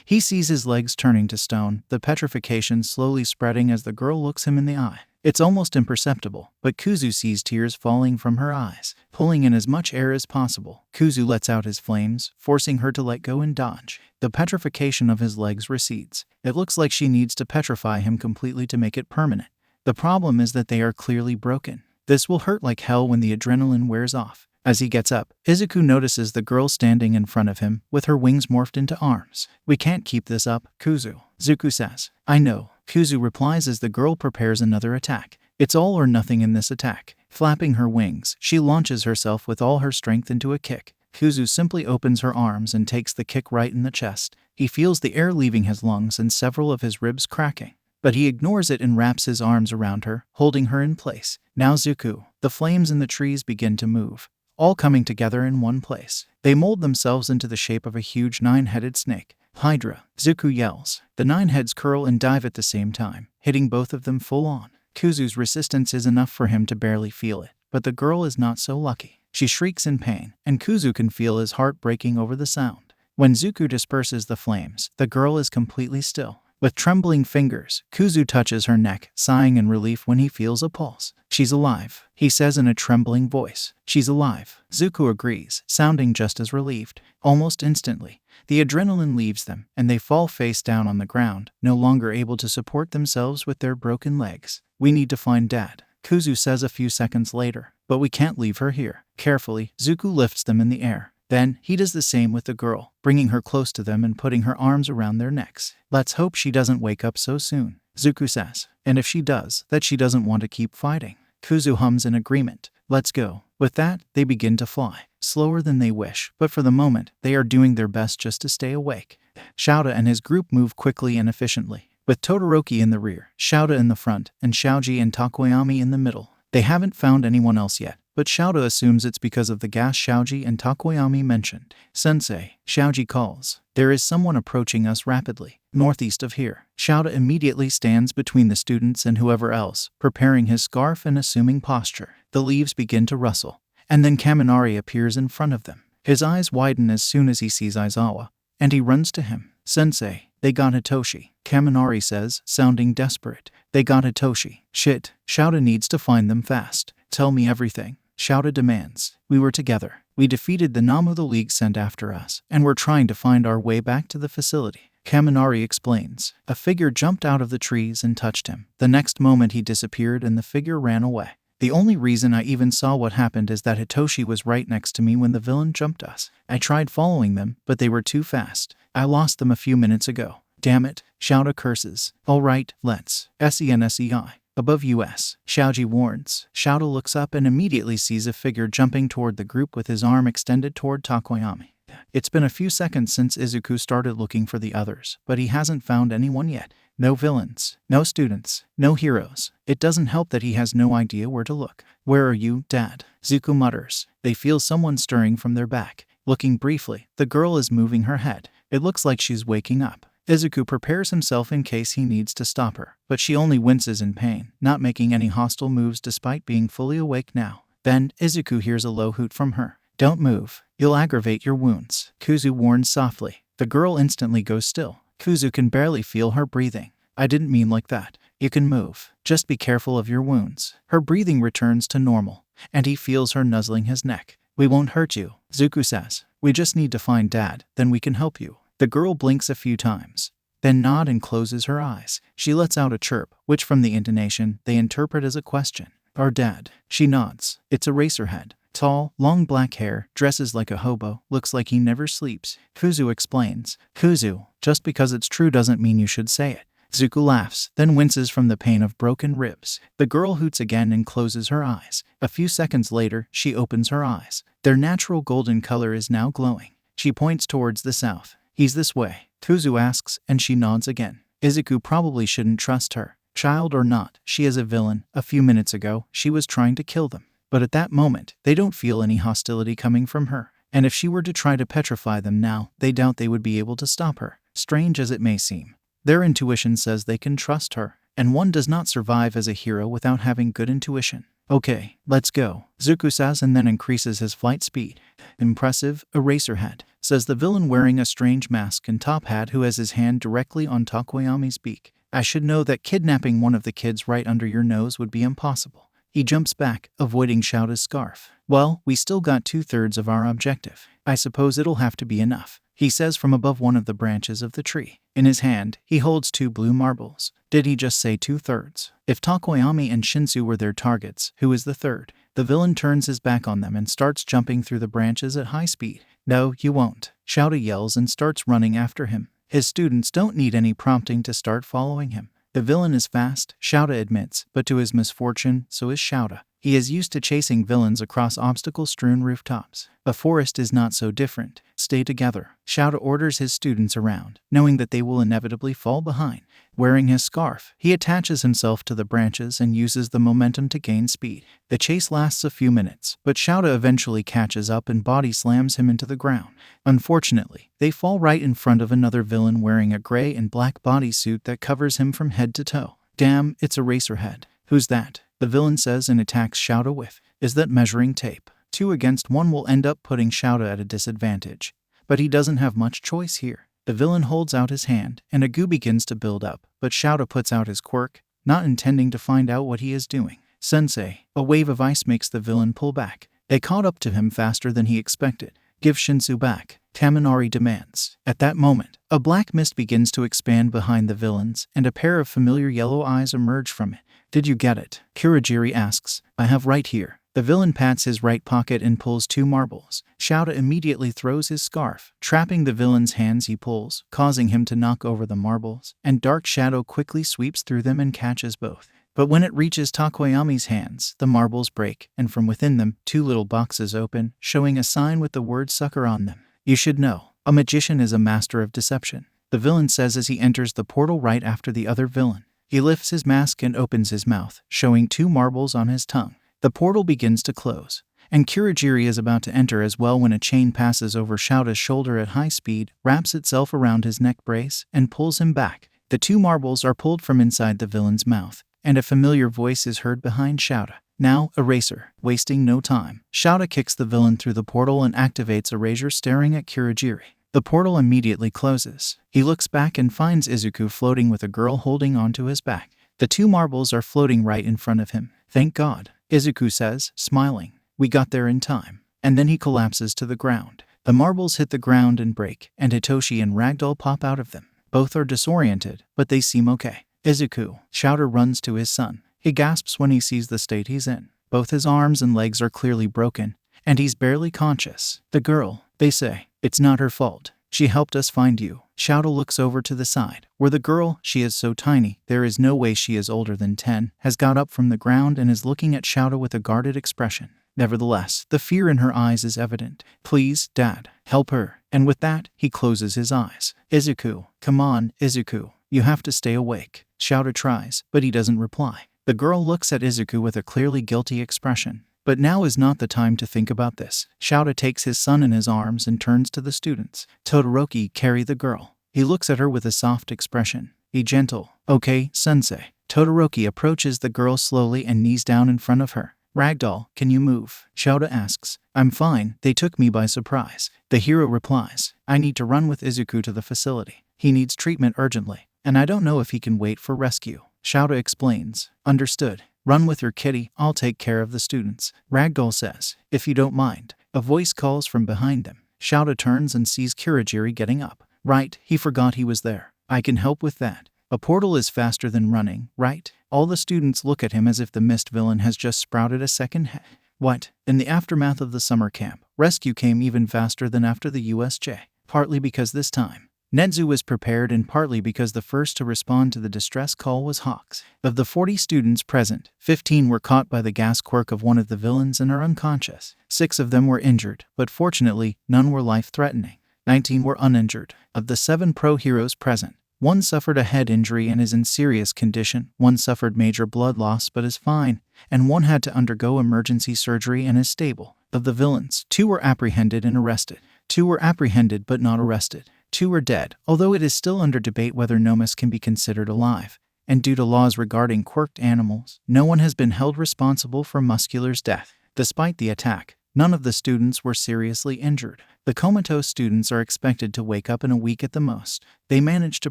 S1: he sees his legs turning to stone, the petrification slowly spreading as the girl looks him in the eye. It's almost imperceptible, but Kuzu sees tears falling from her eyes. Pulling in as much air as possible, Kuzu lets out his flames, forcing her to let go and dodge. The petrification of his legs recedes. It looks like she needs to petrify him completely to make it permanent. The problem is that they are clearly broken. This will hurt like hell when the adrenaline wears off. As he gets up, Izuku notices the girl standing in front of him, with her wings morphed into arms. "We can't keep this up, Kuzu," Zuku says. "I know," Kuzu replies as the girl prepares another attack. It's all or nothing in this attack. Flapping her wings, she launches herself with all her strength into a kick. Kuzu simply opens her arms and takes the kick right in the chest. He feels the air leaving his lungs and several of his ribs cracking. But he ignores it and wraps his arms around her, holding her in place. Now Zuku. The flames in the trees begin to move, all coming together in one place. They mold themselves into the shape of a huge 9-headed snake. "Hydra," Zuku yells. The 9 heads curl and dive at the same time, hitting both of them full on. Kuzu's resistance is enough for him to barely feel it, but the girl is not so lucky. She shrieks in pain, and Kuzu can feel his heart breaking over the sound. When Zuku disperses the flames, the girl is completely still. With trembling fingers, Kuzu touches her neck, sighing in relief when he feels a pulse. "She's alive," he says in a trembling voice. "She's alive." Zuku agrees, sounding just as relieved. Almost instantly, the adrenaline leaves them, and they fall face down on the ground, no longer able to support themselves with their broken legs. "We need to find Dad," Kuzu says a few seconds later. But we can't leave her here. Carefully, Zuko lifts them in the air. Then, he does the same with the girl, bringing her close to them and putting her arms around their necks. Let's hope she doesn't wake up so soon, Zuko says. And if she does, that she doesn't want to keep fighting. Kuzu hums in agreement. Let's go. With that, they begin to fly. Slower than they wish, but for the moment, they are doing their best just to stay awake. Shouta and his group move quickly and efficiently, with Todoroki in the rear, Shouta in the front, and Xiaoji and Takoyami in the middle. They haven't found anyone else yet, but Shouta assumes it's because of the gas Xiaoji and Takoyami mentioned. Sensei, Xiaoji calls. There is someone approaching us rapidly, northeast of here. Shouta immediately stands between the students and whoever else, preparing his scarf and assuming posture. The leaves begin to rustle, and then Kaminari appears in front of them. His eyes widen as soon as he sees Aizawa, and he runs to him. Sensei, they got Hitoshi, Kaminari says, sounding desperate. They got Hitoshi. Shit, Shouta needs to find them fast. Tell me everything, Shouta demands. We were together. We defeated the Namu the League sent after us, and we're trying to find our way back to the facility. Kaminari explains. A figure jumped out of the trees and touched him. The next moment he disappeared and the figure ran away. The only reason I even saw what happened is that Hitoshi was right next to me when the villain jumped us. I tried following them, but they were too fast. I lost them a few minutes ago. Damn it, Shouta curses. Alright, let's. SENSEI. Above US, Xiaoji warns. Shouta looks up and immediately sees a figure jumping toward the group with his arm extended toward Takoyami. It's been a few seconds since Izuku started looking for the others, but he hasn't found anyone yet. No villains, no students, no heroes. It doesn't help that he has no idea where to look. Where are you, Dad? Zuko mutters. They feel someone stirring from their back. Looking briefly, the girl is moving her head. It looks like she's waking up. Izuku prepares himself in case he needs to stop her, but she only winces in pain, not making any hostile moves despite being fully awake now. Then, Izuku hears a low hoot from her. Don't move. You'll aggravate your wounds, Kuzu warns softly. The girl instantly goes still. Kuzu can barely feel her breathing. I didn't mean like that. You can move. Just be careful of your wounds. Her breathing returns to normal, and he feels her nuzzling his neck. We won't hurt you, Zuko says. We just need to find Dad, then we can help you. The girl blinks a few times, then nods and closes her eyes. She lets out a chirp, which from the intonation, they interpret as a question. Our dad. She nods. It's Eraserhead. Tall, long black hair, dresses like a hobo, looks like he never sleeps. Kuzu explains. Kuzu, just because it's true doesn't mean you should say it. Zuko laughs, then winces from the pain of broken ribs. The girl hoots again and closes her eyes. A few seconds later, she opens her eyes. Their natural golden color is now glowing. She points towards the south. He's this way, Kuzu asks, and she nods again. Izuku probably shouldn't trust her. Child or not, she is a villain. A few minutes ago, she was trying to kill them. But at that moment, they don't feel any hostility coming from her. And if she were to try to petrify them now, they doubt they would be able to stop her. Strange as it may seem, their intuition says they can trust her. And one does not survive as a hero without having good intuition. Okay, let's go, Zuko says and then increases his flight speed. Impressive, Eraserhead, says the villain wearing a strange mask and top hat who has his hand directly on Takoyami's beak. I should know that kidnapping one of the kids right under your nose would be impossible. He jumps back, avoiding Shouta's scarf. Well, we still got 2/3 of our objective. I suppose it'll have to be enough, he says from above one of the branches of the tree. In his hand, he holds 2 blue marbles. Did he just say 2/3? If Takoyami and Shinsu were their targets, who is the third? The villain turns his back on them and starts jumping through the branches at high speed. No, you won't, Shouta yells and starts running after him. His students don't need any prompting to start following him. The villain is fast, Shouta admits, but to his misfortune, so is Shouta. He is used to chasing villains across obstacle-strewn rooftops. A forest is not so different. Stay together, Shouta orders his students around, knowing that they will inevitably fall behind. Wearing his scarf, he attaches himself to the branches and uses the momentum to gain speed. The chase lasts a few minutes, but Shouta eventually catches up and body slams him into the ground. Unfortunately, they fall right in front of another villain wearing a gray and black bodysuit that covers him from head to toe. Damn, it's Eraserhead. Who's that? The villain says and attacks Shouta with. Is that measuring tape? 2 against 1 will end up putting Shouta at a disadvantage. But he doesn't have much choice here. The villain holds out his hand, and a goo begins to build up, but Shouta puts out his quirk, not intending to find out what he is doing. Sensei, a wave of ice makes the villain pull back. They caught up to him faster than he expected. Give Shinsu back, Kaminari demands. At that moment, a black mist begins to expand behind the villains, and a pair of familiar yellow eyes emerge from it. Did you get it? Kurogiri asks. I have right here. The villain pats his right pocket and pulls 2 marbles. Shouta immediately throws his scarf, trapping the villain's hands. He pulls, causing him to knock over the marbles, and dark shadow quickly sweeps through them and catches both. But when it reaches Takoyami's hands, the marbles break, and from within them, 2 little boxes open, showing a sign with the word sucker on them. You should know, a magician is a master of deception, the villain says as he enters the portal right after the other villain. He lifts his mask and opens his mouth, showing 2 marbles on his tongue. The portal begins to close, and Kurogiri is about to enter as well when a chain passes over Shouta's shoulder at high speed, wraps itself around his neck brace, and pulls him back. The 2 marbles are pulled from inside the villain's mouth, and a familiar voice is heard behind Shouta. Now, Eraser. Wasting no time, Shouta kicks the villain through the portal and activates Eraser, staring at Kurogiri. The portal immediately closes. He looks back and finds Izuku floating with a girl holding onto his back. The 2 marbles are floating right in front of him. Thank God, Izuku says, smiling. We got there in time. And then he collapses to the ground. The marbles hit the ground and break, and Hitoshi and Ragdoll pop out of them. Both are disoriented, but they seem okay. Izuku, Shouta runs to his son. He gasps when he sees the state he's in. Both his arms and legs are clearly broken, and he's barely conscious. The girl, they say, it's not her fault. She helped us find you. Shouta looks over to the side, where the girl, she is so tiny, there is no way she is older than 10, has got up from the ground and is looking at Shouta with a guarded expression. Nevertheless, the fear in her eyes is evident. Please, Dad, help her. And with that, he closes his eyes. Izuku, come on, Izuku. You have to stay awake. Shouta tries, but he doesn't reply. The girl looks at Izuku with a clearly guilty expression. But now is not the time to think about this. Shouta takes his son in his arms and turns to the students. Todoroki, carry the girl. He looks at her with a soft expression. Be gentle. Okay, sensei. Todoroki approaches the girl slowly and knees down in front of her. Ragdoll, can you move? Shouta asks. I'm fine, they took me by surprise. The hero replies. I need to run with Izuku to the facility. He needs treatment urgently, and I don't know if he can wait for rescue. Shouta explains. Understood. Run with your kitty, I'll take care of the students. Ragdoll says, if you don't mind. A voice calls from behind them. Shouta turns and sees Kurogiri getting up. Right, he forgot he was there. I can help with that. A portal is faster than running, right? All the students look at him as if the mist villain has just sprouted a second head. What? In the aftermath of the summer camp, rescue came even faster than after the USJ. Partly because this time, Nedzu was prepared, and partly because the first to respond to the distress call was Hawks. Of the 40 students present, 15 were caught by the gas quirk of one of the villains and are unconscious. 6 of them were injured, but fortunately, none were life-threatening. 19 were uninjured. Of the 7 pro heroes present, 1 suffered a head injury and is in serious condition, 1 suffered major blood loss but is fine, and 1 had to undergo emergency surgery and is stable. Of the villains, 2 were apprehended and arrested. 2 were apprehended but not arrested. 2 are dead, although it is still under debate whether Nomus can be considered alive. And due to laws regarding quirked animals, no one has been held responsible for Muscular's death. Despite the attack, none of the students were seriously injured. The comatose students are expected to wake up in a week at the most. They managed to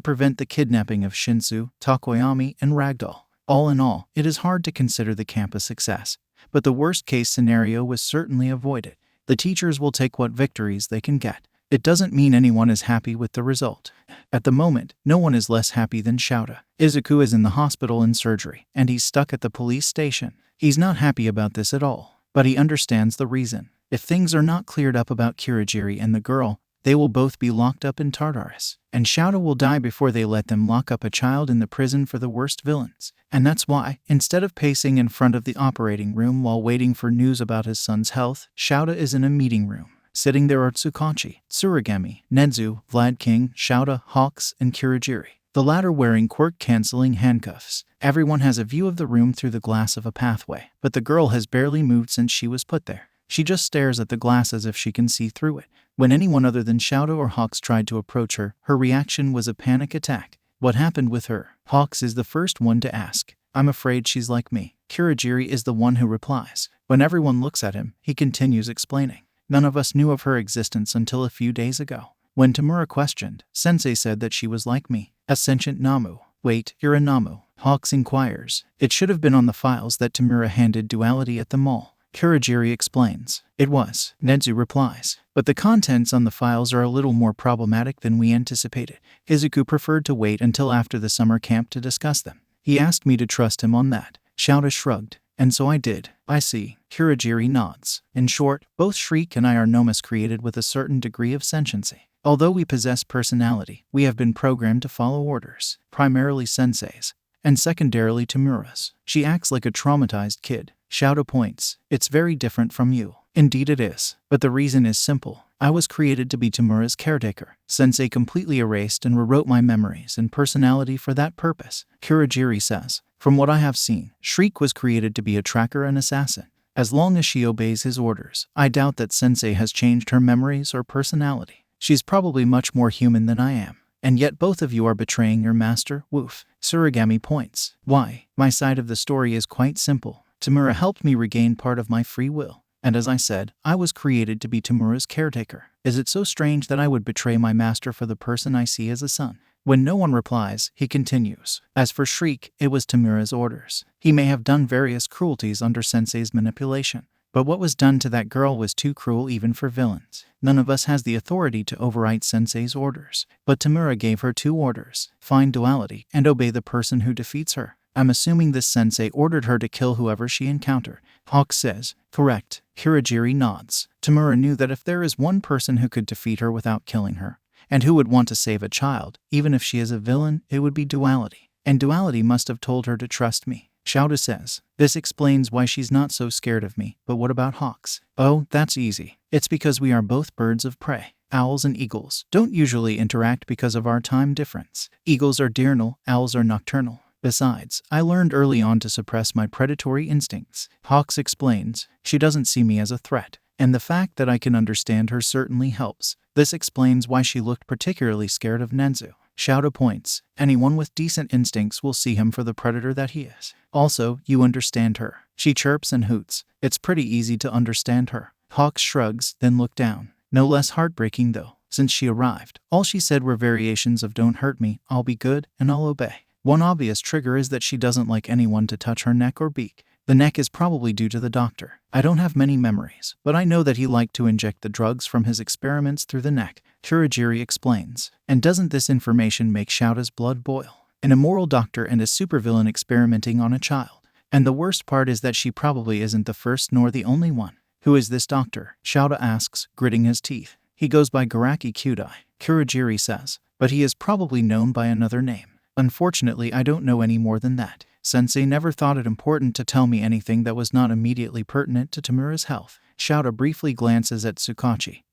S1: prevent the kidnapping of Shinsu, Takoyami, and Ragdoll. All in all, it is hard to consider the camp a success, but the worst-case scenario was certainly avoided. The teachers will take what victories they can get. It doesn't mean anyone is happy with the result. At the moment, no one is less happy than Shouta. Izuku is in the hospital in surgery, and he's stuck at the police station. He's not happy about this at all, but he understands the reason. If things are not cleared up about Kurogiri and the girl, they will both be locked up in Tartarus, and Shouta will die before they let them lock up a child in the prison for the worst villains. And that's why, instead of pacing in front of the operating room while waiting for news about his son's health, Shouta is in a meeting room. Sitting there are Tsukachi, Tsurugami, Nedzu, Vlad King, Shouta, Hawks, and Kurogiri, the latter wearing quirk-canceling handcuffs. Everyone has a view of the room through the glass of a pathway, but the girl has barely moved since she was put there. She just stares at the glass as if she can see through it. When anyone other than Shouta or Hawks tried to approach her, her reaction was a panic attack. What happened with her? Hawks is the first one to ask. I'm afraid she's like me. Kurogiri is the one who replies. When everyone looks at him, he continues explaining. None of us knew of her existence until a few days ago. When Tamura questioned, Sensei said that she was like me, a sentient Namu. Wait, you're a Namu? Hawks inquires. It should have been on the files that Tamura handed Duality at the mall. Kurogiri explains. It was, Nedzu replies. But the contents on the files are a little more problematic than we anticipated. Izuku preferred to wait until after the summer camp to discuss them. He asked me to trust him on that. Shouta shrugged. And so I did. I see. Kurogiri nods. In short, both Shriek and I are nomas created with a certain degree of sentiency. Although we possess personality, we have been programmed to follow orders, primarily sensei's, and secondarily Tamura's. She acts like a traumatized kid. Shouta points. It's very different from you. Indeed it is. But the reason is simple. I was created to be Tamura's caretaker. Sensei completely erased and rewrote my memories and personality for that purpose, Kurogiri says. From what I have seen, Shriek was created to be a tracker and assassin. As long as she obeys his orders, I doubt that Sensei has changed her memories or personality. She's probably much more human than I am. And yet both of you are betraying your master, woof. Surigami points. Why? My side of the story is quite simple. Tamura helped me regain part of my free will. And as I said, I was created to be Tamura's caretaker. Is it so strange that I would betray my master for the person I see as a son? When no one replies, he continues. As for Shriek, it was Tamura's orders. He may have done various cruelties under Sensei's manipulation, but what was done to that girl was too cruel even for villains. None of us has the authority to override Sensei's orders, but Tamura gave her 2 orders. Find duality and obey the person who defeats her. I'm assuming this sensei ordered her to kill whoever she encountered. Hawk says, correct. Kurogiri nods. Tamura knew that if there is one person who could defeat her without killing her, and who would want to save a child, even if she is a villain, it would be duality. And duality must have told her to trust me. Shouta says, this explains why she's not so scared of me, but what about hawks? Oh, that's easy. It's because we are both birds of prey. Owls and eagles don't usually interact because of our time difference. Eagles are diurnal, owls are nocturnal. Besides, I learned early on to suppress my predatory instincts. Hawks explains, she doesn't see me as a threat, and the fact that I can understand her certainly helps. This explains why she looked particularly scared of Nenzu. Shouta points, anyone with decent instincts will see him for the predator that he is. Also, you understand her. She chirps and hoots. It's pretty easy to understand her. Hawks shrugs, then looked down. No less heartbreaking though. Since she arrived, all she said were variations of don't hurt me, I'll be good, and I'll obey. One obvious trigger is that she doesn't like anyone to touch her neck or beak. The neck is probably due to the doctor. I don't have many memories, but I know that he liked to inject the drugs from his experiments through the neck, Kurogiri explains. And doesn't this information make Shouta's blood boil? An immoral doctor and a supervillain experimenting on a child. And the worst part is that she probably isn't the first nor the only one. Who is this doctor? Shouta asks, gritting his teeth. He goes by Garaki Kyudai, Kurogiri says, but he is probably known by another name. Unfortunately, I don't know any more than that. Sensei never thought it important to tell me anything that was not immediately pertinent to Tamura's health. Shouta briefly glances at Tsukachi,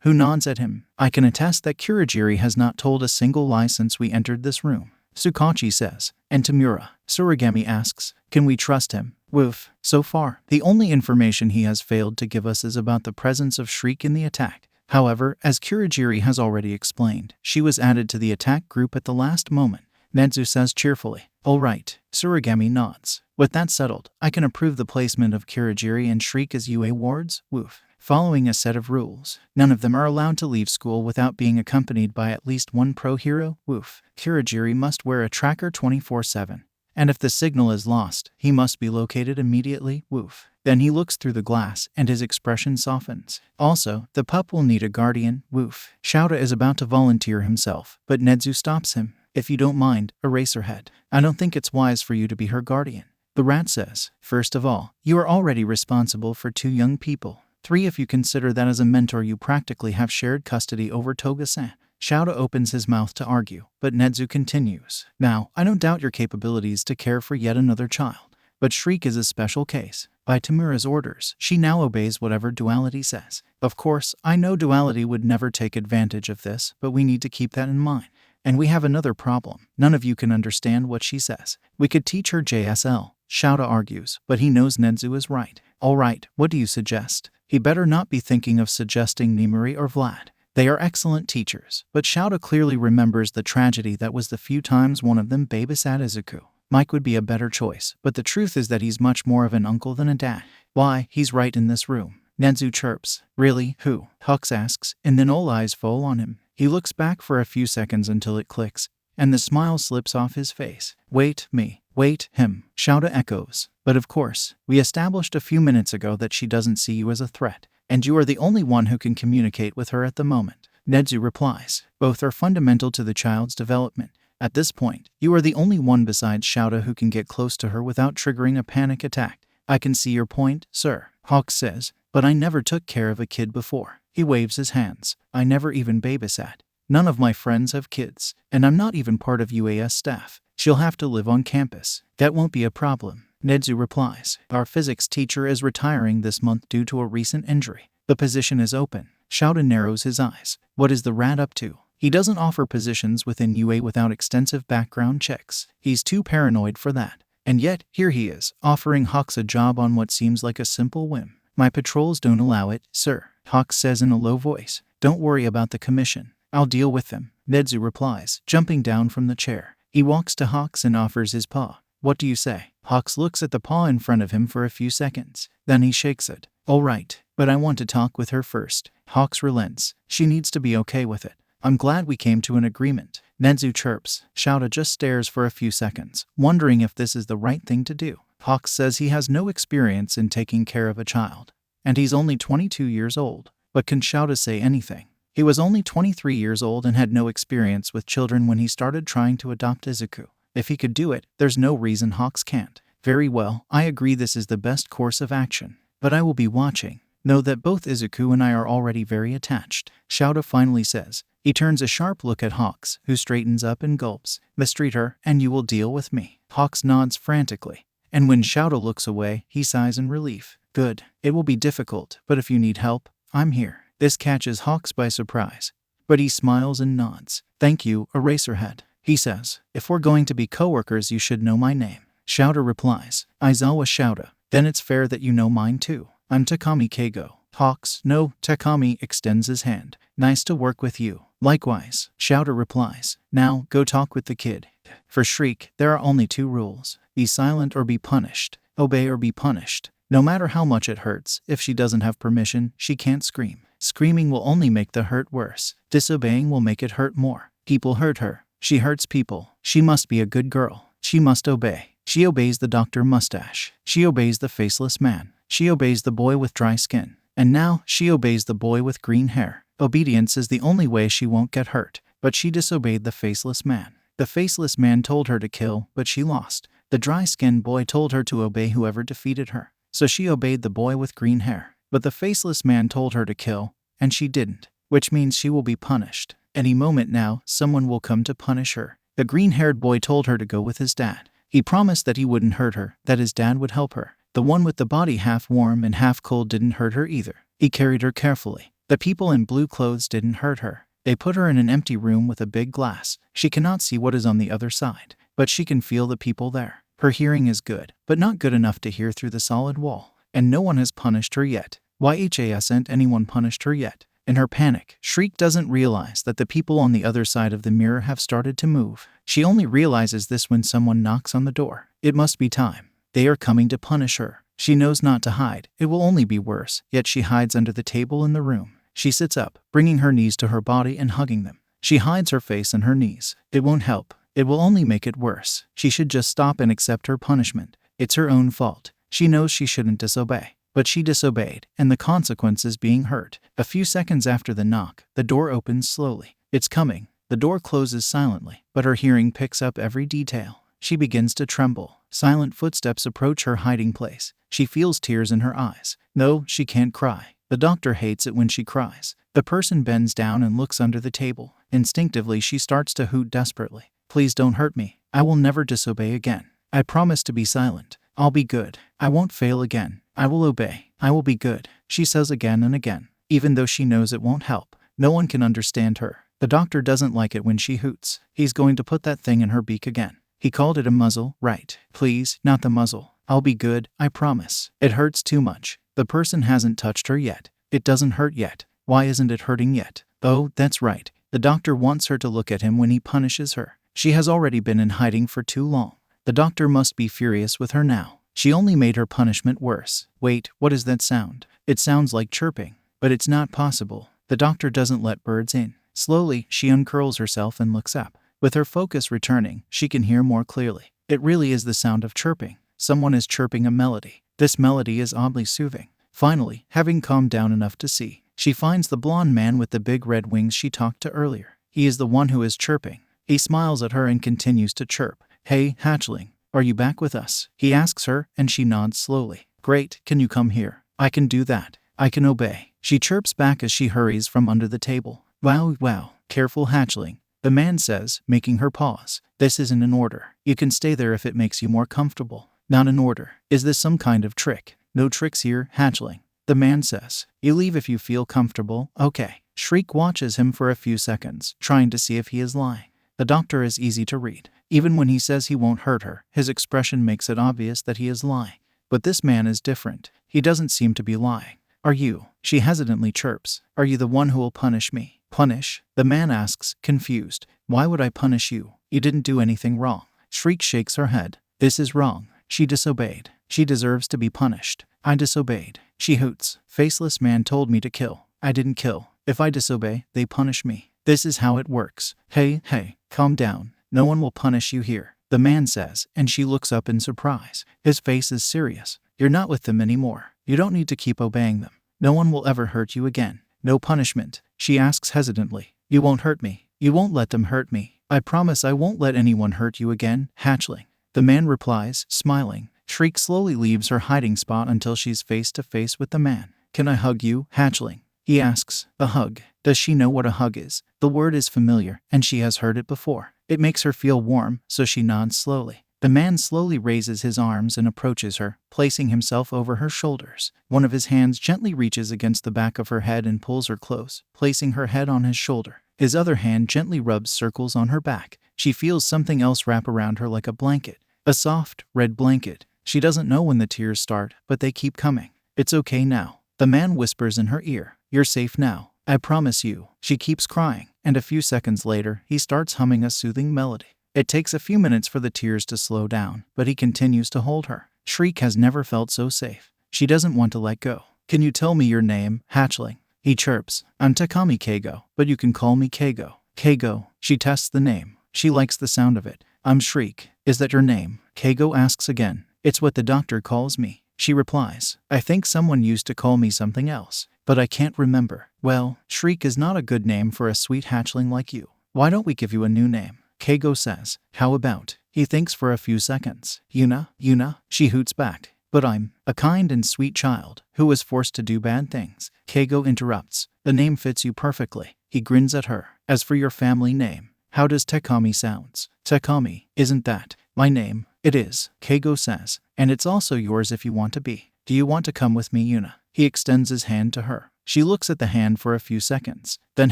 S1: who nods at him. I can attest that Kurogiri has not told a single lie since we entered this room, Tsukachi says. And Tamura, Surigami asks, can we trust him? Woof. So far, the only information he has failed to give us is about the presence of Shriek in the attack. However, as Kurogiri has already explained, she was added to the attack group at the last moment. Nenzu says cheerfully, all right. Surigami nods. With that settled, I can approve the placement of Kurogiri and Shriek as UA wards, woof. Following a set of rules, none of them are allowed to leave school without being accompanied by at least one pro hero, woof. Kurogiri must wear a tracker 24/7. And if the signal is lost, he must be located immediately, woof. Then he looks through the glass, and his expression softens. Also, the pup will need a guardian, woof. Shouta is about to volunteer himself, but Nenzu stops him. If you don't mind, Eraserhead, I don't think it's wise for you to be her guardian. The rat says, first of all, you are already responsible for 2 young people. 3 if you consider that as a mentor you practically have shared custody over Toga-san. Shouta opens his mouth to argue, but Nenzu continues. Now, I don't doubt your capabilities to care for yet another child, but Shriek is a special case. By Tamura's orders, she now obeys whatever duality says. Of course, I know duality would never take advantage of this, but we need to keep that in mind. And we have another problem. None of you can understand what she says. We could teach her JSL, Shouta argues, but he knows Nenzu is right. All right, what do you suggest? He better not be thinking of suggesting Nimuri or Vlad. They are excellent teachers, but Shouta clearly remembers the tragedy that was the few times one of them babysat Izuku. Mike would be a better choice, but the truth is that he's much more of an uncle than a dad. Why, he's right in this room. Nenzu chirps. Really? Who? Hux asks, and then all eyes fall on him. He looks back for a few seconds until it clicks, and the smile slips off his face. Wait, me. Wait, him. Shouta echoes. But of course, we established a few minutes ago that she doesn't see you as a threat, and you are the only one who can communicate with her at the moment. Nenzu replies. Both are fundamental to the child's development, At this point, you are the only one besides Shouta who can get close to her without triggering a panic attack. I can see your point, sir, Hawks says, but I never took care of a kid before. He waves his hands. I never even babysat. None of my friends have kids, and I'm not even part of UAS staff. She'll have to live on campus. That won't be a problem. Nedzu replies. Our physics teacher is retiring this month due to a recent injury. The position is open. Shouta narrows his eyes. What is the rat up to? He doesn't offer positions within UA without extensive background checks. He's too paranoid for that. And yet, here he is, offering Hawks a job on what seems like a simple whim. My patrols don't allow it, sir, Hawks says in a low voice. Don't worry about the commission. I'll deal with them, Nedzu replies, jumping down from the chair. He walks to Hawks and offers his paw. What do you say? Hawks looks at the paw in front of him for a few seconds. Then he shakes it. All right, but I want to talk with her first. Hawks relents. She needs to be okay with it. I'm glad we came to an agreement. Nedzu chirps. Shouta just stares for a few seconds, wondering if this is the right thing to do. Hawks says he has no experience in taking care of a child. And he's only 22 years old. But can Shouta say anything? He was only 23 years old and had no experience with children when he started trying to adopt Izuku. If he could do it, there's no reason Hawks can't. Very well, I agree this is the best course of action. But I will be watching. Know that both Izuku and I are already very attached, Shouta finally says. He turns a sharp look at Hawks, who straightens up and gulps. Mistreat her, and you will deal with me. Hawks nods frantically. And when Shouta looks away, he sighs in relief. Good. It will be difficult, but if you need help, I'm here. This catches Hawks by surprise. But he smiles and nods. Thank you, Eraserhead, he says. If we're going to be coworkers, you should know my name. Shouta replies. Aizawa Shouta. Then it's fair that you know mine too. I'm Takami Keigo. Hawks, no, Takami extends his hand. Nice to work with you. Likewise, Shouta replies. Now, go talk with the kid. For Shriek, there are only 2 rules. Be silent or be punished. Obey or be punished. No matter how much it hurts, if she doesn't have permission, she can't scream. Screaming will only make the hurt worse. Disobeying will make it hurt more. People hurt her. She hurts people. She must be a good girl. She must obey. She obeys the Dr. Mustache. She obeys the faceless man. She obeys the boy with dry skin. And now, she obeys the boy with green hair. Obedience is the only way she won't get hurt. But she disobeyed the faceless man. The faceless man told her to kill, but she lost. The dry-skinned boy told her to obey whoever defeated her. So she obeyed the boy with green hair. But the faceless man told her to kill, and she didn't. Which means she will be punished. Any moment now, someone will come to punish her. The green-haired boy told her to go with his dad. He promised that he wouldn't hurt her, that his dad would help her. The one with the body half warm and half cold didn't hurt her either. He carried her carefully. The people in blue clothes didn't hurt her. They put her in an empty room with a big glass. She cannot see what is on the other side, but she can feel the people there. Her hearing is good, but not good enough to hear through the solid wall. And no one has punished her yet. Why hasn't anyone punished her yet? In her panic, Shriek doesn't realize that the people on the other side of the mirror have started to move. She only realizes this when someone knocks on the door. It must be time. They are coming to punish her. She knows not to hide. It will only be worse. Yet she hides under the table in the room. She sits up, bringing her knees to her body and hugging them. She hides her face in her knees. It won't help. It will only make it worse. She should just stop and accept her punishment. It's her own fault. She knows she shouldn't disobey. But she disobeyed, and the consequence is being hurt. A few seconds after the knock, the door opens slowly. It's coming. The door closes silently, but her hearing picks up every detail. She begins to tremble. Silent footsteps approach her hiding place. She feels tears in her eyes. No, she can't cry. The doctor hates it when she cries. The person bends down and looks under the table. Instinctively, she starts to hoot desperately. Please don't hurt me. I will never disobey again. I promise to be silent. I'll be good. I won't fail again. I will obey. I will be good, she says again and again, even though she knows it won't help. No one can understand her. The doctor doesn't like it when she hoots. He's going to put that thing in her beak again. He called it a muzzle, right? Please, not the muzzle. I'll be good, I promise. It hurts too much. The person hasn't touched her yet. It doesn't hurt yet. Why isn't it hurting yet? Oh, that's right. The doctor wants her to look at him when he punishes her. She has already been in hiding for too long. The doctor must be furious with her now. She only made her punishment worse. Wait, what is that sound? It sounds like chirping. But it's not possible. The doctor doesn't let birds in. Slowly, she uncurls herself and looks up. With her focus returning, she can hear more clearly. It really is the sound of chirping. Someone is chirping a melody. This melody is oddly soothing. Finally, having calmed down enough to see, she finds the blonde man with the big red wings she talked to earlier. He is the one who is chirping. He smiles at her and continues to chirp. Hey, hatchling, are you back with us? He asks her, and she nods slowly. Great, can you come here? I can do that. I can obey. She chirps back as she hurries from under the table. Wow, careful, hatchling, the man says, making her pause. This isn't an order. You can stay there if it makes you more comfortable. Not an order. Is this some kind of trick? No tricks here, hatchling, the man says. You leave if you feel comfortable, okay. Shriek watches him for a few seconds, trying to see if he is lying. The doctor is easy to read. Even when he says he won't hurt her, his expression makes it obvious that he is lying. But this man is different. He doesn't seem to be lying. Are you? She hesitantly chirps. Are you the one who will punish me? Punish? The man asks, confused. Why would I punish you? You didn't do anything wrong. Shriek shakes her head. This is wrong. She disobeyed. She deserves to be punished. I disobeyed. She hoots. Faceless man told me to kill. I didn't kill. If I disobey, they punish me. This is how it works. Hey, calm down. No one will punish you here, the man says, and she looks up in surprise. His face is serious. You're not with them anymore. You don't need to keep obeying them. No one will ever hurt you again. No punishment. She asks hesitantly. You won't hurt me. You won't let them hurt me. I promise I won't let anyone hurt you again, hatchling. The man replies, smiling. Shriek slowly leaves her hiding spot until she's face to face with the man. Can I hug you, hatchling? He asks. A hug. Does she know what a hug is? The word is familiar, and she has heard it before. It makes her feel warm, so she nods slowly. The man slowly raises his arms and approaches her, placing himself over her shoulders. One of his hands gently reaches against the back of her head and pulls her close, placing her head on his shoulder. His other hand gently rubs circles on her back. She feels something else wrap around her like a blanket. A soft, red blanket. She doesn't know when the tears start, but they keep coming. It's okay now. The man whispers in her ear. You're safe now. I promise you. She keeps crying, and a few seconds later, he starts humming a soothing melody. It takes a few minutes for the tears to slow down, but he continues to hold her. Shriek has never felt so safe. She doesn't want to let go. Can you tell me your name, hatchling? He chirps. I'm Takami Keigo, but you can call me Keigo. Keigo. She tests the name. She likes the sound of it. I'm Shriek. Is that your name? Keigo asks again. It's what the doctor calls me. She replies. I think someone used to call me something else, but I can't remember. Well, Shriek is not a good name for a sweet hatchling like you. Why don't we give you a new name? Keigo says. How about? He thinks for a few seconds. Yuna? She hoots back. But I'm a kind and sweet child who was forced to do bad things. Keigo interrupts. The name fits you perfectly. He grins at her. As for your family name, how does Takami sounds? Takami, isn't that my name? It is, Keigo says, and it's also yours if you want to be. Do you want to come with me, Yuna? He extends his hand to her. She looks at the hand for a few seconds, then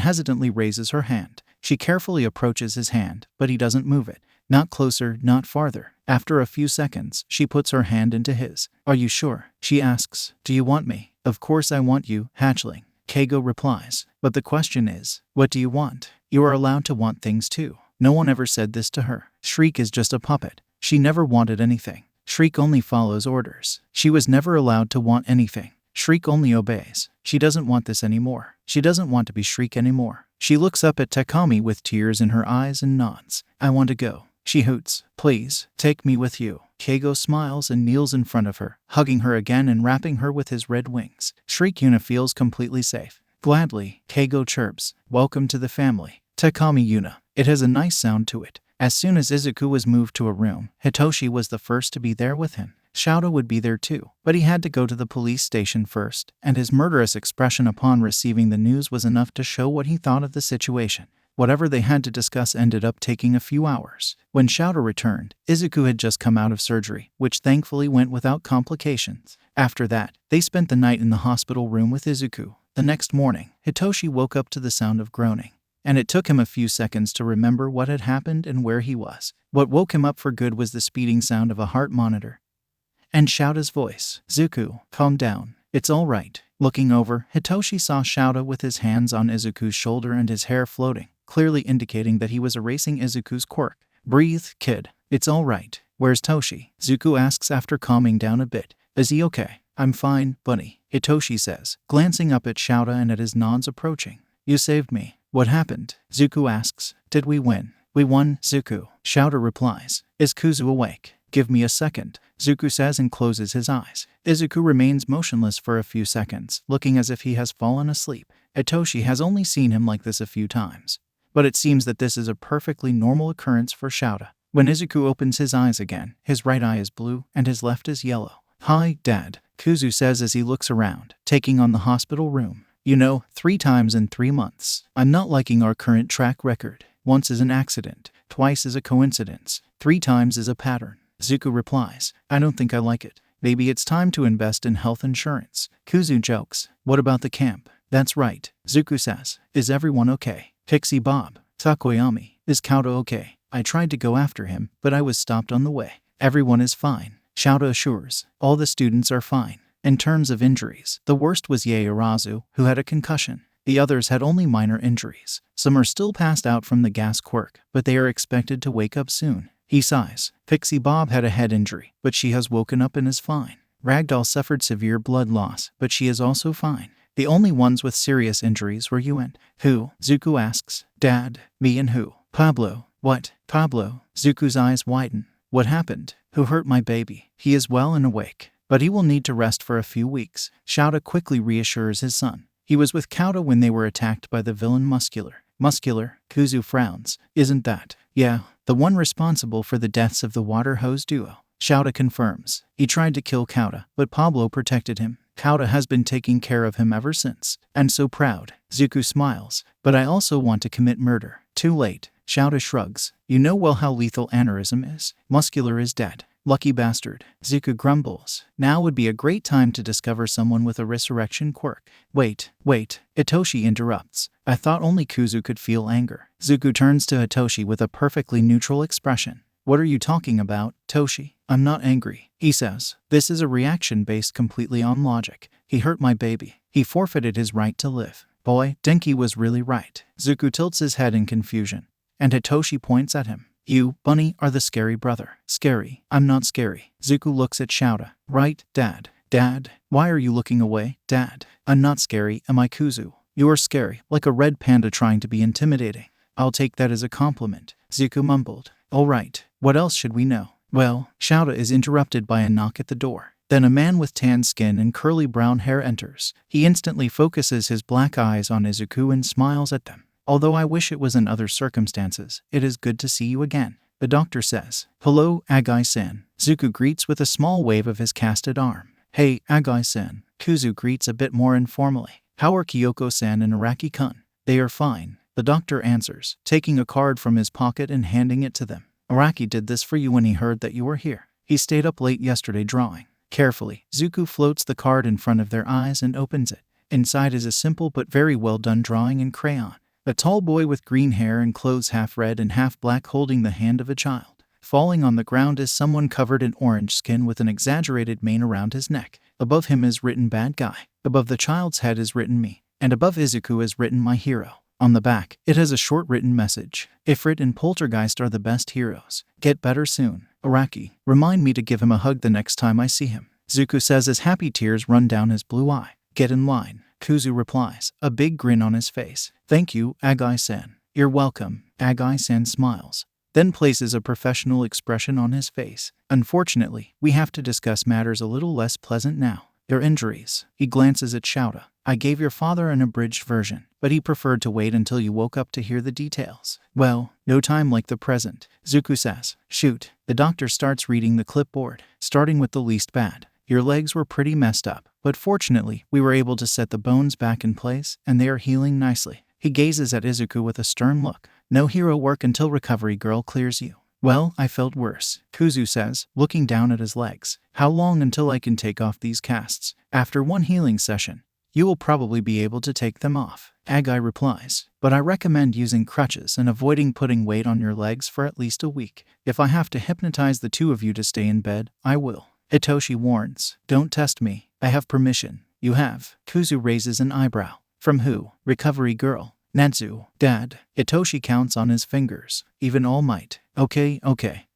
S1: hesitantly raises her hand. She carefully approaches his hand, but he doesn't move it. Not closer, not farther. After a few seconds, she puts her hand into his. Are you sure? She asks. Do you want me? Of course I want you, hatchling. Keigo replies. But the question is, what do you want? You are allowed to want things too. No one ever said this to her. Shriek is just a puppet. She never wanted anything. Shriek only follows orders. She was never allowed to want anything. Shriek only obeys. She doesn't want this anymore. She doesn't want to be Shriek anymore. She looks up at Takami with tears in her eyes and nods. I want to go. She hoots. Please, take me with you. Keigo smiles and kneels in front of her, hugging her again and wrapping her with his red wings. Shriek Yuna feels completely safe. Gladly, Keigo chirps. Welcome to the family. Takami Yuna. It has a nice sound to it. As soon as Izuku was moved to a room, Hitoshi was the first to be there with him. Shouto would be there too, but he had to go to the police station first, and his murderous expression upon receiving the news was enough to show what he thought of the situation. Whatever they had to discuss ended up taking a few hours. When Shouto returned, Izuku had just come out of surgery, which thankfully went without complications. After that, they spent the night in the hospital room with Izuku. The next morning, Hitoshi woke up to the sound of groaning, and it took him a few seconds to remember what had happened and where he was. What woke him up for good was the speeding sound of a heart monitor and Shouto's voice. Zuku, calm down. It's all right. Looking over, Hitoshi saw Shouto with his hands on Izuku's shoulder and his hair floating, clearly indicating that he was erasing Izuku's quirk. Breathe, kid. It's all right. Where's Toshi? Zuku asks after calming down a bit. Is he okay? I'm fine, buddy, Hitoshi says, glancing up at Shouto and at his nods approaching. You saved me. What happened? Zuku asks. Did we win? We won, Zuku. Shouto replies. Is Kuzu awake? Give me a second, Zuku says and closes his eyes. Izuku remains motionless for a few seconds, looking as if he has fallen asleep. Hitoshi has only seen him like this a few times, But it seems that this is a perfectly normal occurrence for Shouta. When Izuku opens his eyes again, his right eye is blue and his left is yellow. "Hi, Dad," Kuzu says as he looks around, taking on the hospital room. "You know, 3 times in 3 months. I'm not liking our current track record. Once is an accident, twice is a coincidence, 3 times is a pattern." Zuko replies, "I don't think I like it. Maybe it's time to invest in health insurance." Kuzu jokes, "What about the camp?" "That's right," Zuko says. "Is everyone okay? Pixie Bob, Takoyami, is Kauta okay? I tried to go after him, but I was stopped on the way." "Everyone is fine," Shouta assures. "All the students are fine. In terms of injuries, the worst was Yaoyorozu, who had a concussion. The others had only minor injuries. Some are still passed out from the gas quirk, but they are expected to wake up soon." He sighs. "Pixie Bob had a head injury, but she has woken up and is fine. Ragdoll suffered severe blood loss, but she is also fine. The only ones with serious injuries were you and..." "Who?" Zuko asks. "Dad, me and who?" "Pablo." "What? Pablo?" Zuko's eyes widen. "What happened? Who hurt my baby?" "He is well and awake, but he will need to rest for a few weeks." Shouta quickly reassures his son. "He was with Kauta when they were attacked by the villain Muscular." "Muscular?" Kuzu frowns. "Isn't that..." "Yeah, the one responsible for the deaths of the water hose duo." Shouta confirms. "He tried to kill Kauta, but Pablo protected him. Kauta has been taking care of him ever since. And so proud." Zuko smiles. "But I also want to commit murder." "Too late." Shouta shrugs. "You know well how lethal aneurysm is. Muscular is dead. Lucky bastard." Zuko grumbles. "Now would be a great time to discover someone with a resurrection quirk." Wait. Itoshi interrupts. "I thought only Kuzu could feel anger." Zuko turns to Hitoshi with a perfectly neutral expression. "What are you talking about, Toshi?" "I'm not angry," he says. "This is a reaction based completely on logic. He hurt my baby. He forfeited his right to live." "Boy, Denki was really right." Zuko tilts his head in confusion, and Hitoshi points at him. "You, Bunny, are the scary brother." "Scary? I'm not scary." Zuko looks at Shouta. "Right, Dad?" "Dad? Why are you looking away, Dad?" "I'm not scary, am I, Kuzu?" "You are scary, like a red panda trying to be intimidating." "I'll take that as a compliment," Zuko mumbled. "All right, what else should we know?" "Well..." Shouta is interrupted by a knock at the door. Then a man with tan skin and curly brown hair enters. He instantly focuses his black eyes on Izuku and smiles at them. "Although I wish it was in other circumstances, it is good to see you again," the doctor says. "Hello, Agai-san." Zuko greets with a small wave of his casted arm. "Hey, Agai-san." Kuzu greets a bit more informally. "How are Kyoko-san and Araki-kun?" "They are fine," the doctor answers, taking a card from his pocket and handing it to them. "Araki did this for you when he heard that you were here. He stayed up late yesterday drawing." Carefully, Zuko floats the card in front of their eyes and opens it. Inside is a simple but very well done drawing in crayon. A tall boy with green hair and clothes half red and half black holding the hand of a child. Falling on the ground is someone covered in orange skin with an exaggerated mane around his neck. Above him is written "Bad Guy." Above the child's head is written "Me." And above Izuku is written "My Hero." On the back, it has a short written message. "Ifrit and Poltergeist are the best heroes. Get better soon. Araki, remind me to give him a hug the next time I see him." Zuko says as happy tears run down his blue eye. "Get in line," Kuzu replies, a big grin on his face. "Thank you, Agai-san." "You're welcome." Agai-san smiles, then places a professional expression on his face. "Unfortunately, we have to discuss matters a little less pleasant now. Your injuries." He glances at Shouta. "I gave your father an abridged version, but he preferred to wait until you woke up to hear the details." "Well, no time like the present," Zuko says. "Shoot." The doctor starts reading the clipboard, starting with the least bad. "Your legs were pretty messed up, but fortunately, we were able to set the bones back in place, and they are healing nicely." He gazes at Izuku with a stern look. "No hero work until Recovery Girl clears you." "Well, I felt worse," Kuzu says, looking down at his legs. "How long until I can take off these casts?" "After one healing session, you will probably be able to take them off," Agai replies. "But I recommend using crutches and avoiding putting weight on your legs for at least a week. If I have to hypnotize the two of you to stay in bed, I will." Hitoshi warns. "Don't test me. I have permission." "You have?" Kuzu raises an eyebrow. "From who?" "Recovery Girl." "Natsu." "Dad." Hitoshi counts on his fingers. "Even All Might." Okay,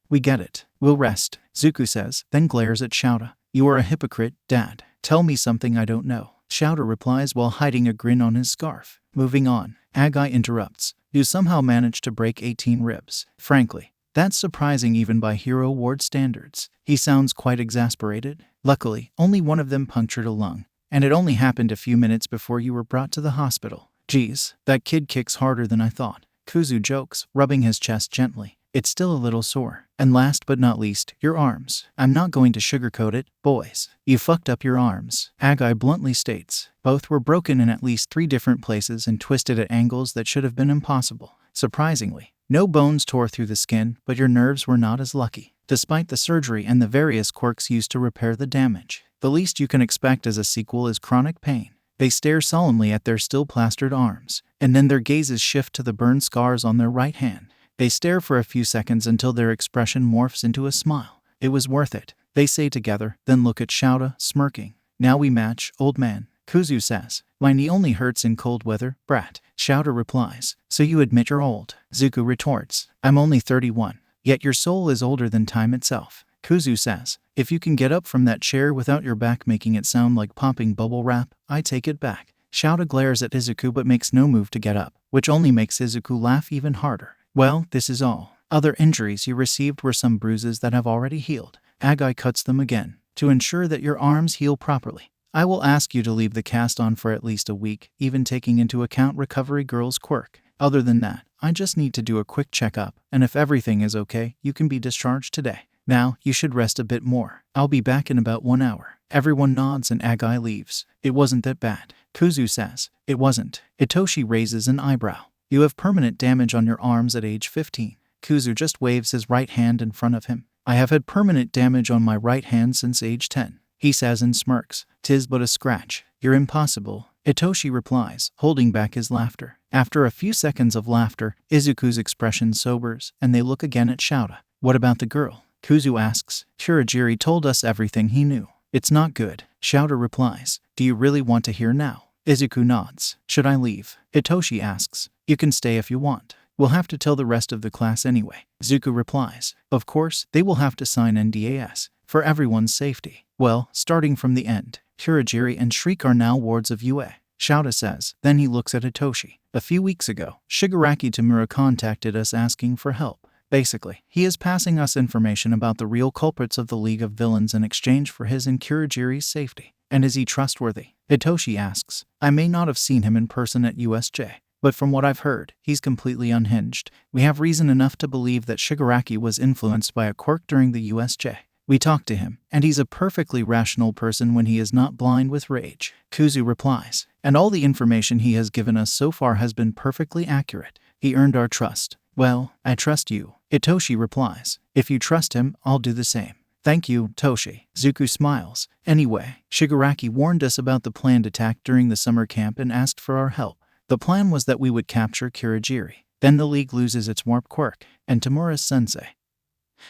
S1: we get it. We'll rest," Zuko says, then glares at Shouta. "You are a hypocrite, Dad. Tell me something I don't know." Shouta replies while hiding a grin on his scarf. Moving on, Agai interrupts. "You somehow managed to break 18 ribs. Frankly, that's surprising even by Hero Ward standards." He sounds quite exasperated. "Luckily, only one of them punctured a lung, and it only happened a few minutes before you were brought to the hospital." "Geez, that kid kicks harder than I thought." Kuzu jokes, rubbing his chest gently. It's still a little sore. And last but not least, your arms. I'm not going to sugarcoat it, boys. You fucked up your arms, Agai bluntly states. Both were broken in at least 3 different places and twisted at angles that should have been impossible. Surprisingly, no bones tore through the skin, but your nerves were not as lucky. Despite the surgery and the various quirks used to repair the damage, the least you can expect as a sequel is chronic pain. They stare solemnly at their still plastered arms, and then their gazes shift to the burn scars on their right hand. They stare for a few seconds until their expression morphs into a smile. It was worth it, they say together, then look at Shouta, smirking. Now we match, old man, Kuzu says. My knee only hurts in cold weather, brat. Shouta replies. So you admit you're old? Zuko retorts. I'm only 31. Yet your soul is older than time itself. Kuzu says. If you can get up from that chair without your back making it sound like popping bubble wrap, I take it back. Shouta glares at Izuku but makes no move to get up, which only makes Izuku laugh even harder. Well, this is all. Other injuries you received were some bruises that have already healed. Agai cuts them again. To ensure that your arms heal properly, I will ask you to leave the cast on for at least a week, even taking into account Recovery Girl's quirk. Other than that, I just need to do a quick checkup, and if everything is okay, you can be discharged today. Now, you should rest a bit more. I'll be back in about 1 hour. Everyone nods and Agai leaves. It wasn't that bad, Kuzu says. It wasn't. Itoshi raises an eyebrow. You have permanent damage on your arms at age 15. Kuzu just waves his right hand in front of him. I have had permanent damage on my right hand since age 10. He says and smirks. 'Tis but a scratch. You're impossible, Itoshi replies, holding back his laughter. After a few seconds of laughter, Izuku's expression sobers, and they look again at Shouta. What about the girl? Kuzu asks. Kurogiri told us everything he knew. It's not good, Shouta replies. Do you really want to hear now? Izuku nods. Should I leave? Itoshi asks. You can stay if you want. We'll have to tell the rest of the class anyway. Zuko replies. Of course, they will have to sign NDAs. For everyone's safety. Well, starting from the end, Kurogiri and Shriek are now wards of UA. Shouta says. Then he looks at Itoshi. A few weeks ago, Shigaraki Tamura contacted us asking for help. Basically, he is passing us information about the real culprits of the League of Villains in exchange for his and Kurogiri's safety. And is he trustworthy? Itoshi asks. I may not have seen him in person at USJ, but from what I've heard, he's completely unhinged. We have reason enough to believe that Shigaraki was influenced by a quirk during the USJ. We talked to him, and he's a perfectly rational person when he is not blind with rage. Kuzu replies. And all the information he has given us so far has been perfectly accurate. He earned our trust. Well, I trust you, Itoshi replies. If you trust him, I'll do the same. Thank you, Toshi. Zuko smiles. Anyway, Shigaraki warned us about the planned attack during the summer camp and asked for our help. The plan was that we would capture Kurogiri. Then the League loses its warp quirk, and Tamura's sensei,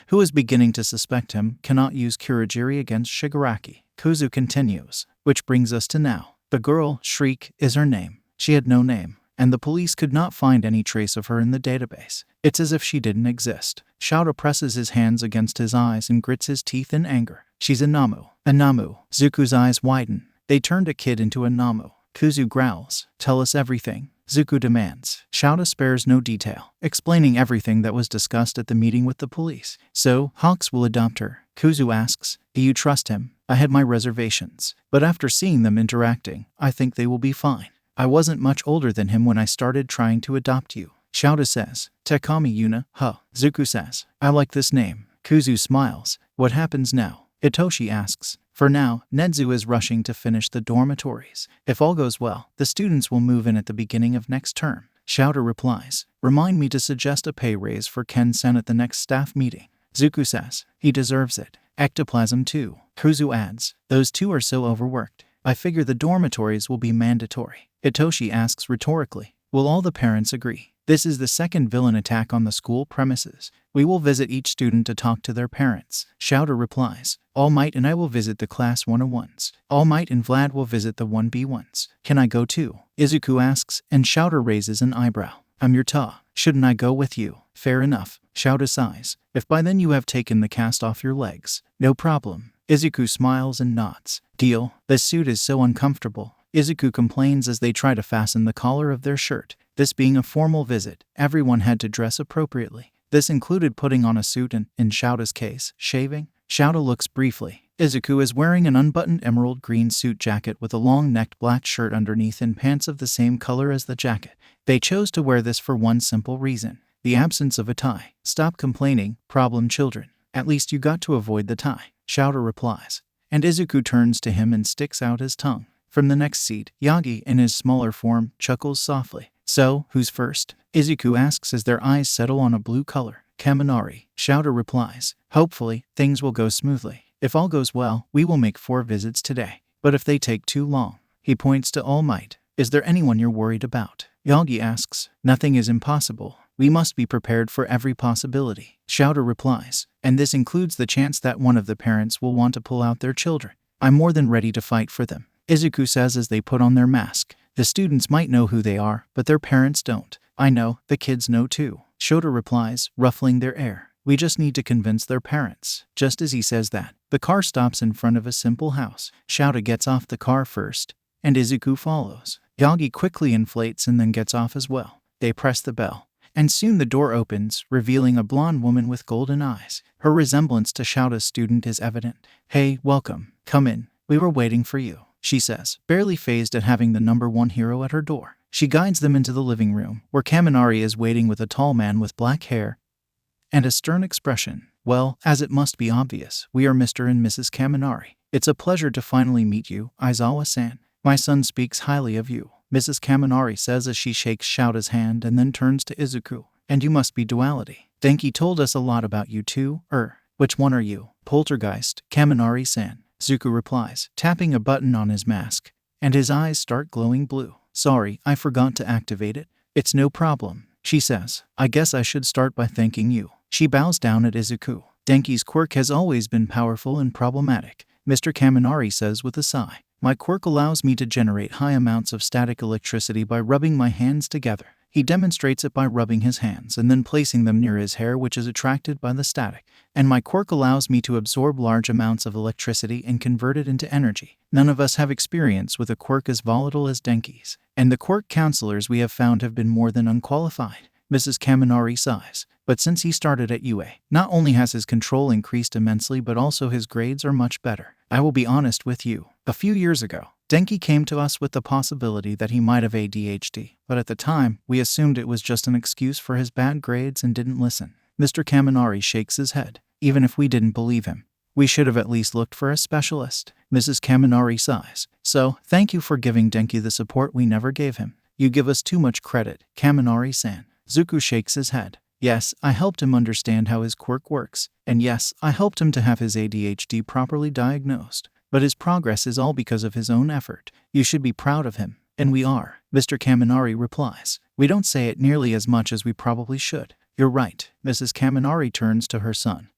S1: who is beginning to suspect him, cannot use Kurogiri against Shigaraki. Kuzu continues. Which brings us to now. The girl, Shriek, is her name. She had no name, and the police could not find any trace of her in the database. It's as if she didn't exist. Shouta presses his hands against his eyes and grits his teeth in anger. She's a Namu. A Namu. Zuko's eyes widen. They turned a kid into a Namu. Kuzu growls. Tell us everything, Zuko demands. Shouta spares no detail, explaining everything that was discussed at the meeting with the police. So, Hawks will adopt her? Kuzu asks. Do you trust him? I had my reservations, but after seeing them interacting, I think they will be fine. I wasn't much older than him when I started trying to adopt you. Shouta says. Takami Yuna, huh? Zuko says. I like this name. Kuzu smiles. What happens now? Itoshi asks. For now, Nedzu is rushing to finish the dormitories. If all goes well, the students will move in at the beginning of next term. Shouta replies. Remind me to suggest a pay raise for Ken-san at the next staff meeting. Zuko says. He deserves it. Ectoplasm too. Kuzu adds. Those two are so overworked. I figure the dormitories will be mandatory. Itoshi asks rhetorically. Will all the parents agree? This is the second villain attack on the school premises. We will visit each student to talk to their parents. Shouta replies. All Might and I will visit the class 101s. All Might and Vlad will visit the 1B1s. Can I go too? Izuku asks, and Shouta raises an eyebrow. I'm your Ta. Shouldn't I go with you? Fair enough. Shouta sighs. If by then you have taken the cast off your legs. No problem. Izuku smiles and nods. Deal. This suit is so uncomfortable. Izuku complains as they try to fasten the collar of their shirt. This being a formal visit, everyone had to dress appropriately. This included putting on a suit and, in Shouta's case, shaving. Shouta looks briefly. Izuku is wearing an unbuttoned emerald green suit jacket with a long-necked black shirt underneath and pants of the same color as the jacket. They chose to wear this for one simple reason: the absence of a tie. Stop complaining, problem children. At least you got to avoid the tie, Shouta replies. And Izuku turns to him and sticks out his tongue. From the next seat, Yagi, in his smaller form, chuckles softly. So, who's first? Izuku asks as their eyes settle on a blue color. Kaminari, Shouta replies. Hopefully, things will go smoothly. If all goes well, we will make 4 visits today. But if they take too long, he points to All Might. Is there anyone you're worried about? Yagi asks. Nothing is impossible. We must be prepared for every possibility, Shouta replies. And this includes the chance that one of the parents will want to pull out their children. I'm more than ready to fight for them, Izuku says as they put on their mask. The students might know who they are, but their parents don't. I know, the kids know too, Shouta replies, ruffling their hair. We just need to convince their parents. Just as he says that, the car stops in front of a simple house. Shouta gets off the car first, and Izuku follows. Yagi quickly inflates and then gets off as well. They press the bell, and soon the door opens, revealing a blonde woman with golden eyes. Her resemblance to Shouta's student is evident. Hey, welcome. Come in. We were waiting for you, she says, barely fazed at having the #1 hero at her door. She guides them into the living room, where Kaminari is waiting with a tall man with black hair and a stern expression. Well, as it must be obvious, we are Mr. and Mrs. Kaminari. It's a pleasure to finally meet you, Aizawa-san. My son speaks highly of you, Mrs. Kaminari says as she shakes Shouta's hand and then turns to Izuku. And you must be Duality. Denki told us a lot about you too. Which one are you? Poltergeist, Kaminari-san, Zuku replies, tapping a button on his mask, and his eyes start glowing blue. Sorry, I forgot to activate it. It's no problem, she says. I guess I should start by thanking you. She bows down at Izuku. Denki's quirk has always been powerful and problematic, Mr. Kaminari says with a sigh. My quirk allows me to generate high amounts of static electricity by rubbing my hands together. He demonstrates it by rubbing his hands and then placing them near his hair, which is attracted by the static. And my quirk allows me to absorb large amounts of electricity and convert it into energy. None of us have experience with a quirk as volatile as Denki's, and the quirk counselors we have found have been more than unqualified, Mrs. Kaminari sighs. But since he started at UA, not only has his control increased immensely, but also his grades are much better. I will be honest with you. A few years ago, Denki came to us with the possibility that he might have ADHD, but at the time, we assumed it was just an excuse for his bad grades and didn't listen. Mr. Kaminari shakes his head. Even if we didn't believe him, we should have at least looked for a specialist. Mrs. Kaminari sighs. So, thank you for giving Denki the support we never gave him. You give us too much credit, Kaminari-san. Zuku shakes his head. Yes, I helped him understand how his quirk works. And yes, I helped him to have his ADHD properly diagnosed. But his progress is all because of his own effort. You should be proud of him. And we are, Mr. Kaminari replies. We don't say it nearly as much as we probably should. You're right. Mrs. Kaminari turns to her son,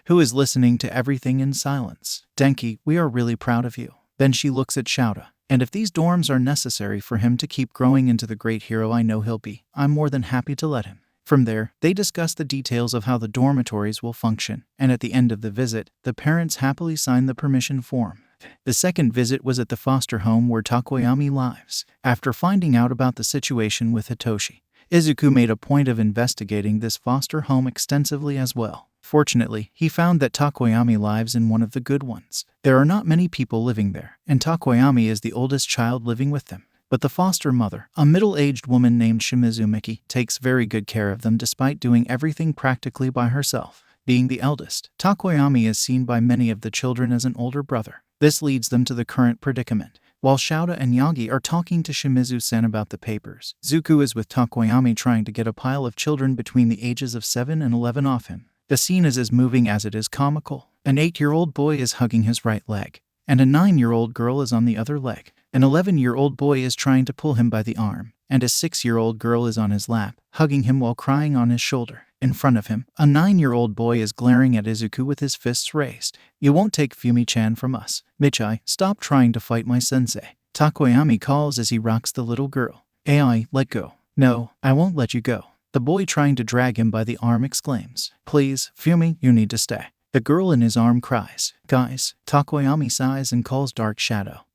S1: who is listening to everything in silence. Denki, we are really proud of you. Then she looks at Shouta. And if these dorms are necessary for him to keep growing into the great hero I know he'll be, I'm more than happy to let him. From there, they discuss the details of how the dormitories will function, and at the end of the visit, the parents happily sign the permission form. The second visit was at the foster home where Takoyami lives. After finding out about the situation with Hitoshi, Izuku made a point of investigating this foster home extensively as well. Fortunately, he found that Takoyami lives in one of the good ones. There are not many people living there, and Takoyami is the oldest child living with them. But the foster mother, a middle-aged woman named Shimizu Miki, takes very good care of them despite doing everything practically by herself. Being the eldest, Takoyami is seen by many of the children as an older brother. This leads them to the current predicament. While Shouta and Yagi are talking to Shimizu-sen about the papers, Zuku is with Takoyami trying to get a pile of children between the ages of 7 and 11 off him. The scene is as moving as it is comical. An 8-year-old boy is hugging his right leg, and a 9-year-old girl is on the other leg. An 11-year-old boy is trying to pull him by the arm, and a 6-year-old girl is on his lap, hugging him while crying on his shoulder. In front of him, a 9-year-old boy is glaring at Izuku with his fists raised. You won't take Fumi-chan from us. Michai, stop trying to fight my sensei, Takoyami calls as he rocks the little girl. Ai, let go. No, I won't let you go. The boy trying to drag him by the arm exclaims. Please, Fumi, you need to stay. The girl in his arm cries. Guys, Takoyami sighs and calls Dark Shadow,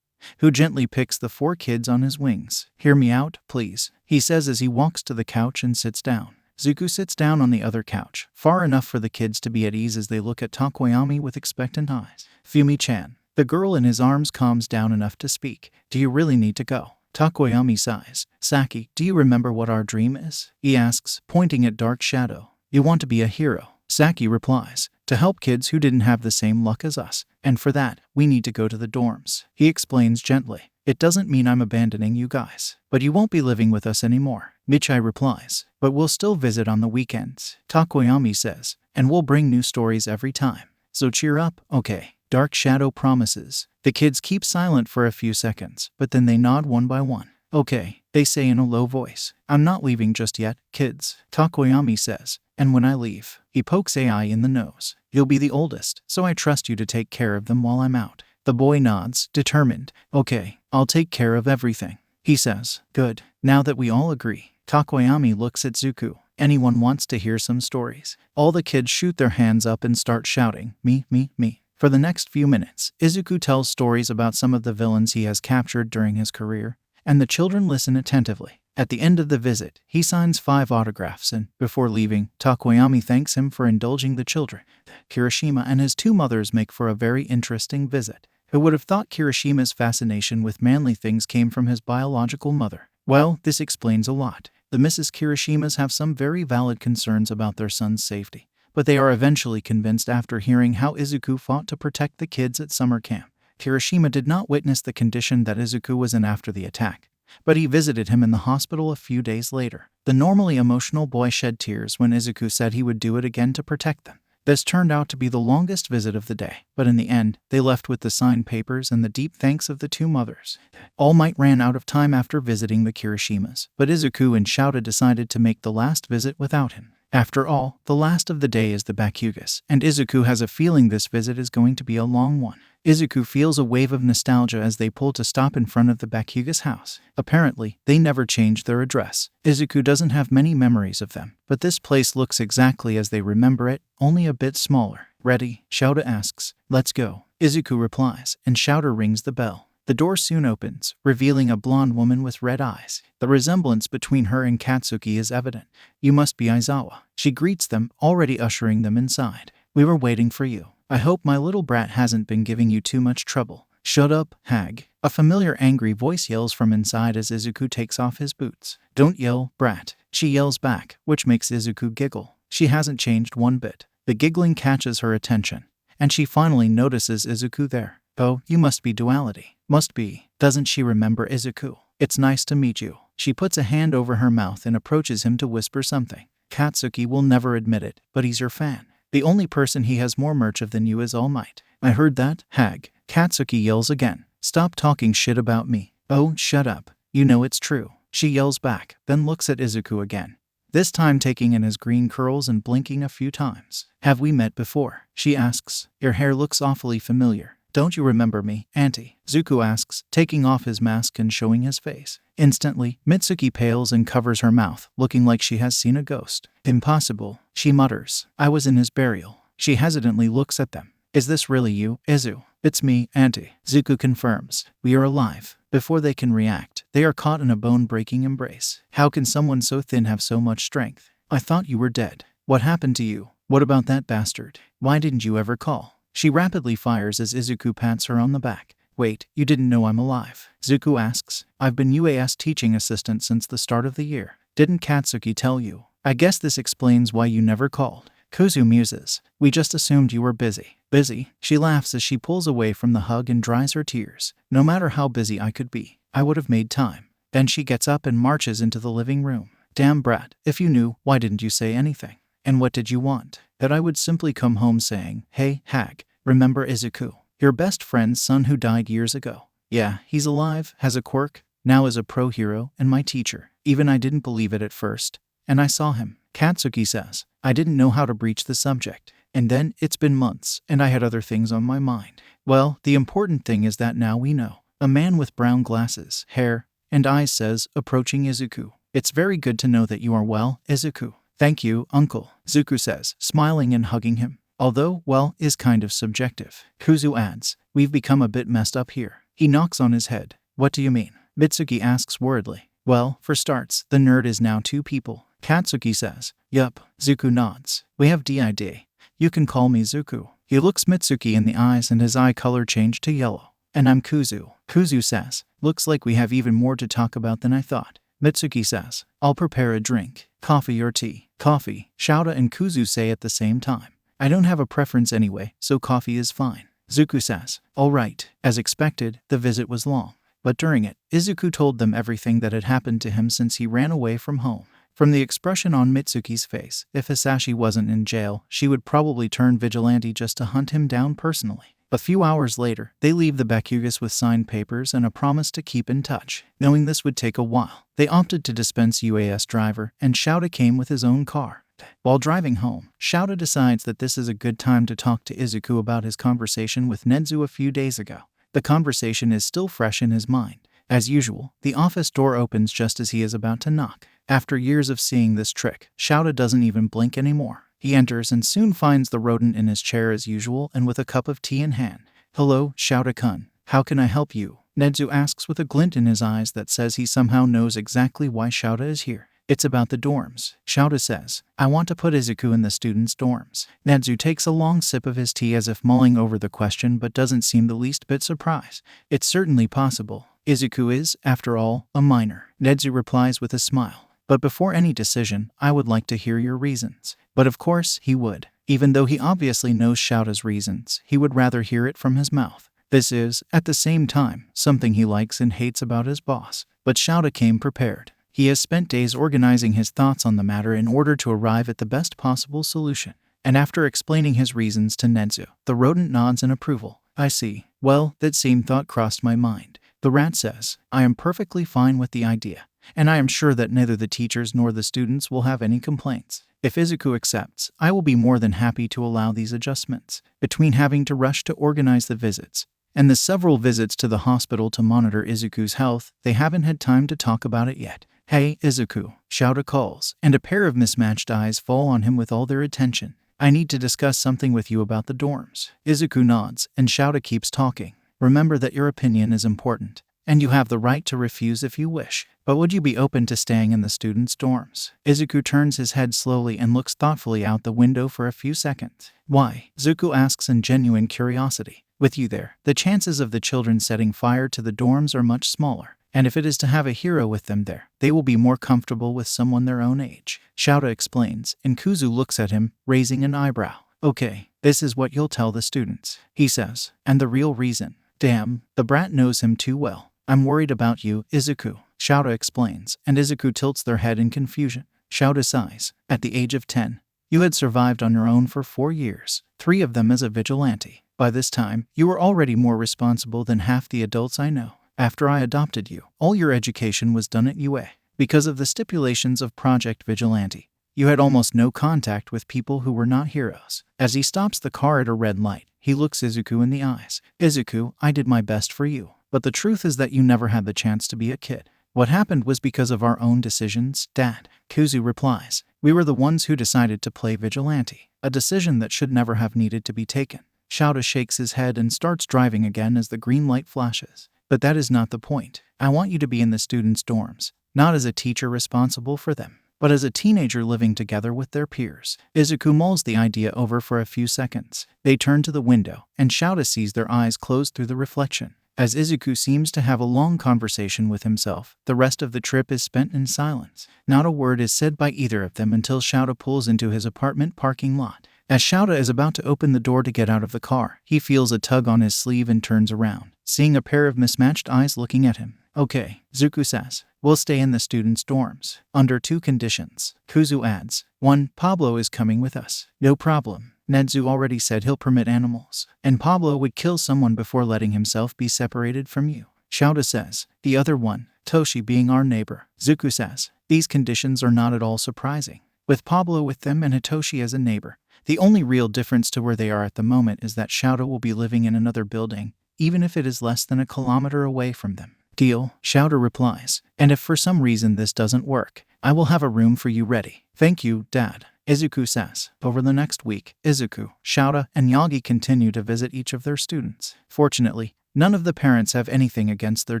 S1: who gently picks the 4 kids on his wings. Hear me out, please, he says as he walks to the couch and sits down. Zuku sits down on the other couch, far enough for the kids to be at ease as they look at Takoyami with expectant eyes. Fumi-chan. The girl in his arms calms down enough to speak. Do you really need to go? Takoyami sighs. Saki, do you remember what our dream is? He asks, pointing at Dark Shadow. You want to be a hero. Saki replies, to help kids who didn't have the same luck as us. And for that, we need to go to the dorms. He explains gently. It doesn't mean I'm abandoning you guys. But you won't be living with us anymore. Michai replies, but we'll still visit on the weekends. Takoyami says, and we'll bring new stories every time. So cheer up, okay? Dark Shadow promises. The kids keep silent for a few seconds, but then they nod one by one. Okay, they say in a low voice. I'm not leaving just yet, kids. Takoyami says, and when I leave, he pokes AI in the nose. You'll be the oldest, so I trust you to take care of them while I'm out. The boy nods, determined. Okay, I'll take care of everything. He says, good. Now that we all agree. Takoyami looks at Zuko. Anyone wants to hear some stories? All the kids shoot their hands up and start shouting, me, me, me. For the next few minutes, Izuku tells stories about some of the villains he has captured during his career, and the children listen attentively. At the end of the visit, he signs 5 autographs and, before leaving, Takoyami thanks him for indulging the children. Kirishima and his 2 mothers make for a very interesting visit. Who would have thought Kirishima's fascination with manly things came from his biological mother? Well, this explains a lot. The Mrs. Kirishimas have some very valid concerns about their son's safety, but they are eventually convinced after hearing how Izuku fought to protect the kids at summer camp. Kirishima did not witness the condition that Izuku was in after the attack, but he visited him in the hospital a few days later. The normally emotional boy shed tears when Izuku said he would do it again to protect them. This turned out to be the longest visit of the day, but in the end, they left with the signed papers and the deep thanks of the 2 mothers. All Might ran out of time after visiting the Kirishimas, but Izuku and Shouta decided to make the last visit without him. After all, the last of the day is the Bakugas, and Izuku has a feeling this visit is going to be a long one. Izuku feels a wave of nostalgia as they pull to stop in front of the Bakugas house. Apparently, they never changed their address. Izuku doesn't have many memories of them, but this place looks exactly as they remember it, only a bit smaller. Ready? Shouta asks. Let's go. Izuku replies, and Shouta rings the bell. The door soon opens, revealing a blonde woman with red eyes. The resemblance between her and Katsuki is evident. You must be Aizawa. She greets them, already ushering them inside. We were waiting for you. I hope my little brat hasn't been giving you too much trouble. Shut up, hag. A familiar angry voice yells from inside as Izuku takes off his boots. Don't yell, brat. She yells back, which makes Izuku giggle. She hasn't changed one bit. The giggling catches her attention, and she finally notices Izuku there. Oh, you must be Duality. Must be. Doesn't she remember Izuku? It's nice to meet you. She puts a hand over her mouth and approaches him to whisper something. Katsuki will never admit it, but he's your fan. The only person he has more merch of than you is All Might. I heard that, hag. Katsuki yells again. Stop talking shit about me. Oh, shut up. You know it's true. She yells back, then looks at Izuku again. This time taking in his green curls and blinking a few times. Have we met before? She asks. Your hair looks awfully familiar. Don't you remember me, Auntie? Zuko asks, taking off his mask and showing his face. Instantly, Mitsuki pales and covers her mouth, looking like she has seen a ghost. Impossible, she mutters. I was in his burial. She hesitantly looks at them. Is this really you, Izu? It's me, Auntie. Zuko confirms. We are alive. Before they can react, they are caught in a bone-breaking embrace. How can someone so thin have so much strength? I thought you were dead. What happened to you? What about that bastard? Why didn't you ever call? She rapidly fires as Izuku pats her on the back. Wait, you didn't know I'm alive? Zuko asks. I've been UAS teaching assistant since the start of the year. Didn't Katsuki tell you? I guess this explains why you never called. Kuzu muses. We just assumed you were busy. Busy? She laughs as she pulls away from the hug and dries her tears. No matter how busy I could be, I would have made time. Then she gets up and marches into the living room. Damn brat, if you knew, why didn't you say anything? And what did you want? That I would simply come home saying, hey, hag, remember Izuku? Your best friend's son who died years ago. Yeah, he's alive, has a quirk, now is a pro hero, and my teacher. Even I didn't believe it at first. And I saw him. Katsuki says, I didn't know how to breach the subject. And then, it's been months, and I had other things on my mind. Well, the important thing is that now we know. A man with brown glasses, hair, and eyes says, approaching Izuku. It's very good to know that you are well, Izuku. Thank you, uncle, Zuko says, smiling and hugging him. Although, well, is kind of subjective. Kuzu adds, we've become a bit messed up here. He knocks on his head. What do you mean? Mitsuki asks worriedly. Well, for starts, the nerd is now 2 people. Katsuki says. Yup. Zuko nods. We have DID. You can call me Zuko. He looks Mitsuki in the eyes and his eye color changed to yellow. And I'm Kuzu. Kuzu says. Looks like we have even more to talk about than I thought. Mitsuki says. I'll prepare a drink. Coffee or tea? Coffee, Shouta and Kuzu say at the same time. I don't have a preference anyway, so coffee is fine. Zuko says. All right. As expected, the visit was long. But during it, Izuku told them everything that had happened to him since he ran away from home. From the expression on Mitsuki's face, if Hisashi wasn't in jail, she would probably turn vigilante just to hunt him down personally. A few hours later, they leave the Bakugas with signed papers and a promise to keep in touch. Knowing this would take a while, they opted to dispense UAS driver, and Shouta came with his own car. While driving home, Shouta decides that this is a good time to talk to Izuku about his conversation with Nezu a few days ago. The conversation is still fresh in his mind. As usual, the office door opens just as he is about to knock. After years of seeing this trick, Shouta doesn't even blink anymore. He enters and soon finds the rodent in his chair as usual and with a cup of tea in hand. Hello, Shouta-kun. How can I help you? Nezu asks with a glint in his eyes that says he somehow knows exactly why Shouta is here. It's about the dorms. Shouta says, I want to put Izuku in the students' dorms. Nezu takes a long sip of his tea as if mulling over the question but doesn't seem the least bit surprised. It's certainly possible. Izuku is, after all, a minor. Nezu replies with a smile. But before any decision, I would like to hear your reasons. But of course, he would. Even though he obviously knows Shouta's reasons, he would rather hear it from his mouth. This is, at the same time, something he likes and hates about his boss. But Shouta came prepared. He has spent days organizing his thoughts on the matter in order to arrive at the best possible solution. And after explaining his reasons to Nezu, the rodent nods in approval. I see. Well, that same thought crossed my mind. The rat says, I am perfectly fine with the idea, and I am sure that neither the teachers nor the students will have any complaints. If Izuku accepts, I will be more than happy to allow these adjustments. Between having to rush to organize the visits and the several visits to the hospital to monitor Izuku's health, they haven't had time to talk about it yet. Hey, Izuku, Shouta calls, and a pair of mismatched eyes fall on him with all their attention. I need to discuss something with you about the dorms. Izuku nods, and Shouta keeps talking. Remember that your opinion is important, and you have the right to refuse if you wish. But would you be open to staying in the students' dorms? Izuku turns his head slowly and looks thoughtfully out the window for a few seconds. Why? Zuko asks in genuine curiosity. With you there, the chances of the children setting fire to the dorms are much smaller. And if it is to have a hero with them there, they will be more comfortable with someone their own age. Shouta explains, and Kuzu looks at him, raising an eyebrow. Okay, this is what you'll tell the students, he says. And the real reason. Damn, the brat knows him too well. I'm worried about you, Izuku, Shouta explains, and Izuku tilts their head in confusion. Shouta sighs. At the age of 10, you had survived on your own for 4 years, 3 of them as a vigilante. By this time, you were already more responsible than half the adults I know. After I adopted you, all your education was done at UA. Because of the stipulations of Project Vigilante, you had almost no contact with people who were not heroes. As he stops the car at a red light, he looks Izuku in the eyes. Izuku, I did my best for you. But the truth is that you never had the chance to be a kid. What happened was because of our own decisions, Dad. Kuzu replies. We were the ones who decided to play vigilante, a decision that should never have needed to be taken. Shouta shakes his head and starts driving again as the green light flashes. But that is not the point. I want you to be in the students' dorms, not as a teacher responsible for them, but as a teenager living together with their peers. Izuku mulls the idea over for a few seconds. They turn to the window, and Shouta sees their eyes close through the reflection. As Izuku seems to have a long conversation with himself, the rest of the trip is spent in silence. Not a word is said by either of them until Shouta pulls into his apartment parking lot. As Shouta is about to open the door to get out of the car, he feels a tug on his sleeve and turns around, seeing a pair of mismatched eyes looking at him. Okay, Zuko says. We'll stay in the students' dorms. Under 2 conditions. Kuzu adds. 1. Pablo is coming with us. No problem. Nezu already said he'll permit animals, and Pablo would kill someone before letting himself be separated from you. Shouta says. The other 1. Toshi being our neighbor. Zuko says. These conditions are not at all surprising. With Pablo with them and Hitoshi as a neighbor, the only real difference to where they are at the moment is that Shouta will be living in another building, even if it is less than a kilometer away from them. Deal, Shouta replies. And if for some reason this doesn't work, I will have a room for you ready. Thank you, Dad, Izuku says. Over the next week, Izuku, Shouta, and Yagi continue to visit each of their students. Fortunately, none of the parents have anything against their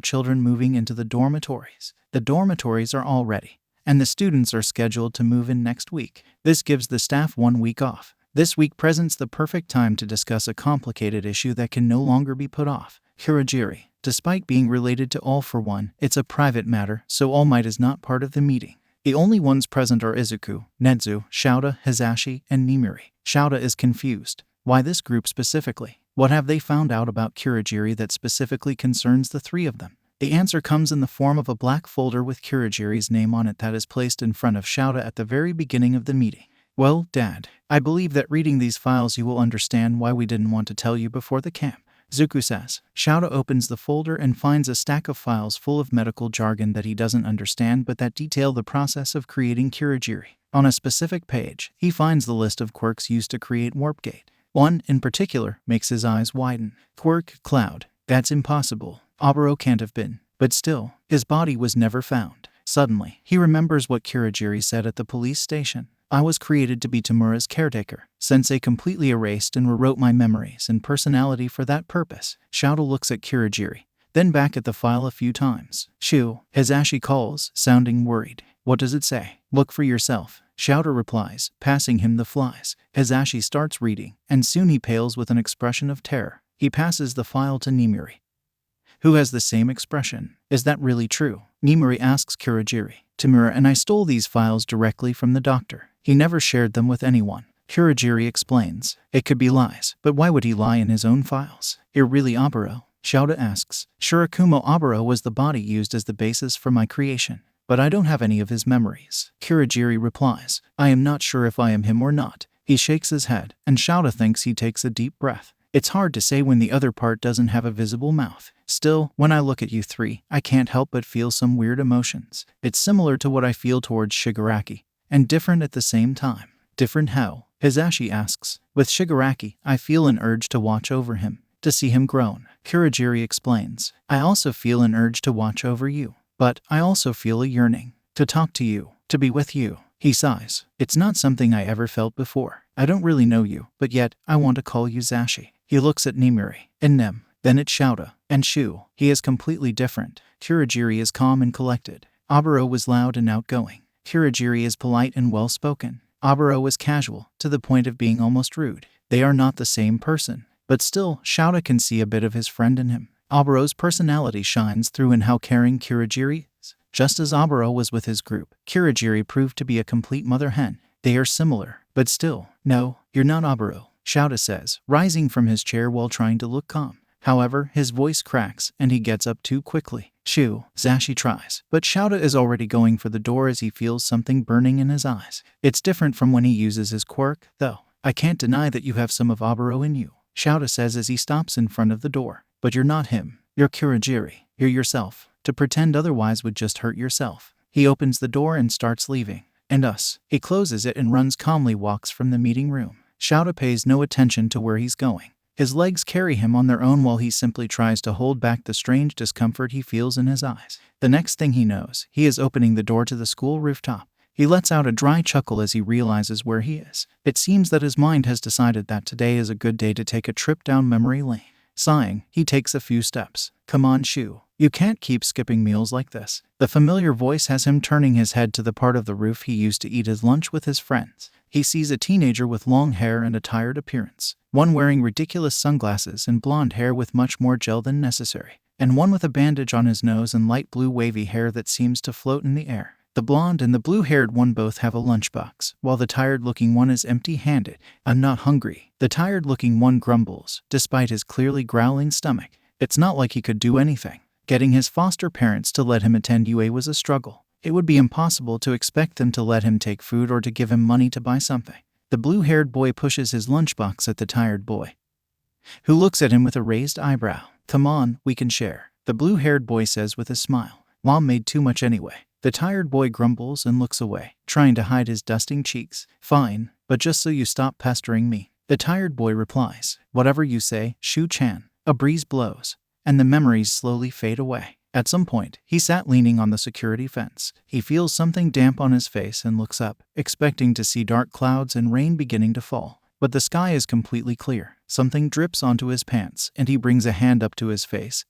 S1: children moving into the dormitories. The dormitories are all ready, and the students are scheduled to move in next week. This gives the staff 1 week off. This week presents the perfect time to discuss a complicated issue that can no longer be put off. Kurogiri. Despite being related to All for One, it's a private matter, so All Might is not part of the meeting. The only ones present are Izuku, Nezu, Shouta, Hizashi, and Nimiri. Shouta is confused. Why this group specifically? What have they found out about Kurogiri that specifically concerns the three of them? The answer comes in the form of a black folder with Kurogiri's name on it that is placed in front of Shouta at the very beginning of the meeting. Well, Dad, I believe that reading these files you will understand why we didn't want to tell you before the camp. Zuko says. Shouta opens the folder and finds a stack of files full of medical jargon that he doesn't understand but that detail the process of creating Kurogiri. On a specific page, he finds the list of quirks used to create Warpgate. One, in particular, makes his eyes widen. Quirk, Cloud. That's impossible. Oboro can't have been. But still, his body was never found. Suddenly, he remembers what Kurogiri said at the police station. I was created to be Tamura's caretaker. Sensei completely erased and rewrote my memories and personality for that purpose. Shouta looks at Kurogiri, then back at the file a few times. Shoo, Hizashi calls, sounding worried. What does it say? Look for yourself. Shouta replies, passing him the flies. Hizashi starts reading, and soon he pales with an expression of terror. He passes the file to Nimiri, who has the same expression. Is that really true? Nimiri asks Kurogiri. Tamura and I stole these files directly from the doctor. He never shared them with anyone. Kurogiri explains. It could be lies, but why would he lie in his own files? You're really Oboro? Shouta asks. Shirakumo Oboro was the body used as the basis for my creation, but I don't have any of his memories. Kurogiri replies. I am not sure if I am him or not. He shakes his head, and Shouta thinks he takes a deep breath. It's hard to say when the other part doesn't have a visible mouth. Still, when I look at you three, I can't help but feel some weird emotions. It's similar to what I feel towards Shigaraki, and different at the same time. Different how? Hizashi asks. With Shigaraki, I feel an urge to watch over him, to see him grown. Kurogiri explains. I also feel an urge to watch over you, but I also feel a yearning to talk to you, to be with you. He sighs. It's not something I ever felt before. I don't really know you, but yet I want to call you Zashi. He looks at Nimiri, and Nem, then at Shouta, and Shu. He is completely different. Kurogiri is calm and collected. Oboro was loud and outgoing. Kurogiri is polite and well-spoken. Oboro is casual, to the point of being almost rude. They are not the same person, but still, Shouta can see a bit of his friend in him. Oboro's personality shines through in how caring Kurogiri is. Just as Oboro was with his group, Kurogiri proved to be a complete mother hen. They are similar, but still, no, you're not Oboro, Shouta says, rising from his chair while trying to look calm. However, his voice cracks, and he gets up too quickly. Shoo, Zashi tries, but Shouta is already going for the door as he feels something burning in his eyes. It's different from when he uses his quirk, though. I can't deny that you have some of Oboro in you, Shouta says as he stops in front of the door. But you're not him. You're Kurogiri. You're yourself. To pretend otherwise would just hurt yourself. He opens the door and starts leaving. And us. He closes it and calmly walks from the meeting room. Shouta pays no attention to where he's going. His legs carry him on their own while he simply tries to hold back the strange discomfort he feels in his eyes. The next thing he knows, he is opening the door to the school rooftop. He lets out a dry chuckle as he realizes where he is. It seems that his mind has decided that today is a good day to take a trip down memory lane. Sighing, he takes a few steps. Come on, Shu. You can't keep skipping meals like this. The familiar voice has him turning his head to the part of the roof he used to eat his lunch with his friends. He sees a teenager with long hair and a tired appearance. One wearing ridiculous sunglasses and blonde hair with much more gel than necessary. And one with a bandage on his nose and light blue wavy hair that seems to float in the air. The blonde and the blue-haired one both have a lunchbox, while the tired-looking one is empty-handed. I'm not hungry. The tired-looking one grumbles, despite his clearly growling stomach. It's not like he could do anything. Getting his foster parents to let him attend UA was a struggle. It would be impossible to expect them to let him take food or to give him money to buy something. The blue-haired boy pushes his lunchbox at the tired boy, who looks at him with a raised eyebrow. Come on, we can share, the blue-haired boy says with a smile. Mom made too much anyway. The tired boy grumbles and looks away, trying to hide his dusting cheeks. Fine, but just so you stop pestering me. The tired boy replies. Whatever you say, Shu-chan. A breeze blows, and the memories slowly fade away. At some point, he sat leaning on the security fence. He feels something damp on his face and looks up, expecting to see dark clouds and rain beginning to fall. But the sky is completely clear. Something drips onto his pants, and he brings a hand up to his face,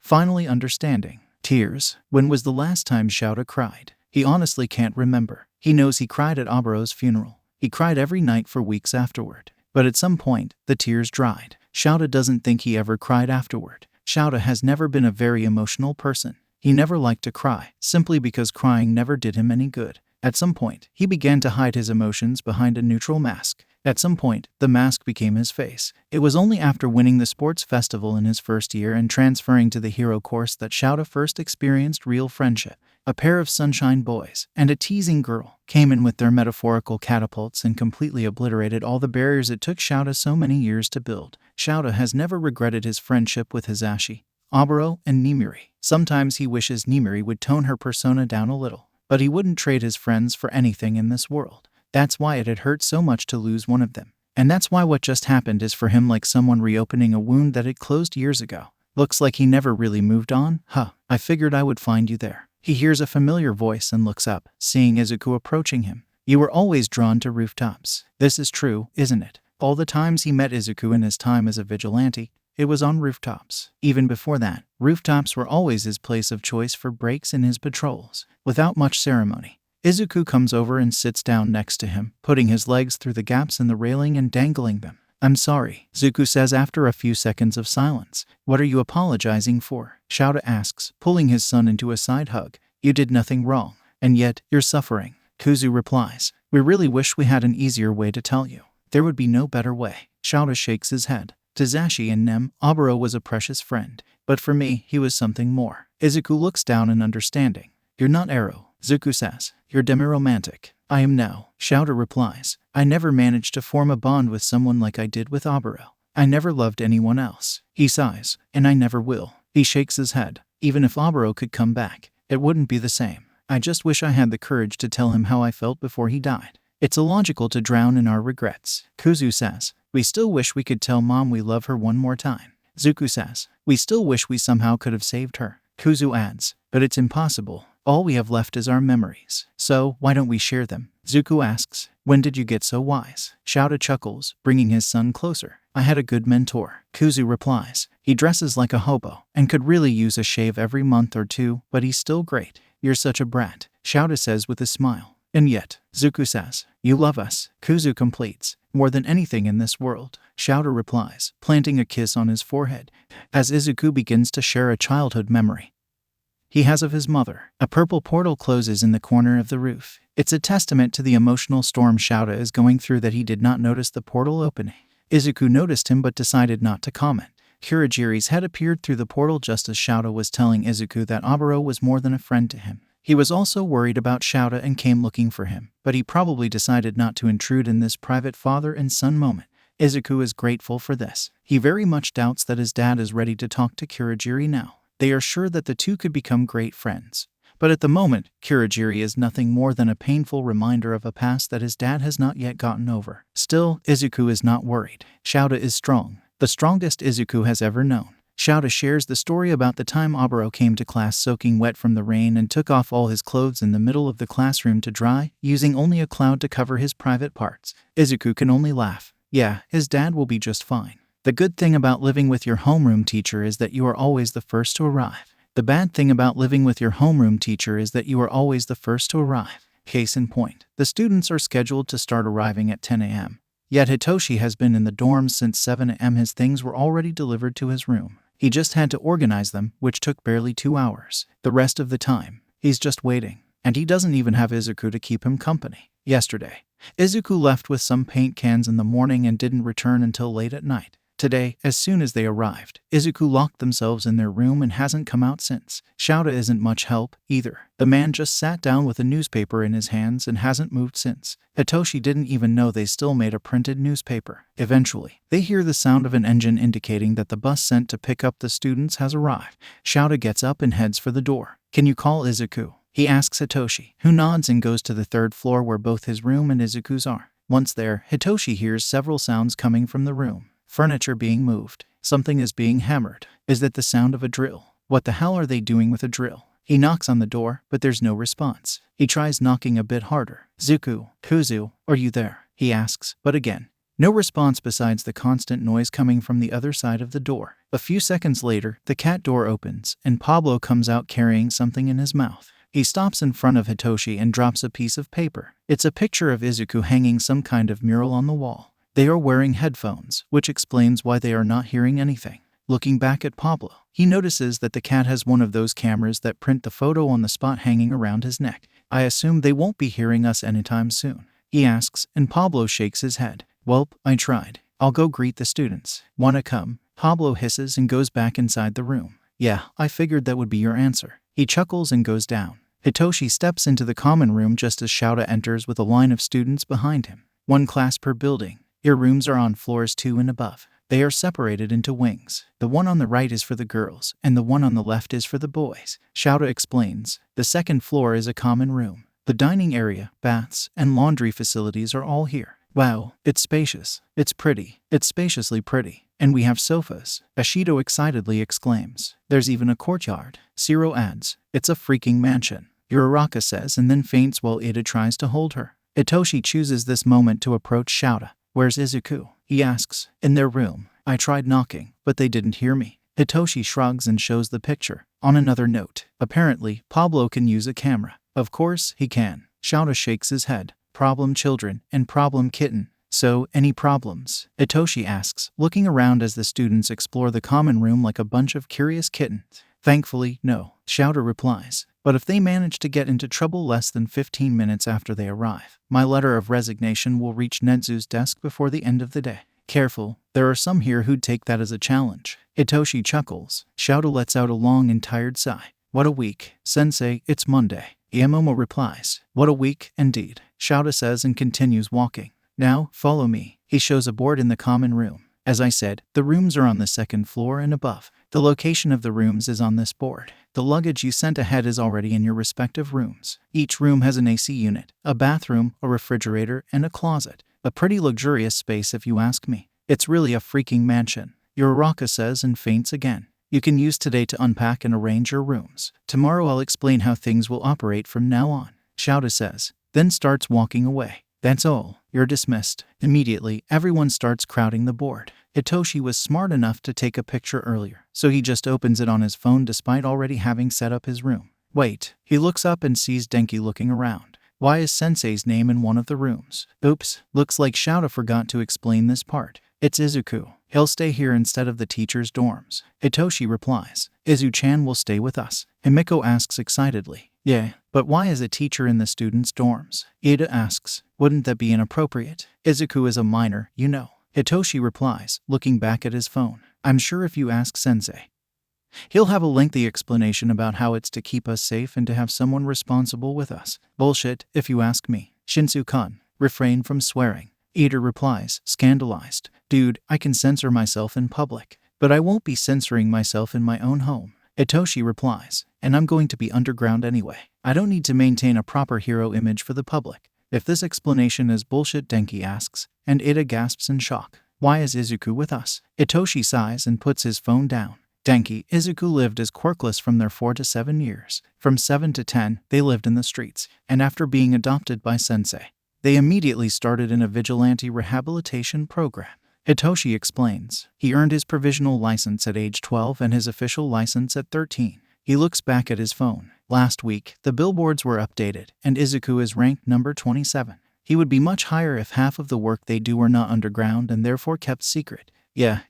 S1: finally understanding. Tears. When was the last time Shouta cried? He honestly can't remember. He knows he cried at Oboro's funeral. He cried every night for weeks afterward. But at some point, the tears dried. Shouta doesn't think he ever cried afterward. Shouta has never been a very emotional person. He never liked to cry, simply because crying never did him any good. At some point, he began to hide his emotions behind a neutral mask. At some point, the mask became his face. It was only after winning the sports festival in his first year and transferring to the hero course that Shouta first experienced real friendship. A pair of sunshine boys and a teasing girl came in with their metaphorical catapults and completely obliterated all the barriers it took Shouta so many years to build. Shouta has never regretted his friendship with Hisashi, Oboro, and Nimiri. Sometimes he wishes Nimiri would tone her persona down a little, but he wouldn't trade his friends for anything in this world. That's why it had hurt so much to lose one of them. And that's why what just happened is for him like someone reopening a wound that had closed years ago. Looks like he never really moved on. I figured I would find you there. He hears a familiar voice and looks up, seeing Izuku approaching him. You were always drawn to rooftops. This is true, isn't it? All the times he met Izuku in his time as a vigilante, it was on rooftops. Even before that, rooftops were always his place of choice for breaks in his patrols. Without much ceremony, Izuku comes over and sits down next to him, putting his legs through the gaps in the railing and dangling them. I'm sorry, Zuko says after a few seconds of silence. What are you apologizing for? Shouta asks, pulling his son into a side hug. You did nothing wrong, and yet you're suffering. Kuzu replies, we really wish we had an easier way to tell you. There would be no better way. Shouta shakes his head. To Zashi and Nem, Oboro was a precious friend, but for me, he was something more. Izuku looks down in understanding. You're not Ero, Zuko says. You're demi-romantic. I am now, Shouta replies. I never managed to form a bond with someone like I did with Oboro. I never loved anyone else. He sighs, and I never will. He shakes his head. Even if Oboro could come back, it wouldn't be the same. I just wish I had the courage to tell him how I felt before he died. It's illogical to drown in our regrets. Kuzu says, we still wish we could tell Mom we love her one more time. Zuko says, we still wish we somehow could have saved her. Kuzu adds, but it's impossible. All we have left is our memories. So, why don't we share them? Zuko asks, when did you get so wise? Shouta chuckles, bringing his son closer. I had a good mentor. Kuzu replies, he dresses like a hobo and could really use a shave every month or two, but he's still great. You're such a brat, Shouta says with a smile. And yet, Zuko says, you love us. Kuzu completes, more than anything in this world. Shouta replies, planting a kiss on his forehead, as Izuku begins to share a childhood memory he has of his mother. A purple portal closes in the corner of the roof. It's a testament to the emotional storm Shouta is going through that he did not notice the portal opening. Izuku noticed him but decided not to comment. Kurogiri's head appeared through the portal just as Shouta was telling Izuku that Oboro was more than a friend to him. He was also worried about Shouta and came looking for him, but he probably decided not to intrude in this private father and son moment. Izuku is grateful for this. He very much doubts that his dad is ready to talk to Kurogiri now. They are sure that the two could become great friends. But at the moment, Kurogiri is nothing more than a painful reminder of a past that his dad has not yet gotten over. Still, Izuku is not worried. Shouta is strong, the strongest Izuku has ever known. Shouta shares the story about the time Oboro came to class soaking wet from the rain and took off all his clothes in the middle of the classroom to dry, using only a cloud to cover his private parts. Izuku can only laugh. Yeah, his dad will be just fine. The good thing about living with your homeroom teacher is that you are always the first to arrive. The bad thing about living with your homeroom teacher is that you are always the first to arrive. Case in point, the students are scheduled to start arriving at 10 a.m. Yet Hitoshi has been in the dorms since 7 a.m. His things were already delivered to his room. He just had to organize them, which took barely 2 hours. The rest of the time, he's just waiting. And he doesn't even have Izuku to keep him company. Yesterday, Izuku left with some paint cans in the morning and didn't return until late at night. Today, as soon as they arrived, Izuku locked themselves in their room and hasn't come out since. Shouta isn't much help, either. The man just sat down with a newspaper in his hands and hasn't moved since. Hitoshi didn't even know they still made a printed newspaper. Eventually, they hear the sound of an engine indicating that the bus sent to pick up the students has arrived. Shouta gets up and heads for the door. Can you call Izuku? He asks Hitoshi, who nods and goes to the 3rd floor where both his room and Izuku's are. Once there, Hitoshi hears several sounds coming from the room. Furniture being moved. Something is being hammered. Is that the sound of a drill? What the hell are they doing with a drill? He knocks on the door, but there's no response. He tries knocking a bit harder. Zuko, Kuzu, are you there? He asks, but again, no response besides the constant noise coming from the other side of the door. A few seconds later, the cat door opens, and Pablo comes out carrying something in his mouth. He stops in front of Hitoshi and drops a piece of paper. It's a picture of Izuku hanging some kind of mural on the wall. They are wearing headphones, which explains why they are not hearing anything. looking back at Pablo. He notices that the cat has one of those cameras that print the photo on the spot hanging around his neck. I assume they won't be hearing us anytime soon, he asks, and Pablo shakes his head. Welp, I tried. I'll go greet the students. Wanna come? Pablo hisses and goes back inside the room. Yeah, I figured that would be your answer. He chuckles and goes down. Hitoshi steps into the common room just as Shouta enters with a line of students behind him. 1 class per building. Your rooms are on floors 2 and above. They are separated into wings. The one on the right is for the girls, and the one on the left is for the boys. Shouta explains. The second floor is a common room. The dining area, baths, and laundry facilities are all here. Wow, it's spacious. It's pretty. It's spaciously pretty. And we have sofas. Ashido excitedly exclaims. There's even a courtyard. Zero adds. It's a freaking mansion. Uraraka says and then faints while Ida tries to hold her. Hitoshi chooses this moment to approach Shouta. Where's Izuku? He asks. In their room. I tried knocking, but they didn't hear me. Hitoshi shrugs and shows the picture. On another note, apparently, Pablo can use a camera. Of course, he can. Shouta shakes his head. Problem children and problem kitten. So, any problems? Hitoshi asks, looking around as the students explore the common room like a bunch of curious kittens. Thankfully, no. Shouta replies. But if they manage to get into trouble less than 15 minutes after they arrive, my letter of resignation will reach Netsu's desk before the end of the day. Careful, there are some here who'd take that as a challenge. Hitoshi chuckles. Shouta lets out a long and tired sigh. What a week. Sensei, it's Monday. Iamomo replies. What a week, indeed. Shouta says and continues walking. Now, follow me. He shows a board in the common room. As I said, the rooms are on the second floor and above. The location of the rooms is on this board. The luggage you sent ahead is already in your respective rooms. Each room has an AC unit, a bathroom, a refrigerator, and a closet. A pretty luxurious space if you ask me. It's really a freaking mansion. Uraraka says and faints again. You can use today to unpack and arrange your rooms. Tomorrow I'll explain how things will operate from now on. Shouta says, then starts walking away. That's all. You're dismissed. Immediately, everyone starts crowding the board. Hitoshi was smart enough to take a picture earlier, so he just opens it on his phone despite already having set up his room. Wait. He looks up and sees Denki looking around. Why is Sensei's name in one of the rooms? Oops. Looks like Shouta forgot to explain this part. It's Izuku. He'll stay here instead of the teacher's dorms. Hitoshi replies. Izu-chan will stay with us. Himiko asks excitedly. Yeah, but why is a teacher in the students' dorms? Ida asks. Wouldn't that be inappropriate? Izuku is a minor, you know. Hitoshi replies, looking back at his phone. I'm sure if you ask Sensei, he'll have a lengthy explanation about how it's to keep us safe and to have someone responsible with us. Bullshit, if you ask me. Shinsu-kun, refrain from swearing. Ida replies, scandalized. Dude, I can censor myself in public, but I won't be censoring myself in my own home. Hitoshi replies, and I'm going to be underground anyway. I don't need to maintain a proper hero image for the public. If this explanation is bullshit, Denki asks, and Ida gasps in shock. Why is Izuku with us? Hitoshi sighs and puts his phone down. Denki, Izuku lived as quirkless from their 4 to 7 years. From 7 to 10, they lived in the streets, and after being adopted by Sensei, they immediately started in a vigilante rehabilitation program. Hitoshi explains. He earned his provisional license at age 12 and his official license at 13. He looks back at his phone. Last week, the billboards were updated, and Izuku is ranked number 27. He would be much higher if half of the work they do were not underground and therefore kept secret. Yeah,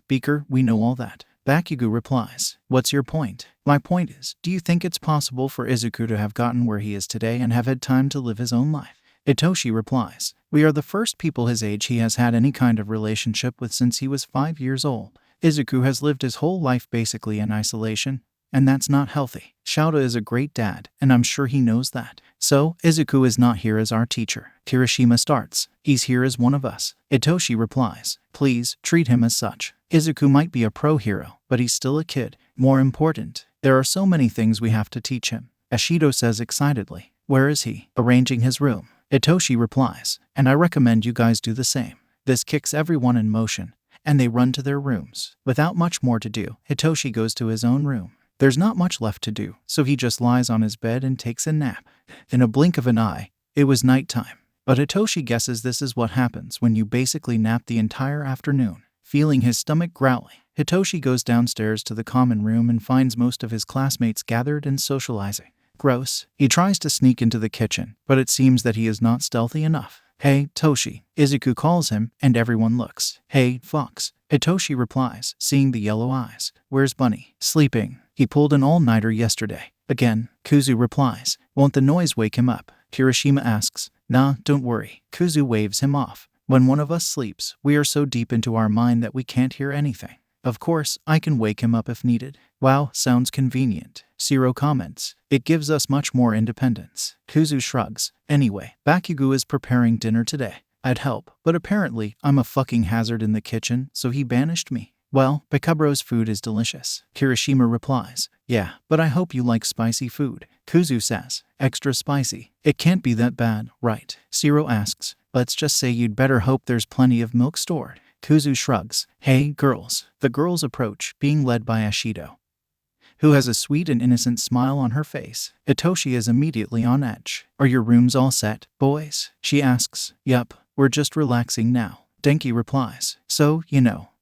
S1: Beaker, we know all that. Bakugo replies. What's your point? My point is, do you think it's possible for Izuku to have gotten where he is today and have had time to live his own life? Hitoshi replies. We are the first people his age he has had any kind of relationship with since he was 5 years old. Izuku has lived his whole life basically in isolation, and that's not healthy. Shouta is a great dad, and I'm sure he knows that. So, Izuku is not here as our teacher. Kirishima starts. He's here as one of us. Hitoshi replies. Please, treat him as such. Izuku might be a pro hero, but he's still a kid. More important, there are so many things we have to teach him. Ashido says excitedly. Where is he? Arranging his room. Hitoshi replies. And I recommend you guys do the same. This kicks everyone in motion, and they run to their rooms. Without much more to do, Hitoshi goes to his own room. There's not much left to do, so he just lies on his bed and takes a nap. In a blink of an eye, it was nighttime. But Hitoshi guesses this is what happens when you basically nap the entire afternoon. Feeling his stomach growling, Hitoshi goes downstairs to the common room and finds most of his classmates gathered and socializing. Gross. He tries to sneak into the kitchen, but it seems that he is not stealthy enough. "Hey, Toshi," Izuku calls him, and everyone looks. "Hey, Fox," Hitoshi replies, seeing the yellow eyes. "Where's Bunny?" "Sleeping. He pulled an all-nighter yesterday." Again, Kuzu replies. "Won't the noise wake him up?" Kirishima asks. "Nah, don't worry." Kuzu waves him off. "When one of us sleeps, we are so deep into our mind that we can't hear anything. Of course, I can wake him up if needed." "Wow, sounds convenient," Shiro comments. "It gives us much more independence." Kuzu shrugs. "Anyway, Bakugo is preparing dinner today. I'd help, but apparently I'm a fucking hazard in the kitchen, so he banished me." "Well, Bakubro's food is delicious," Kirishima replies. "Yeah, but I hope you like spicy food," Kuzu says. "Extra spicy. It can't be that bad, right?" Shiro asks. "Let's just say you'd better hope there's plenty of milk stored." Kuzu shrugs. "Hey, girls." The girls approach, being led by Ashido, who has a sweet and innocent smile on her face. Hitoshi is immediately on edge. "Are your rooms all set, boys?" she asks. "Yup, we're just relaxing now," Denki replies. "So,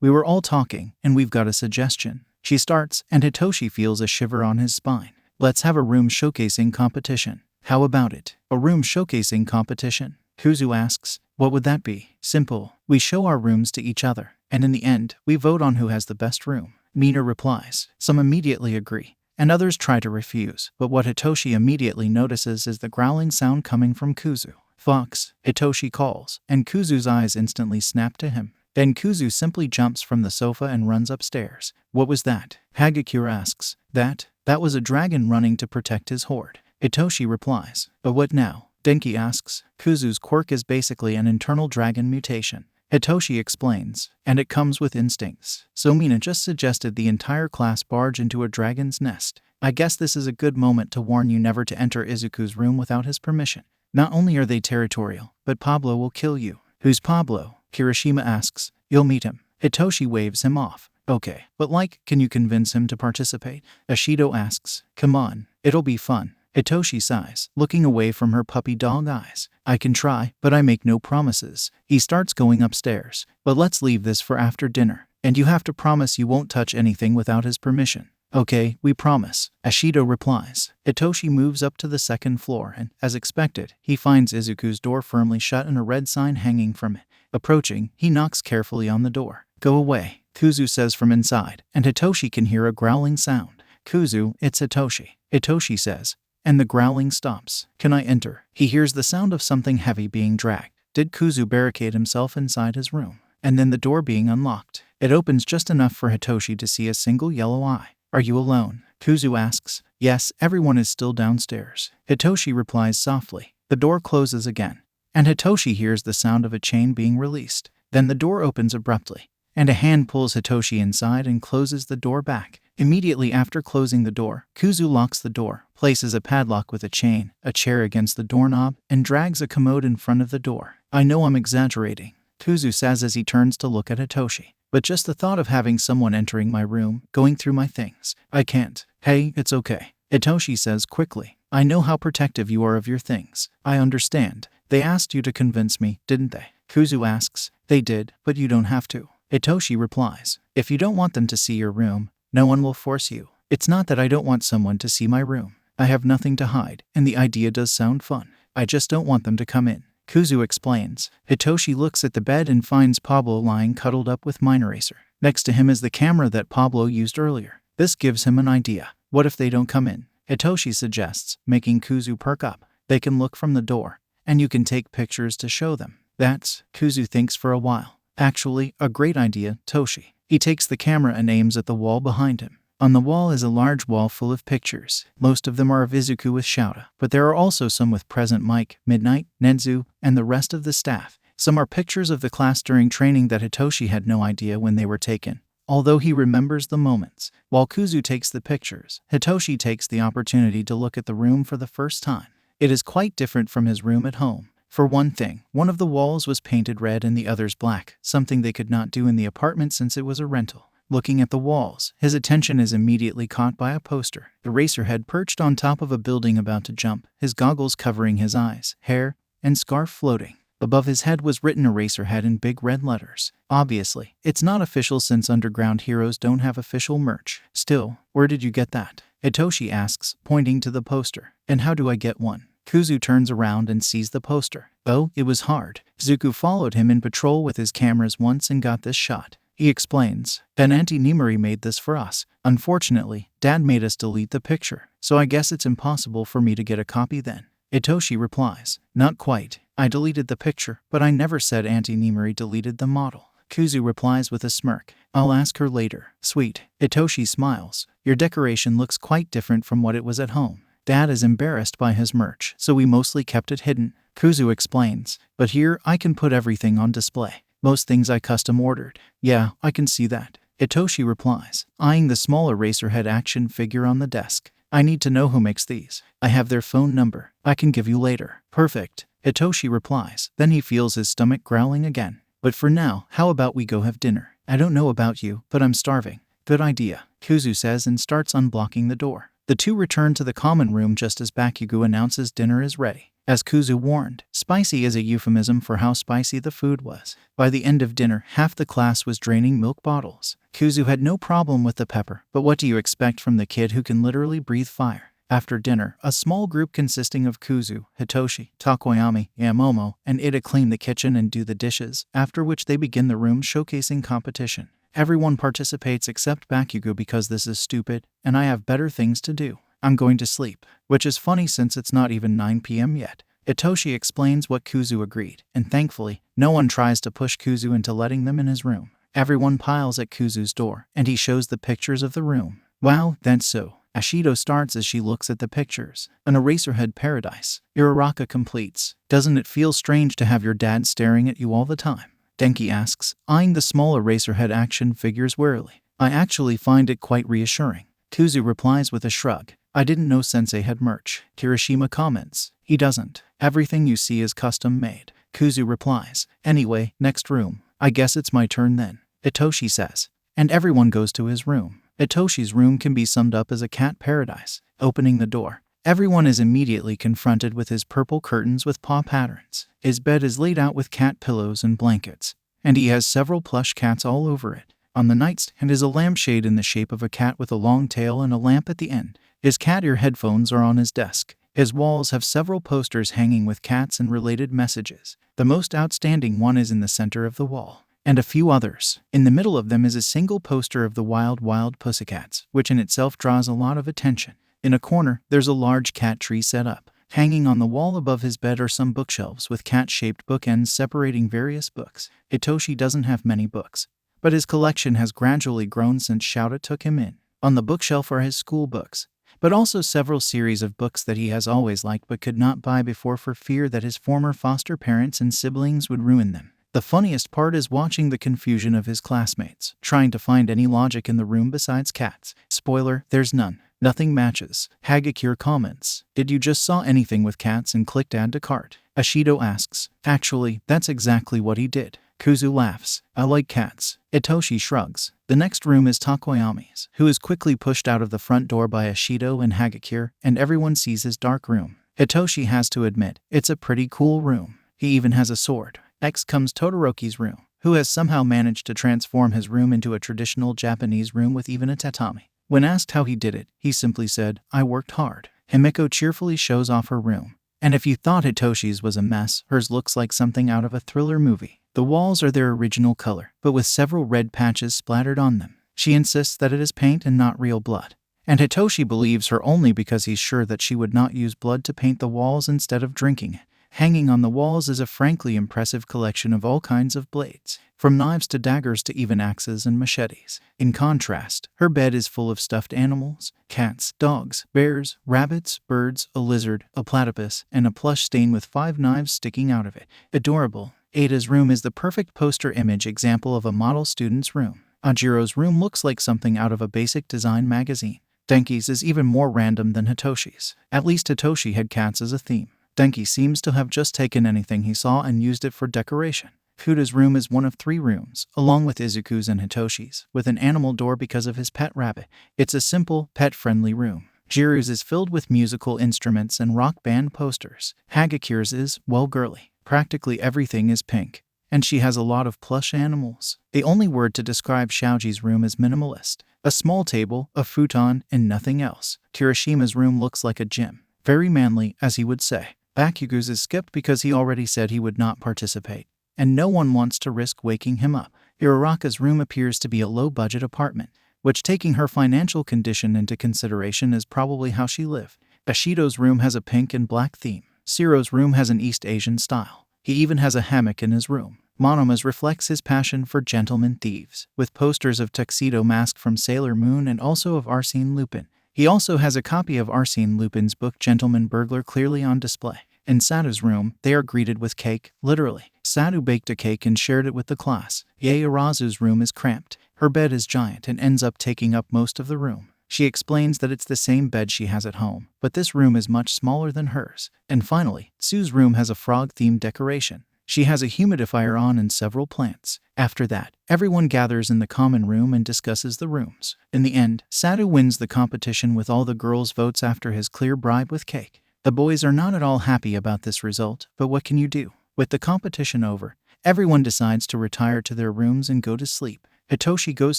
S1: we were all talking, and we've got a suggestion." She starts, and Hitoshi feels a shiver on his spine. "Let's have a room showcasing competition." "How about it?" "A room showcasing competition?" Kuzu asks. "What would that be?" "Simple. We show our rooms to each other, and in the end, we vote on who has the best room." Mina replies. Some immediately agree, and others try to refuse, but what Hitoshi immediately notices is the growling sound coming from Kuzu. "Fox," Hitoshi calls, and Kuzu's eyes instantly snap to him. Then Kuzu simply jumps from the sofa and runs upstairs. "What was that?" Hagakure asks. That was a dragon running to protect his horde," Hitoshi replies. "But what now?" Denki asks. "Kuzu's quirk is basically an internal dragon mutation," Hitoshi explains, "and it comes with instincts. So Mina just suggested the entire class barge into a dragon's nest. I guess this is a good moment to warn you never to enter Izuku's room without his permission. Not only are they territorial, but Pablo will kill you." "Who's Pablo?" Kirishima asks. "You'll meet him." Hitoshi waves him off. "Okay, but can you convince him to participate?" Ashido asks. "Come on, it'll be fun." Hitoshi sighs, looking away from her puppy dog eyes. "I can try, but I make no promises." He starts going upstairs. "But let's leave this for after dinner. And you have to promise you won't touch anything without his permission." "Okay, we promise," Ashido replies. Hitoshi moves up to the second floor and, as expected, he finds Izuku's door firmly shut and a red sign hanging from it. Approaching, he knocks carefully on the door. "Go away," Kuzu says from inside, and Hitoshi can hear a growling sound. "Kuzu, it's Hitoshi," Hitoshi says, and the growling stops. "Can I enter?" He hears the sound of something heavy being dragged. Did Kuzu barricade himself inside his room? And then the door being unlocked. It opens just enough for Hitoshi to see a single yellow eye. "Are you alone?" Kuzu asks. "Yes, everyone is still downstairs," Hitoshi replies softly. The door closes again, and Hitoshi hears the sound of a chain being released. Then the door opens abruptly, and a hand pulls Hitoshi inside and closes the door back. Immediately after closing the door, Kuzu locks the door, places a padlock with a chain, a chair against the doorknob, and drags a commode in front of the door. "I know I'm exaggerating," Kuzu says as he turns to look at Hitoshi. "But just the thought of having someone entering my room, going through my things, I can't." "Hey, it's okay," Hitoshi says quickly. "I know how protective you are of your things. I understand. They asked you to convince me, didn't they?" Kuzu asks. "They did, but you don't have to," Hitoshi replies. "If you don't want them to see your room, no one will force you. It's not that I don't want someone to see my room. I have nothing to hide, and the idea does sound fun. I just don't want them to come in," Kuzu explains. Hitoshi looks at the bed and finds Pablo lying cuddled up with Mine Eraser. Next to him is the camera that Pablo used earlier. This gives him an idea. "What if they don't come in?" Hitoshi suggests, making Kuzu perk up. "They can look from the door, and you can take pictures to show them." "That's," Kuzu thinks for a while. "Actually, a great idea, Toshi." He takes the camera and aims at the wall behind him. On the wall is a large wall full of pictures. Most of them are of Izuku with Shouta, but there are also some with Present Mike, Midnight, Nenzu, and the rest of the staff. Some are pictures of the class during training that Hitoshi had no idea when they were taken, although he remembers the moments. While Kuzu takes the pictures, Hitoshi takes the opportunity to look at the room for the first time. It is quite different from his room at home. For one thing, one of the walls was painted red and the others black, something they could not do in the apartment since it was a rental. Looking at the walls, his attention is immediately caught by a poster. Eraserhead perched on top of a building about to jump, his goggles covering his eyes, hair, and scarf floating. Above his head was written Eraserhead in big red letters. Obviously, it's not official since underground heroes don't have official merch. Still, where did you get that? Hitoshi asks, pointing to the poster. And how do I get one? Kuzu turns around and sees the poster. Oh, it was hard. Zuko followed him in patrol with his cameras once and got this shot. He explains, "Then Auntie Nimari made this for us. Unfortunately, Dad made us delete the picture, so I guess it's impossible for me to get a copy then." Itoshi replies, "Not quite. I deleted the picture, but I never said Auntie Nimari deleted the model." Kuzu replies with a smirk, "I'll ask her later." Sweet. Itoshi smiles. "Your decoration looks quite different from what it was at home. Dad is embarrassed by his merch, so we mostly kept it hidden." Kuzu explains, "But here I can put everything on display. Most things I custom ordered." "Yeah, I can see that." Itoshi replies, eyeing the small Eraserhead action figure on the desk. "I need to know who makes these. I have their phone number. I can give you later." "Perfect." Itoshi replies. Then he feels his stomach growling again. "But for now, how about we go have dinner? I don't know about you, but I'm starving." "Good idea," Kuzu says and starts unblocking the door. The two return to the common room just as Bakugo announces dinner is ready. As Kuzu warned, spicy is a euphemism for how spicy the food was. By the end of dinner, half the class was draining milk bottles. Kuzu had no problem with the pepper, but what do you expect from the kid who can literally breathe fire? After dinner, a small group consisting of Kuzu, Hitoshi, Takoyami, Yamomo, and Ida clean the kitchen and do the dishes, after which they begin the room showcasing competition. Everyone participates except Bakugo because this is stupid, and I have better things to do. I'm going to sleep. Which is funny since it's not even 9 p.m. yet. Itoshi explains what Kuzu agreed, and thankfully, no one tries to push Kuzu into letting them in his room. Everyone piles at Kuzu's door, and he shows the pictures of the room. "Wow, that's so." Ashido starts as she looks at the pictures. "An Eraserhead paradise." Uraraka completes. "Doesn't it feel strange to have your dad staring at you all the time?" Denki asks, eyeing the small Eraserhead action figures warily. "I actually find it quite reassuring." Kuzu replies with a shrug. "I didn't know Sensei had merch." Kirishima comments, "He doesn't. Everything you see is custom made." Kuzu replies, "Anyway, next room. I guess it's my turn then." Itoshi says. And everyone goes to his room. Itoshi's room can be summed up as a cat paradise. Opening the door, everyone is immediately confronted with his purple curtains with paw patterns. His bed is laid out with cat pillows and blankets, and he has several plush cats all over it. On the nightstand is a lampshade in the shape of a cat with a long tail and a lamp at the end. His cat ear headphones are on his desk. His walls have several posters hanging with cats and related messages. The most outstanding one is in the center of the wall, and a few others. In the middle of them is a single poster of the Wild Pussycats, which in itself draws a lot of attention. In a corner, there's a large cat tree set up. Hanging on the wall above his bed are some bookshelves with cat-shaped bookends separating various books. Itoshi doesn't have many books, but his collection has gradually grown since Shouta took him in. On the bookshelf are his school books, but also several series of books that he has always liked but could not buy before for fear that his former foster parents and siblings would ruin them. The funniest part is watching the confusion of his classmates, trying to find any logic in the room besides cats. Spoiler, there's none. Nothing matches. Hagakure comments, "Did you just saw anything with cats and clicked add to cart?" Ashido asks, "Actually, that's exactly what he did." Kuzu laughs, "I like cats." Itoshi shrugs. The next room is Takoyami's, who is quickly pushed out of the front door by Ashido and Hagakure, and everyone sees his dark room. Itoshi has to admit, it's a pretty cool room. He even has a sword. Next comes Todoroki's room, who has somehow managed to transform his room into a traditional Japanese room with even a tatami. When asked how he did it, he simply said, "I worked hard." Himiko cheerfully shows off her room. And if you thought Hitoshi's was a mess, hers looks like something out of a thriller movie. The walls are their original color, but with several red patches splattered on them. She insists that it is paint and not real blood. And Hitoshi believes her only because he's sure that she would not use blood to paint the walls instead of drinking it. Hanging on the walls is a frankly impressive collection of all kinds of blades, from knives to daggers to even axes and machetes. In contrast, her bed is full of stuffed animals, cats, dogs, bears, rabbits, birds, a lizard, a platypus, and a plush stain with 5 knives sticking out of it. Adorable. Ada's room is the perfect poster image example of a model student's room. Ajiro's room looks like something out of a basic design magazine. Denki's is even more random than Hitoshi's. At least Hitoshi had cats as a theme. Denki seems to have just taken anything he saw and used it for decoration. Fuda's room is one of 3 rooms, along with Izuku's and Hitoshi's, with an animal door because of his pet rabbit. It's a simple, pet-friendly room. Jiru's is filled with musical instruments and rock band posters. Hagakure's is, well, girly. Practically everything is pink, and she has a lot of plush animals. The only word to describe Xiaoji's room is minimalist. A small table, a futon, and nothing else. Kirishima's room looks like a gym. Very manly, as he would say. Bakugo's is skipped because he already said he would not participate, and no one wants to risk waking him up. Uraraka's room appears to be a low-budget apartment, which, taking her financial condition into consideration, is probably how she lived. Ashido's room has a pink and black theme. Siro's room has an East Asian style. He even has a hammock in his room. Monoma's reflects his passion for gentlemen thieves, with posters of Tuxedo Mask from Sailor Moon and also of Arsène Lupin. He also has a copy of Arsène Lupin's book Gentleman Burglar clearly on display. In Sadu's room, they are greeted with cake, literally. Sadu baked a cake and shared it with the class. Yaoyorozu's room is cramped. Her bed is giant and ends up taking up most of the room. She explains that it's the same bed she has at home, but this room is much smaller than hers. And finally, Sue's room has a frog-themed decoration. She has a humidifier on and several plants. After that, everyone gathers in the common room and discusses the rooms. In the end, Sadu wins the competition with all the girls' votes after his clear bribe with cake. The boys are not at all happy about this result, but what can you do? With the competition over, everyone decides to retire to their rooms and go to sleep. Hitoshi goes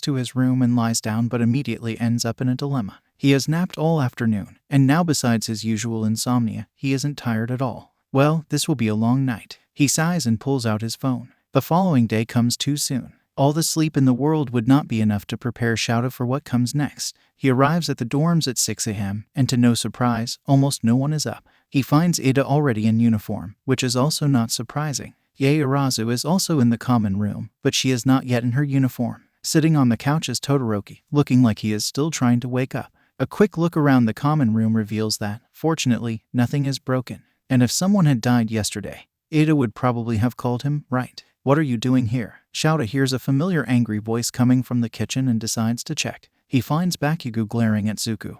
S1: to his room and lies down but immediately ends up in a dilemma. He has napped all afternoon, and now besides his usual insomnia, he isn't tired at all. Well, this will be a long night. He sighs and pulls out his phone. The following day comes too soon. All the sleep in the world would not be enough to prepare Shouta for what comes next. He arrives at the dorms at 6 a.m., and to no surprise, almost no one is up. He finds Ida already in uniform, which is also not surprising. Yaoyorozu is also in the common room, but she is not yet in her uniform. Sitting on the couch is Todoroki, looking like he is still trying to wake up. A quick look around the common room reveals that, fortunately, nothing is broken. And if someone had died yesterday, Ida would probably have called him, right? What are you doing here? Shouta hears a familiar angry voice coming from the kitchen and decides to check. He finds Bakugo glaring at Zuko,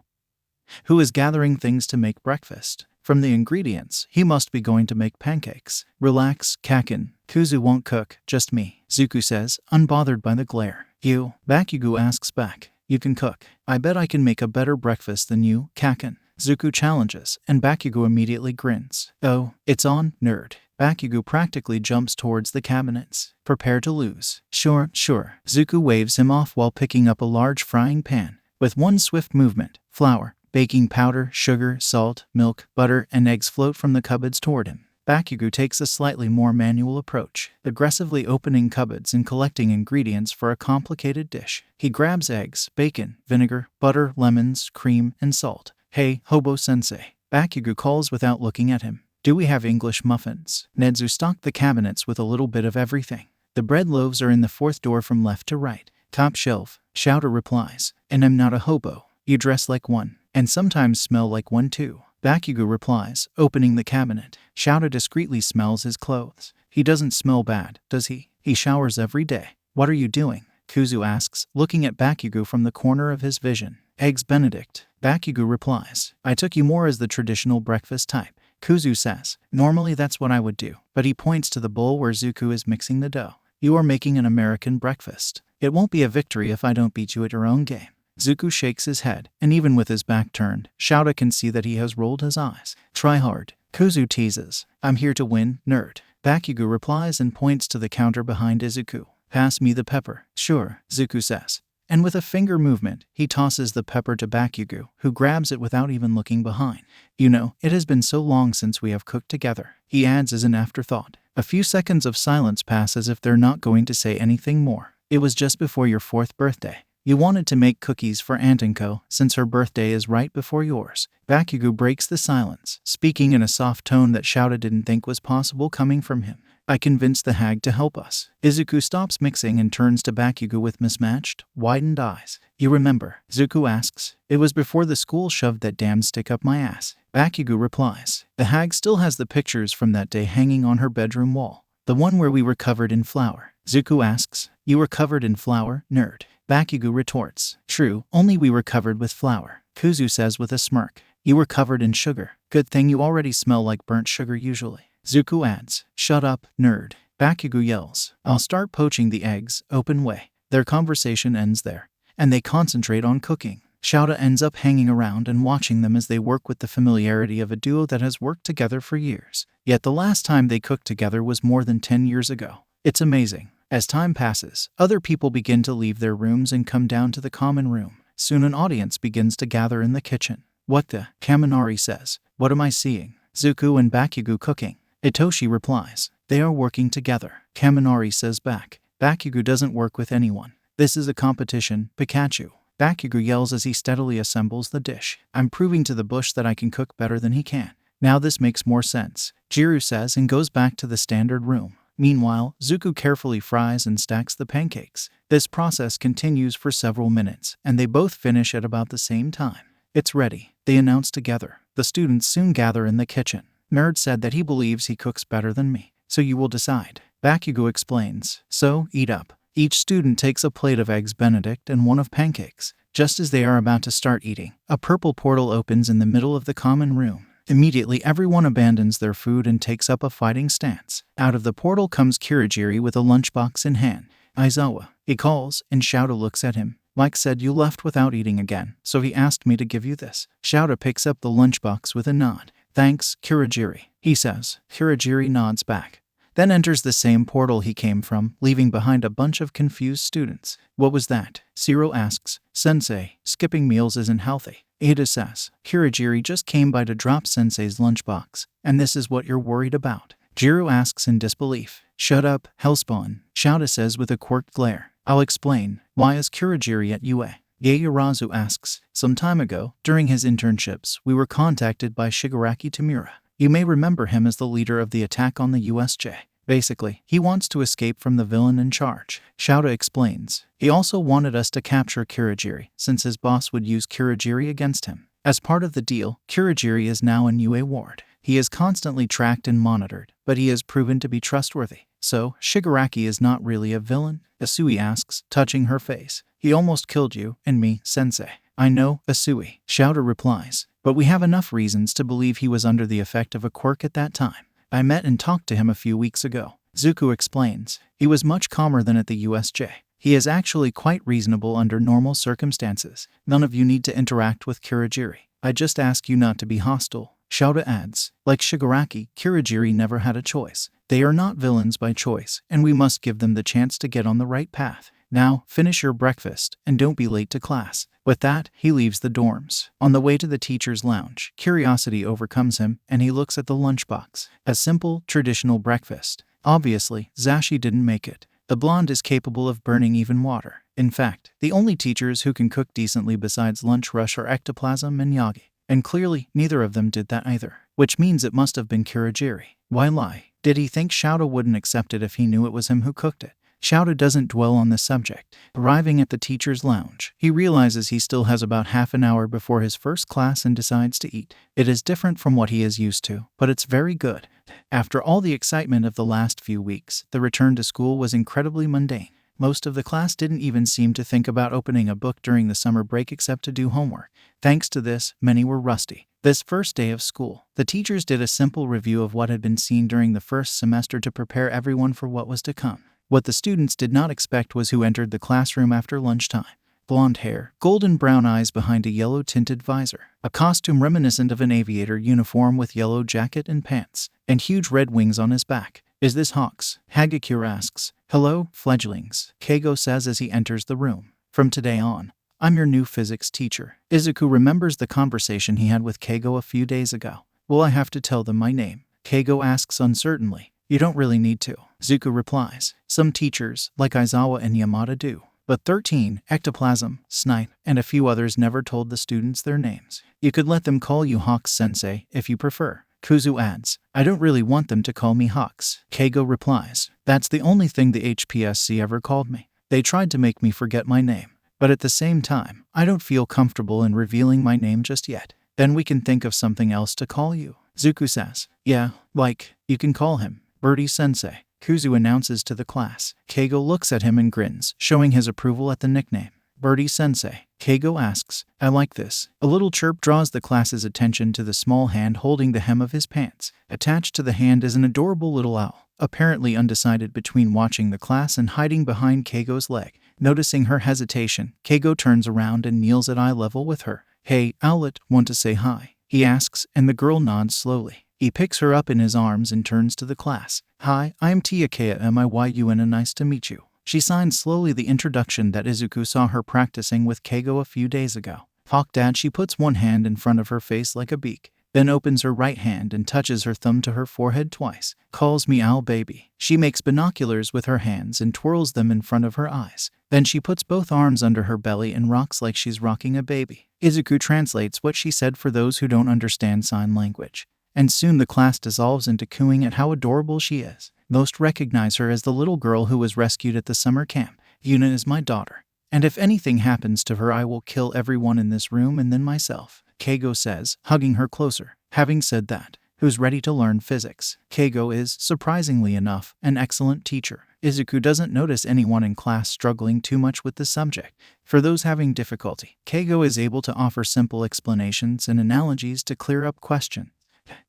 S1: who is gathering things to make breakfast. From the ingredients, he must be going to make pancakes. Relax, Kaken. Kuzu won't cook, just me, Zuko says, unbothered by the glare. You? Bakugo asks back. You can cook. I bet I can make a better breakfast than you, Kaken. Zuko challenges, and Bakugo immediately grins. Oh, it's on, nerd. Bakugo practically jumps towards the cabinets. Prepare to lose. Sure. Zuko waves him off while picking up a large frying pan. With one swift movement, flour, baking powder, sugar, salt, milk, butter, and eggs float from the cupboards toward him. Bakugo takes a slightly more manual approach, aggressively opening cupboards and collecting ingredients for a complicated dish. He grabs eggs, bacon, vinegar, butter, lemons, cream, and salt. Hey, Hobo-sensei, Bakugo calls without looking at him. Do we have English muffins? Nedzu stocked the cabinets with a little bit of everything. The bread loaves are in the fourth door from left to right. Top shelf, Shouta replies. And I'm not a hobo. You dress like one. And sometimes smell like one too. Bakugo replies, opening the cabinet. Shouta discreetly smells his clothes. He doesn't smell bad, does he? He showers every day. What are you doing? Kuzu asks, looking at Bakugo from the corner of his vision. Eggs Benedict. Bakugo replies, I took you more as the traditional breakfast type. Kuzu says, normally that's what I would do, but he points to the bowl where Zuko is mixing the dough. You are making an American breakfast. It won't be a victory if I don't beat you at your own game. Zuko shakes his head, and even with his back turned, Shouta can see that he has rolled his eyes. Try hard. Kuzu teases, I'm here to win, nerd. Bakugo replies and points to the counter behind Izuku. Pass me the pepper. Sure, Zuko says. And with a finger movement, he tosses the pepper to Bakugo, who grabs it without even looking behind. You know, it has been so long since we have cooked together, he adds as an afterthought. A few seconds of silence pass as if they're not going to say anything more. It was just before your 4th birthday. You wanted to make cookies for Aunt and Co. since her birthday is right before yours. Bakugo breaks the silence, speaking in a soft tone that Shouta didn't think was possible coming from him. I convinced the hag to help us. Izuku stops mixing and turns to Bakugo with mismatched, widened eyes. You remember? Zuko asks. It was before the school shoved that damn stick up my ass. Bakugo replies. The hag still has the pictures from that day hanging on her bedroom wall. The one where we were covered in flour. Zuko asks. You were covered in flour, nerd. Bakugo retorts. True, only we were covered with flour. Kuzu says with a smirk. You were covered in sugar. Good thing you already smell like burnt sugar usually. Zuko adds, shut up, nerd. Bakugo yells, I'll start poaching the eggs, open way. Their conversation ends there, and they concentrate on cooking. Shouta ends up hanging around and watching them as they work with the familiarity of a duo that has worked together for years. Yet the last time they cooked together was more than 10 years ago. It's amazing. As time passes, other people begin to leave their rooms and come down to the common room. Soon an audience begins to gather in the kitchen. What the? Kaminari says. What am I seeing? Zuko and Bakugo cooking. Itoshi replies. They are working together. Kaminari says back. Bakugo doesn't work with anyone. This is a competition, Pikachu. Bakugo yells as he steadily assembles the dish. I'm proving to the bush that I can cook better than he can. Now this makes more sense, Jiru says and goes back to the standard room. Meanwhile, Zuko carefully fries and stacks the pancakes. This process continues for several minutes, and they both finish at about the same time. It's ready, they announce together. The students soon gather in the kitchen. Nerd said that he believes he cooks better than me, so you will decide. Bakugo explains. So, eat up. Each student takes a plate of eggs Benedict and one of pancakes. Just as they are about to start eating, a purple portal opens in the middle of the common room. Immediately, everyone abandons their food and takes up a fighting stance. Out of the portal comes Kirigiri with a lunchbox in hand. Aizawa, he calls, and Shouta looks at him. Mike said you left without eating again, so he asked me to give you this. Shouta picks up the lunchbox with a nod. Thanks, Kirigiri, he says. Kirigiri nods back. Then enters the same portal he came from, leaving behind a bunch of confused students. What was that? Zero asks. Sensei, skipping meals isn't healthy. Ada says. Kirigiri just came by to drop Sensei's lunchbox, and this is what you're worried about. Jiru asks in disbelief. Shut up, Hellspawn, Shouta says with a quirked glare. I'll explain. Why is Kirigiri at UA? Yaoyorozu asks. Some time ago, during his internships, we were contacted by Shigaraki Tamura. You may remember him as the leader of the attack on the USJ. Basically, he wants to escape from the villain in charge. Shouta explains. He also wanted us to capture Kirigiri, since his boss would use Kirigiri against him. As part of the deal, Kirigiri is now in UA ward. He is constantly tracked and monitored, but he has proven to be trustworthy. So, Shigaraki is not really a villain? Asui asks, touching her face. He almost killed you, and me, Sensei. I know, Asui, Shouta replies. But we have enough reasons to believe he was under the effect of a quirk at that time. I met and talked to him a few weeks ago. Zuko explains. He was much calmer than at the USJ. He is actually quite reasonable under normal circumstances. None of you need to interact with Kirigiri. I just ask you not to be hostile. Shouta adds. Like Shigaraki, Kirigiri never had a choice. They are not villains by choice, and we must give them the chance to get on the right path. Now, finish your breakfast, and don't be late to class. With that, he leaves the dorms. On the way to the teacher's lounge, curiosity overcomes him, and he looks at the lunchbox. A simple, traditional breakfast. Obviously, Zashi didn't make it. The blonde is capable of burning even water. In fact, the only teachers who can cook decently besides Lunch Rush are Ectoplasm and Yagi. And clearly, neither of them did that either. Which means it must have been Kirigiri. Why lie? Did he think Shouta wouldn't accept it if he knew it was him who cooked it? Shouta doesn't dwell on this subject. Arriving at the teacher's lounge, he realizes he still has about half an hour before his first class and decides to eat. It is different from what he is used to, but it's very good. After all the excitement of the last few weeks, the return to school was incredibly mundane. Most of the class didn't even seem to think about opening a book during the summer break except to do homework. Thanks to this, many were rusty. This first day of school, the teachers did a simple review of what had been seen during the first semester to prepare everyone for what was to come. What the students did not expect was who entered the classroom after lunchtime. Blonde hair, golden brown eyes behind a yellow-tinted visor, a costume reminiscent of an aviator uniform with yellow jacket and pants, and huge red wings on his back. Is this Hawks? Hagakure asks. Hello, fledglings, Keigo says as he enters the room. From today on, I'm your new physics teacher. Izuku remembers the conversation he had with Keigo a few days ago. Will I have to tell them my name? Keigo asks uncertainly. You don't really need to, Zuko replies. Some teachers, like Aizawa and Yamada, do. But 13, Ectoplasm, Snipe, and a few others never told the students their names. You could let them call you Hawks Sensei if you prefer. Kuzu adds. I don't really want them to call me Hawks. Keigo replies. That's the only thing the HPSC ever called me. They tried to make me forget my name. But at the same time, I don't feel comfortable in revealing my name just yet. Then we can think of something else to call you. Zuko says. Yeah, like, you can call him Birdie Sensei, Kuzu announces to the class. Keigo looks at him and grins, showing his approval at the nickname. Birdie Sensei. Keigo asks, I like this. A little chirp draws the class's attention to the small hand holding the hem of his pants. Attached to the hand is an adorable little owl, apparently undecided between watching the class and hiding behind Keigo's leg. Noticing her hesitation, Keigo turns around and kneels at eye level with her. Hey, Owlet, want to say hi? He asks, and the girl nods slowly. He picks her up in his arms and turns to the class. Hi, I am Tiakea Miyun and nice to meet you. She signs slowly the introduction that Izuku saw her practicing with Keigo a few days ago. Hawk Dad, she puts one hand in front of her face like a beak, then opens her right hand and touches her thumb to her forehead twice. Calls me owl baby. She makes binoculars with her hands and twirls them in front of her eyes. Then she puts both arms under her belly and rocks like she's rocking a baby. Izuku translates what she said for those who don't understand sign language. And soon the class dissolves into cooing at how adorable she is. Most recognize her as the little girl who was rescued at the summer camp. Yuna is my daughter, and if anything happens to her I will kill everyone in this room and then myself, Keigo says, hugging her closer. Having said that, who's ready to learn physics? Keigo is, surprisingly enough, an excellent teacher. Izuku doesn't notice anyone in class struggling too much with the subject. For those having difficulty, Keigo is able to offer simple explanations and analogies to clear up questions.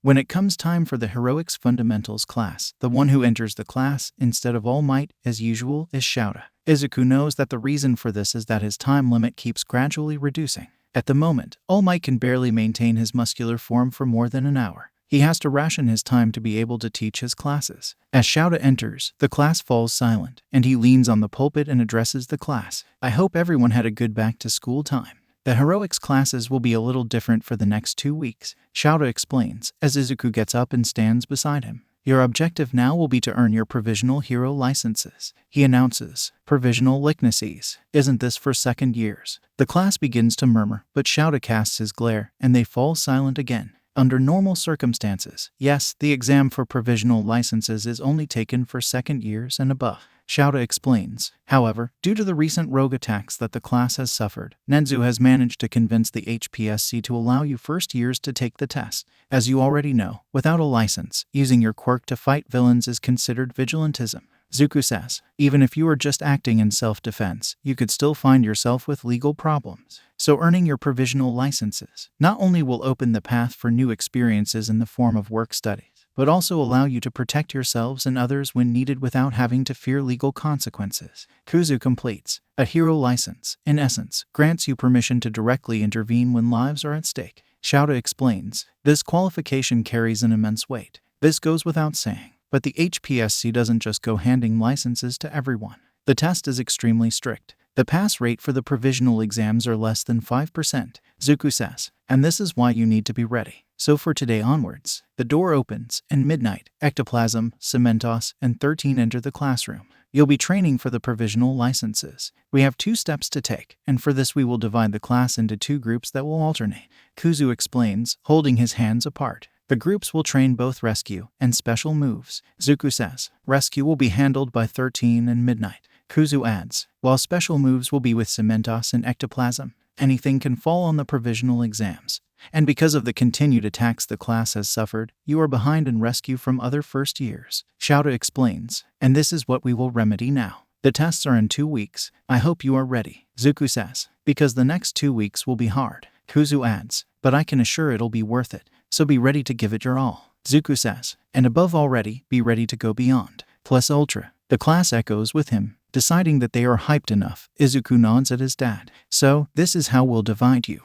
S1: When it comes time for the Heroics Fundamentals class, the one who enters the class, instead of All Might, as usual, is Shouta. Izuku knows that the reason for this is that his time limit keeps gradually reducing. At the moment, All Might can barely maintain his muscular form for more than an hour. He has to ration his time to be able to teach his classes. As Shouta enters, the class falls silent, and he leans on the pulpit and addresses the class. I hope everyone had a good back-to-school time. The heroics classes will be a little different for the next 2 weeks, Shouta explains, as Izuku gets up and stands beside him. Your objective now will be to earn your provisional hero licenses, he announces. Provisional licenses. Isn't this for second years? The class begins to murmur, but Shouta casts his glare, and they fall silent again. Under normal circumstances, yes, the exam for provisional licenses is only taken for second years and above, Shouta explains. However, due to the recent rogue attacks that the class has suffered, Nenzu has managed to convince the HPSC to allow you first years to take the test. As you already know, without a license, using your quirk to fight villains is considered vigilantism. Zuko says, even if you are just acting in self-defense, you could still find yourself with legal problems. So earning your provisional licenses not only will open the path for new experiences in the form of work studies, but also allow you to protect yourselves and others when needed without having to fear legal consequences. Kuzu completes. A hero license, in essence, grants you permission to directly intervene when lives are at stake. Shouta explains. This qualification carries an immense weight. This goes without saying. But the HPSC doesn't just go handing licenses to everyone. The test is extremely strict. The pass rate for the provisional exams are less than 5%, Zuko says, and this is why you need to be ready. So for today onwards, the door opens, and Midnight, Ectoplasm, Cementos, and 13 enter the classroom. You'll be training for the provisional licenses. We have 2 steps to take, and for this we will divide the class into 2 groups that will alternate, Kuzu explains, holding his hands apart. The groups will train both rescue and special moves. Zuko says, rescue will be handled by 13 and Midnight. Kuzu adds, while special moves will be with Cementos and Ectoplasm. Anything can fall on the provisional exams. And because of the continued attacks the class has suffered, you are behind in rescue from other first years. Shouta explains, and this is what we will remedy now. The tests are in 2 weeks. I hope you are ready. Zuko says, because the next 2 weeks will be hard. Kuzu adds, but I can assure it'll be worth it. So be ready to give it your all. Zuko says, and above all be ready to go beyond. Plus ultra. The class echoes with him, deciding that they are hyped enough. Izuku nods at his dad. So, this is how we'll divide you.